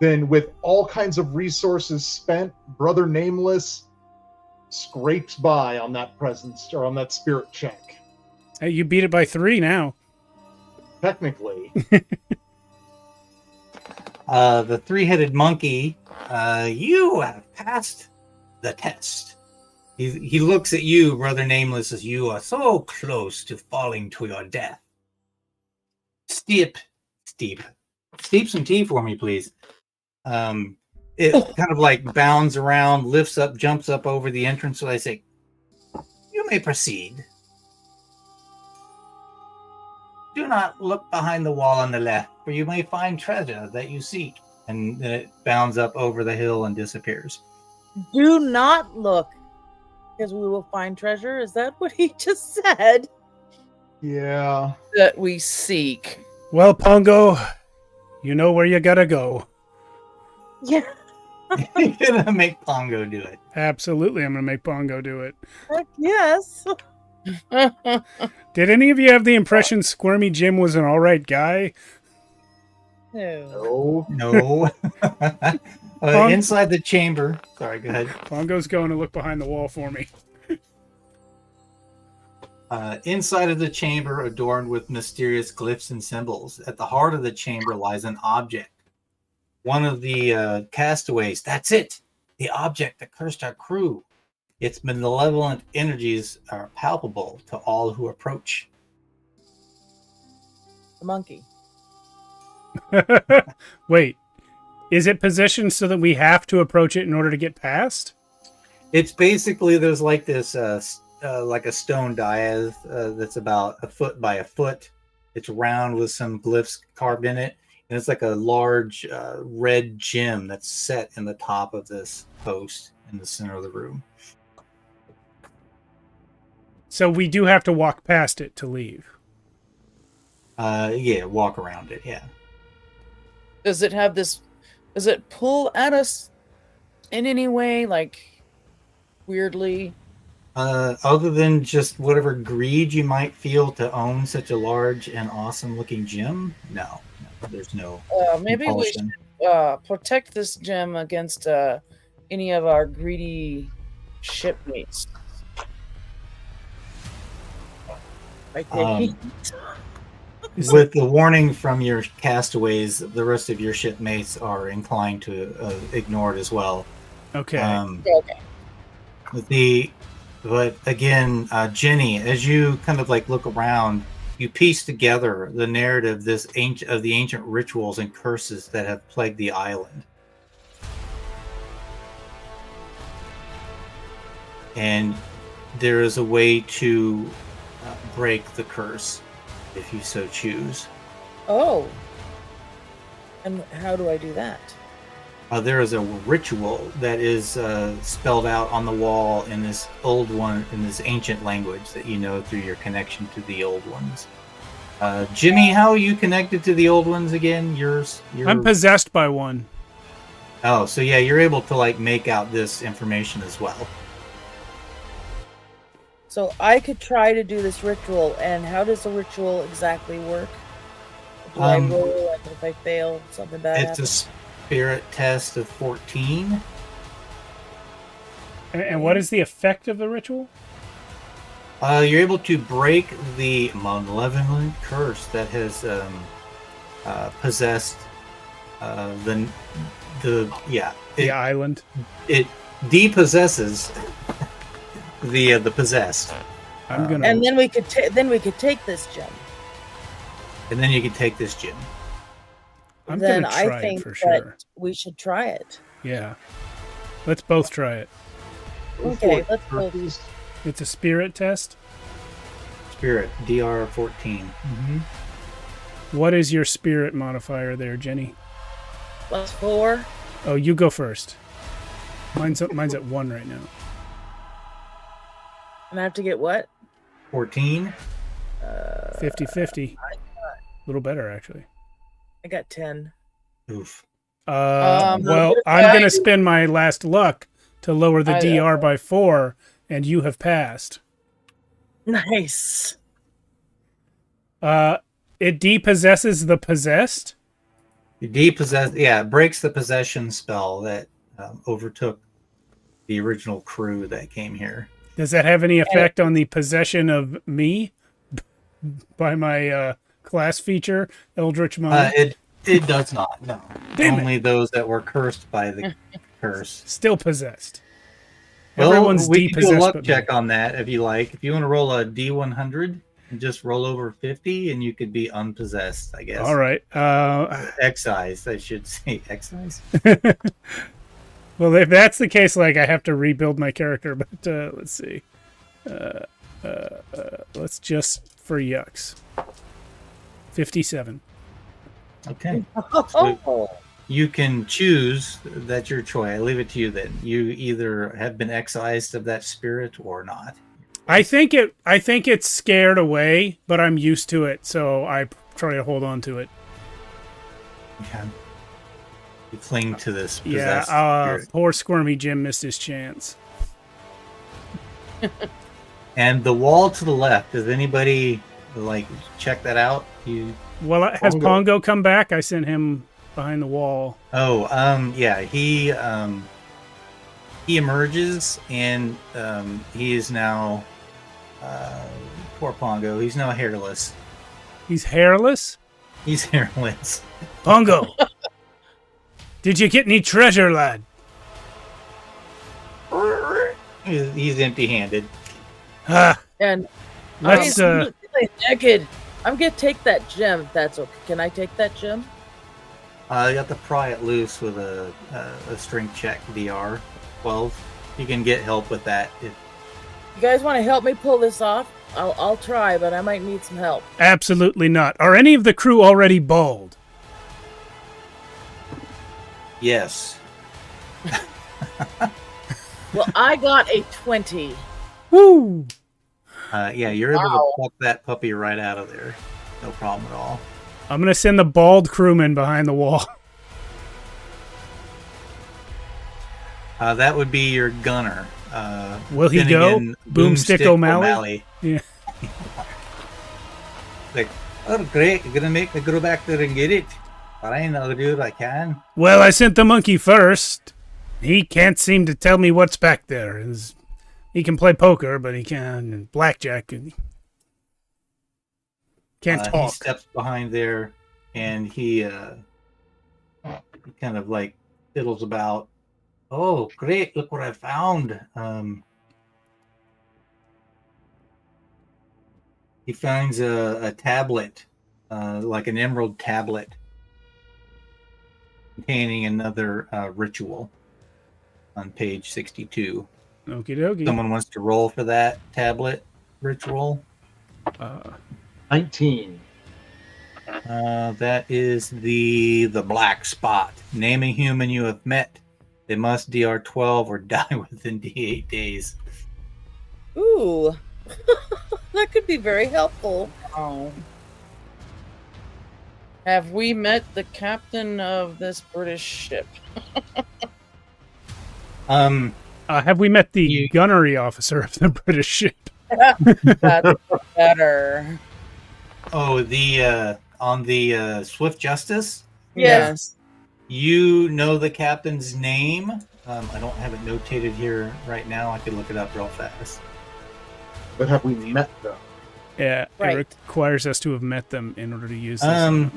Then with all kinds of resources spent, Brother Nameless scrapes by on that presence or on that spirit check. Hey, you beat it by 3 now. Technically. The three-headed monkey, you have passed the test. He looks at you, Brother Nameless, as you are so close to falling to your death. Steep some tea for me, please. It kind of like bounds around, lifts up, jumps up over the entrance. So I say, you may proceed. Do not look behind the wall on the left, for you may find treasure that you seek. And then it bounds up over the hill and disappears. Do not look, because we will find treasure. Is that what he just said? Yeah. That we seek. Well, Pongo, you know where you gotta go. Yeah. You're gonna make Pongo do it. Absolutely, I'm gonna make Pongo do it. Heck yes. Did any of you have the impression Squirmy Jim was an alright guy? No. No. No. Inside the chamber. Sorry, go ahead. Pongo's going to look behind the wall for me. Inside of the chamber, adorned with mysterious glyphs and symbols, at the heart of the chamber lies an object. One of the castaways. That's it. The object that cursed our crew. Its malevolent energies are palpable to all who approach. The monkey. Wait, is it positioned so that we have to approach it in order to get past? It's basically, there's like this, like a stone dais that's about a foot by a foot. It's round with some glyphs carved in it. And it's like a large red gem that's set in the top of this post in the center of the room. So we do have to walk past it to leave. Yeah, walk around it, yeah. Does it have this? Does it pull at us in any way, like weirdly? Other than just whatever greed you might feel to own such a large and awesome looking gem, no, there's no. Maybe compulsion. we should protect this gem against any of our greedy shipmates. By taking With the warning from your castaways, the rest of your shipmates are inclined to ignore it as well. Okay. Okay. But again, Jenny, as you kind of like look around, you piece together the narrative of the ancient rituals and curses that have plagued the island. And there is a way to break the curse if you so choose. Oh. And how do I do that? There is a ritual that is spelled out on the wall in this ancient language that you know through your connection to the old ones. Jimmy, how are you connected to the old ones again? You're I'm possessed by one. Oh, so yeah, you're able to like make out this information as well. So I could try to do this ritual, and how does the ritual exactly work? Do I roll, and if I fail, something bad It's happens? a spirit test of 14. And what is the effect of the ritual? You're able to break the malevolent curse that has possessed the Island. It depossesses the possessed. I'm gonna. And then we could take this gem. And then you can take this gem. I'm Then gonna try I think it for that sure. we should try it. Yeah. Let's both try it. Okay, let's go. It's a spirit test. Spirit, DR 14. What is your spirit modifier there, Jenny? +4. Oh, you go first. Mine's at 1 right now. And I have to get what? 14. 50-50. A little better, actually. I got 10. Oof. Well, I'm going to spend my last luck to lower the DR by 4, and you have passed. Nice. It depossesses the possessed? You depossess. Yeah, it breaks the possession spell that overtook the original crew that came here. Does that have any effect on the possession of me by my class feature, Eldritch Mind? It does not. No, Damn only those that were cursed by the curse. Still possessed. Well, Everyone's we can do a depossessed luck but check me. on that if you like. If you want to roll a D100 and just roll over 50, and you could be unpossessed, I guess. All right. Excised, I should say. Excised. Well, if that's the case, like I have to rebuild my character. But let's see. Let's just for yucks. 57. Okay. Oh, You can choose. That's your choice. I leave it to you then. You either have been excised of that spirit or not. I think it's scared away, but I'm used to it, so I try to hold on to it. Yeah. You cling to this Yeah, possessed spirit. poor Squirmy Jim missed his chance. And the wall to the left, does anybody like check that out? Well, has Pongo. Pongo come back? I sent him behind the wall. Yeah, he emerges and he is now poor Pongo, he's now hairless. He's hairless? He's hairless. Pongo! Did you get any treasure, lad? He's empty-handed. Ah, and let's he's really naked. I'm gonna take that gem. If that's okay. Can I take that gem? You have to pry it loose with a strength check, DR 12. You can get help with that. You guys want to help me pull this off? I'll try, but I might need some help. absolutely not. Are any of the crew already bald? Yes. Well, I got a 20. Woo! Yeah, you're able to pluck that puppy right out of there. No problem at all. I'm going to send the bald crewman behind the wall. That would be your gunner. Will he go? Boomstick O'Malley? Yeah. Like, oh, great. You're going to make me go back there and get it. Fine, I'll do what I can. Well, I sent the monkey first. He can't seem to tell me what's back there. He can play poker, but he can't blackjack. And can't He talk. steps behind there, and he kind of like fiddles about. Oh, great! Look what I found. He finds a tablet, like an emerald tablet, containing another ritual on page 62. Okie dokie. Someone wants to roll for that tablet ritual. 19. That is the black spot. Name a human you have met. They must DR 12 or die within D8 days. Ooh, that could be very helpful. Oh. Have we met the captain of this British ship? Have we met the gunnery officer of the British ship? That's better. Oh, the on the Swift Justice. Yes. You know the captain's name. I don't have it notated here right now. I could look it up real fast. But have we met them? Yeah, Right. it requires us to have met them in order to use this.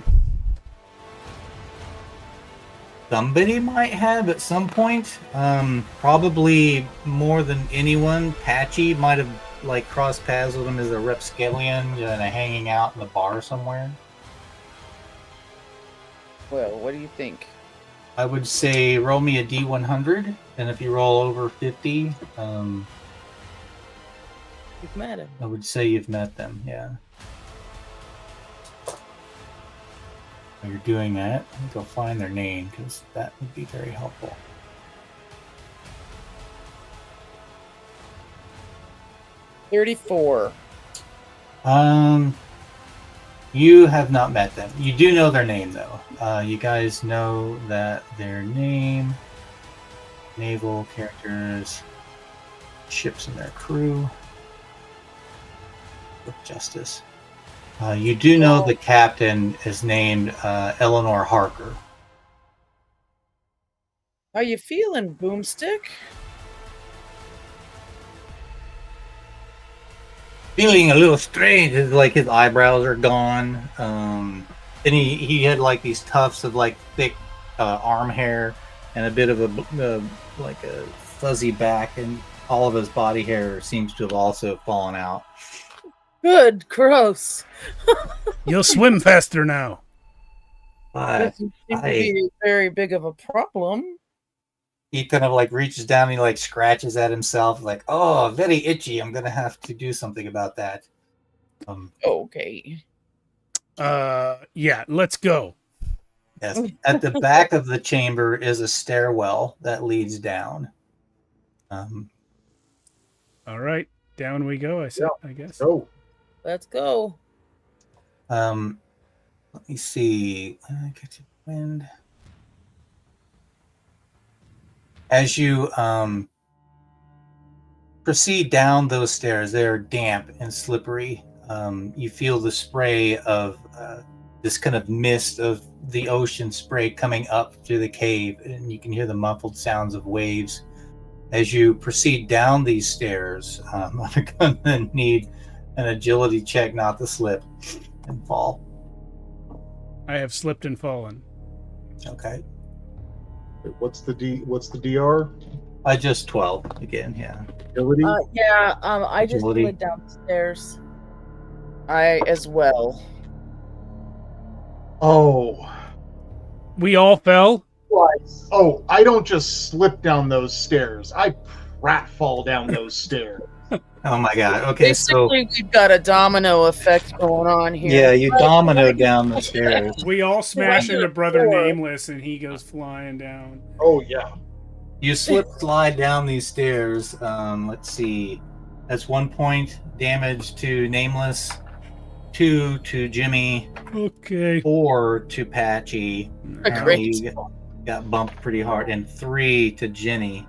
Somebody might have at some point. Probably more than anyone. Patchy might have like crossed paths with him as a rapscallion, hanging out in the bar somewhere. Well, what do you think? I would say roll me a D100, and if you roll over 50, You've met him. I would say you've met them. Yeah. While you're doing that, I think I'll find their name because that would be very helpful. $34. You have not met them. You do know their name, though. You guys know that their name, naval characters, ships and their crew. With justice. You do know the captain is named Eleanor Harker. How you feeling, Boomstick? Feeling a little strange. Like his eyebrows are gone. And he had like these tufts of like thick arm hair and a bit of a like a fuzzy back, and all of his body hair seems to have also fallen out. Good, gross. You'll swim faster now. Doesn't seem to be very big of a problem. He kind of like reaches down and he like scratches at himself, like, "Oh, very itchy. I'm gonna have to do something about that." Okay. Yeah, let's go. Yes. At the back of the chamber is a stairwell that leads down. All right, down we go. I guess. Go. Let's go. Let me see. Get your wind. As you proceed down those stairs, they're damp and slippery. You feel the spray of this kind of mist of the ocean spray coming up through the cave, and you can hear the muffled sounds of waves. As you proceed down these stairs, I'm going to need an agility check not to slip and fall. I have slipped and fallen. Okay. What's the DR? Just 12 again, yeah. Agility? I just Agility. went downstairs. I as well. Oh. We all fell. Oh, I don't just slip down those stairs. I pratfall down those stairs. Oh my god. Okay, so Basically, we've got a domino effect going on here. yeah, you domino down the stairs. We all smash Right. into Brother Four. Nameless, and he goes flying down. Oh yeah. You slide down these stairs. Let's see. That's 1 point damage to Nameless, 2 to Jimmy, Okay. 4 to Patchy. Great. You got bumped pretty hard, and 3 to Jenny.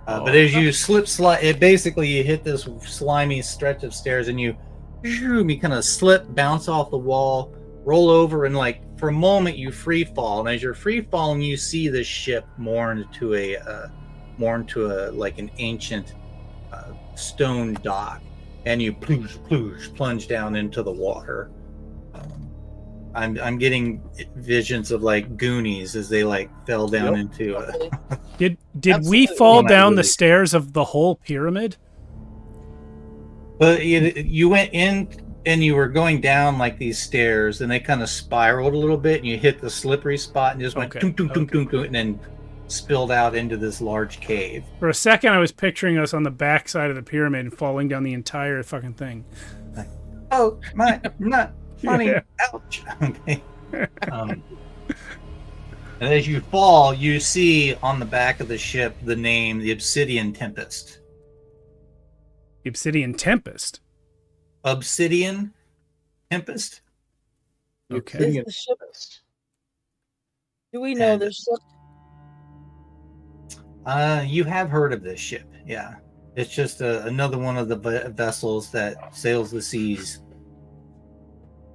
But as you slide, it basically you hit this slimy stretch of stairs, and you kind of slip, bounce off the wall, roll over, and like for a moment you free fall. And as you're free falling, you see the ship more into a like an ancient stone dock, and you plunge down into the water. I'm getting visions of like Goonies as they like fell down into Did we Absolutely. fall Not down the really. stairs of the whole pyramid? But you went in and you were going down like these stairs, and they kind of spiraled a little bit, and you hit the slippery spot and just went Okay, tunk, tunk, tunk, tunk, tunk, and then spilled out into this large cave. For a second, I was picturing us on the back side of the pyramid and falling down the entire fucking thing. Oh, my, not funny. Yeah. Ouch. Okay. And as you fall, you see on the back of the ship the name, the Obsidian Tempest. Obsidian Tempest. Obsidian Tempest? Okay. Is the ship? Do we know And- this ship? You have heard of this ship, yeah. It's just another one of the vessels that sails the seas.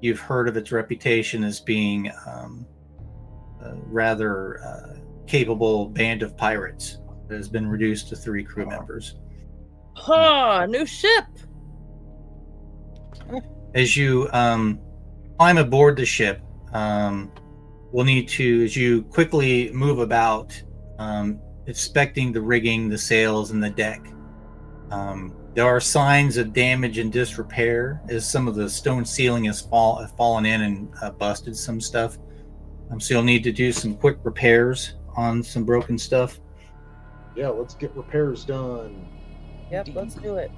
You've heard of its reputation as being a rather capable band of pirates that has been reduced to 3 crew members. New ship. As you climb aboard the ship, we'll need to, as you quickly move about, inspecting the rigging, the sails, and the deck. There are signs of damage and disrepair as some of the stone ceiling has fallen in and busted some stuff. So you'll need to do some quick repairs on some broken stuff. Yeah, let's get repairs done. Yep, let's do it.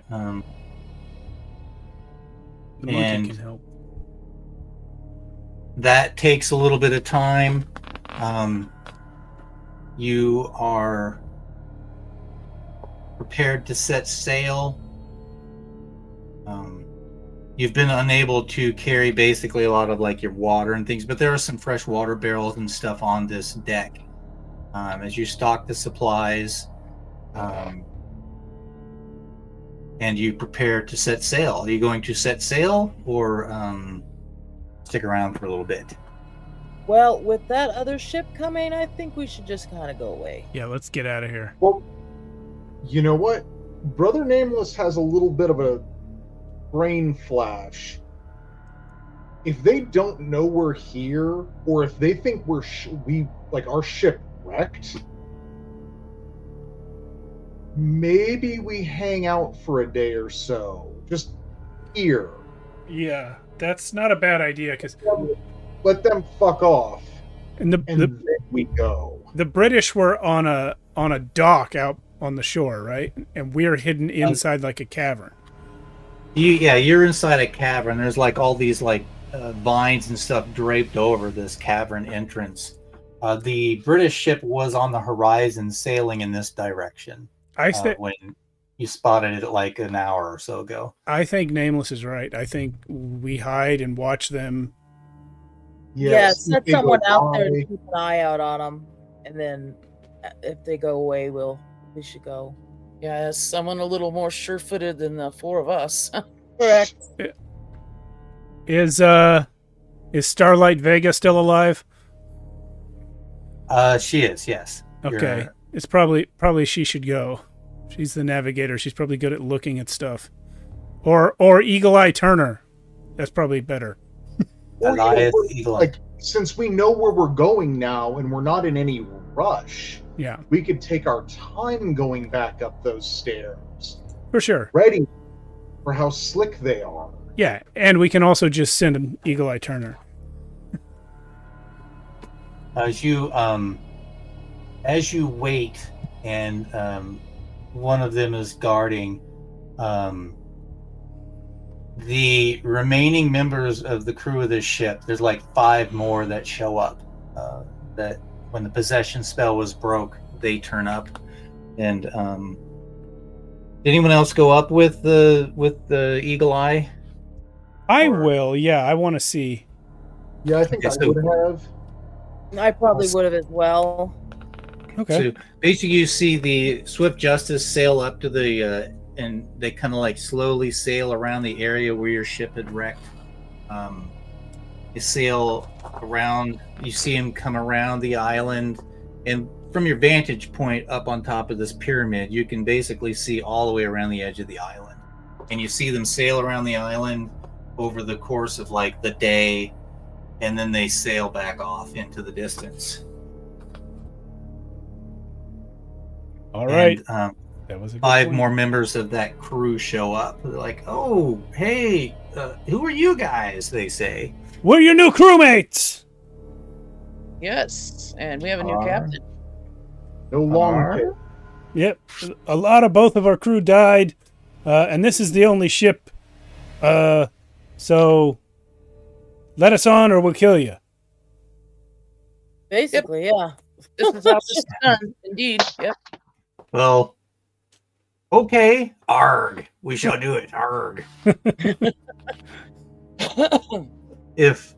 Um, The monkey And- can help. that takes a little bit of time. You are prepared to set sail. you've been unable to carry basically a lot of like your water and things, but there are some fresh water barrels and stuff on this deck. As you stock the supplies, and you prepare to set sail. Are you going to set sail or stick around for a little bit? Well, with that other ship coming, I think we should just kind of go away. Yeah, let's get out of here. Well, you know what? Brother Nameless has a little bit of a brain flash. If they don't know we're here, or if they think our ship wrecked, maybe we hang out for a day or so, just here. Yeah, that's not a bad idea because Let them fuck off, and then we go. the British were on a dock out on the shore, right? And we're hidden inside like a cavern. You're inside a cavern. There's like all these like vines and stuff draped over this cavern entrance. The British ship was on the horizon, sailing in this direction. When you spotted it like an hour or so ago. I think Nameless is right. I think we hide and watch them. Yes, set someone out there to keep an eye out on them, and then if they go away, we should go. Yeah, someone a little more sure-footed than the four of us. Correct. Is Starlight Vega still alive? She is, yes. Okay. It's probably she should go. She's the navigator. She's probably good at looking at stuff. Or Eagle Eye Turner. That's probably better. Since we know where we're going now and we're not in any rush, yeah, we could take our time going back up those stairs. For sure. Ready for how slick they are. Yeah, and we can also just send an Eagle Eye Turner. As you wait, and one of them is guarding, the remaining members of the crew of this ship, there's like 5 more that show up. That when the possession spell was broke, they turn up. And did anyone else go up with the Eagle Eye? I will. Yeah, I want to see. Yeah, I think I would have. I probably would have as well. Okay. So basically, you see the Swift Justice sail up to the, and they kind of like slowly sail around the area where your ship had wrecked. You sail around, you see him come around the island, and from your vantage point up on top of this pyramid, you can basically see all the way around the edge of the island. And you see them sail around the island over the course of like the day, and then they sail back off into the distance. All right. And, that was a good 5 point. more members of that crew show up. They're like, "Oh, hey, who are you guys?" They say. We're your new crewmates. Yes, and we have a new captain. No longer. Yep. A lot of both of our crew died, and this is the only ship. So let us on, or we'll kill you. Basically, yeah. This is how this is done. Indeed. Yep. Well, okay. Arg. We shall do it. Arg. If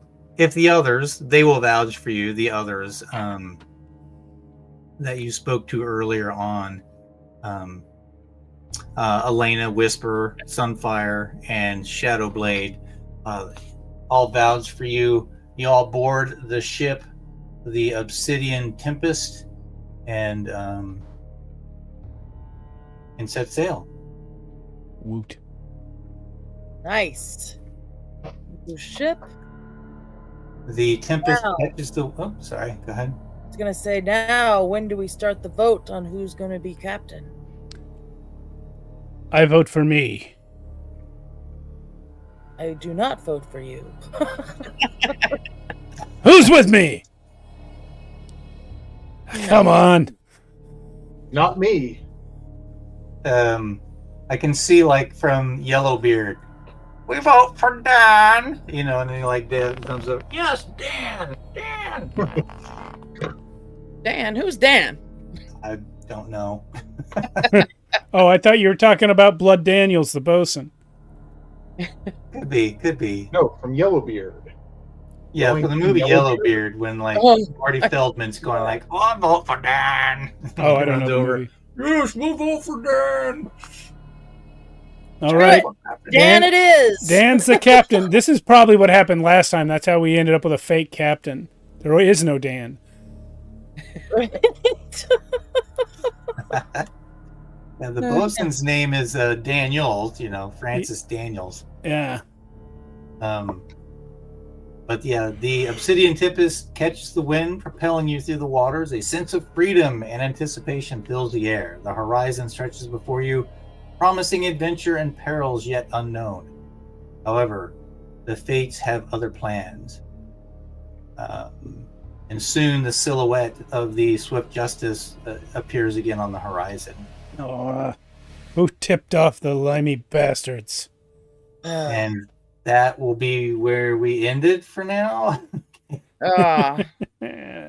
the others, they will vouch for you, the others that you spoke to earlier on, Elena, Whisper, Sunfire, and Shadowblade, all vouch for you. You all board the ship, the Obsidian Tempest, and set sail. Woot. Nice. New ship. The Tempest Wow. catches the... Oh, sorry. Go ahead. I was gonna say, now when do we start the vote on who's gonna be captain? I vote for me. I do not vote for you. Who's with me? Come on. Not me. I can see, like, from Yellowbeard, we vote for Dan, you know, and then like Dan comes up, yes, Dan. Dan, who's Dan? I don't know. Oh, I thought you were talking about Blood Daniels, the bosun. Could be. No, from Yellowbeard. Yeah, Going for the to movie Yellowbeard. Yellowbeard, when like Oh. Marty Feldman's going like, "Oh, I'll vote for Dan." Oh, I He don't runs know the over, movie. "Yes, we'll vote for Dan." All right. Dan, it is. Dan's the captain. This is probably what happened last time. That's how we ended up with a fake captain. There is no Dan. Yeah, the bosun's name is Daniels. Francis Daniels. Yeah. But yeah, the obsidian tipis catches the wind, propelling you through the waters. A sense of freedom and anticipation fills the air. The horizon stretches before you, promising adventure and perils yet unknown. However, the fates have other plans. And soon the silhouette of the Swift Justice appears again on the horizon. Oh, who tipped off the limey bastards? And that will be where we ended for now. Ah.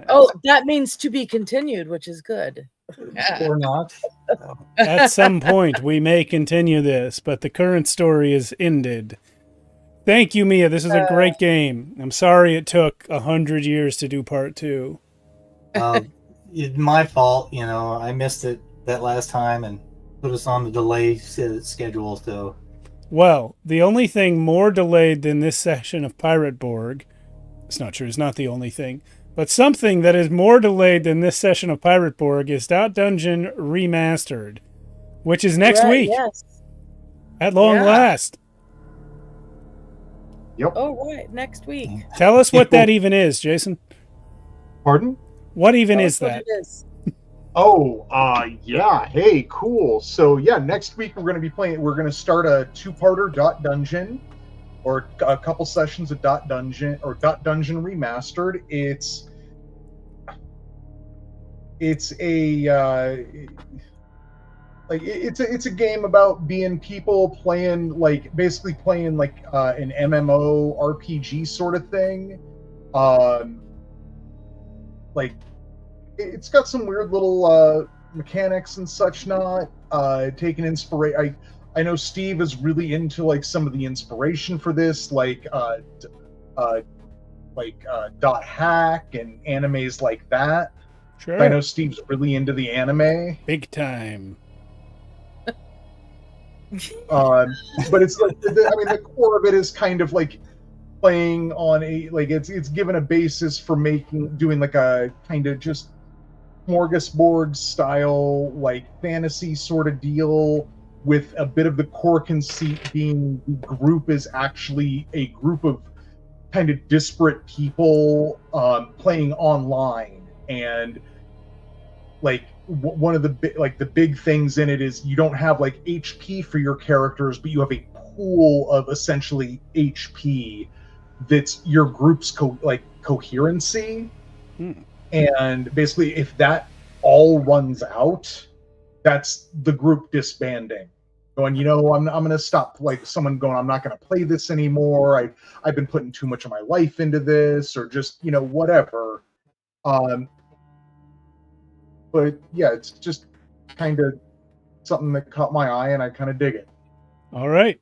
Oh, that means to be continued, which is good. Or not. At some point, we may continue this, but the current story is ended. Thank you, Mia. This is a great game. I'm sorry it took 100 years to do part 2. It's my fault. I missed it that last time and put us on the delay schedule. So, well, the only thing more delayed than this session of Pirate Borg, it's not true, it's not the only thing, but something that is more delayed than this session of Pirate Borg is Dungeon Remastered, which is next week. Yes. At long last. Yep. Oh, right. Next week. Tell us what that even is, Jason. Pardon? What even is What that? it is. Oh, yeah. Hey, cool. So yeah, next week we're going to start a 2-parter Dungeon, or a couple sessions of Dungeon Remastered. It's a game about being people playing basically playing an MMO RPG sort of thing. It's got some weird little mechanics and such not. Taking inspiration. I know Steve is really into some of the inspiration for this, dot hack and animes like that. Sure. I know Steve's really into the anime. Big time. But it's the core of it is kind of playing on it's given a basis for doing a kind of just smorgasbord style fantasy sort of deal, with a bit of the core conceit being the group is actually a group of kind of disparate people playing online. And one of the big things in it is you don't have HP for your characters, but you have a pool of essentially HP that's your group's coherency. And basically, if that all runs out, that's the group disbanding. Going, I'm going to stop. Someone going, I'm not going to play this anymore. I've been putting too much of my life into this, or just whatever. But yeah, it's just kind of something that caught my eye, and I kind of dig it. All right.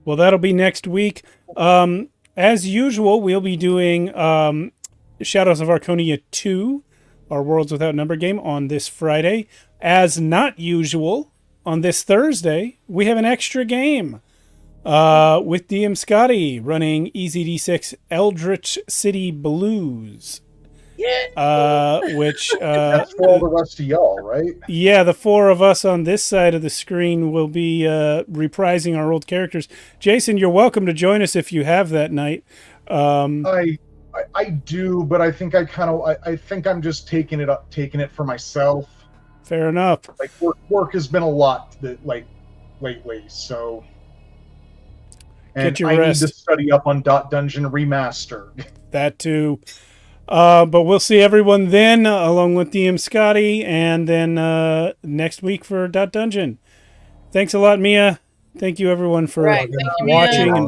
Well, that'll be next week. As usual, we'll be doing Shadows of Arconia 2, our Worlds Without Number game, on this Friday. As not usual, on this Thursday, we have an extra game with DM Scotty running EZD6 Eldritch City Blues. Yeah. Which that's for all the rest of y'all, right? Yeah, the 4 of us on this side of the screen will be reprising our old characters. Jason, you're welcome to join us if you have that night. I do, but I think I think I'm just taking it for myself. Fair enough. Work has been a lot lately, so. And Get your I rest. need to study up on Dungeon Remastered. That too. But we'll see everyone then, along with DM Scotty, and then next week for Dungeon. Thanks a lot, Mia. Thank you, everyone, for Right. Thank you, watching Mia. and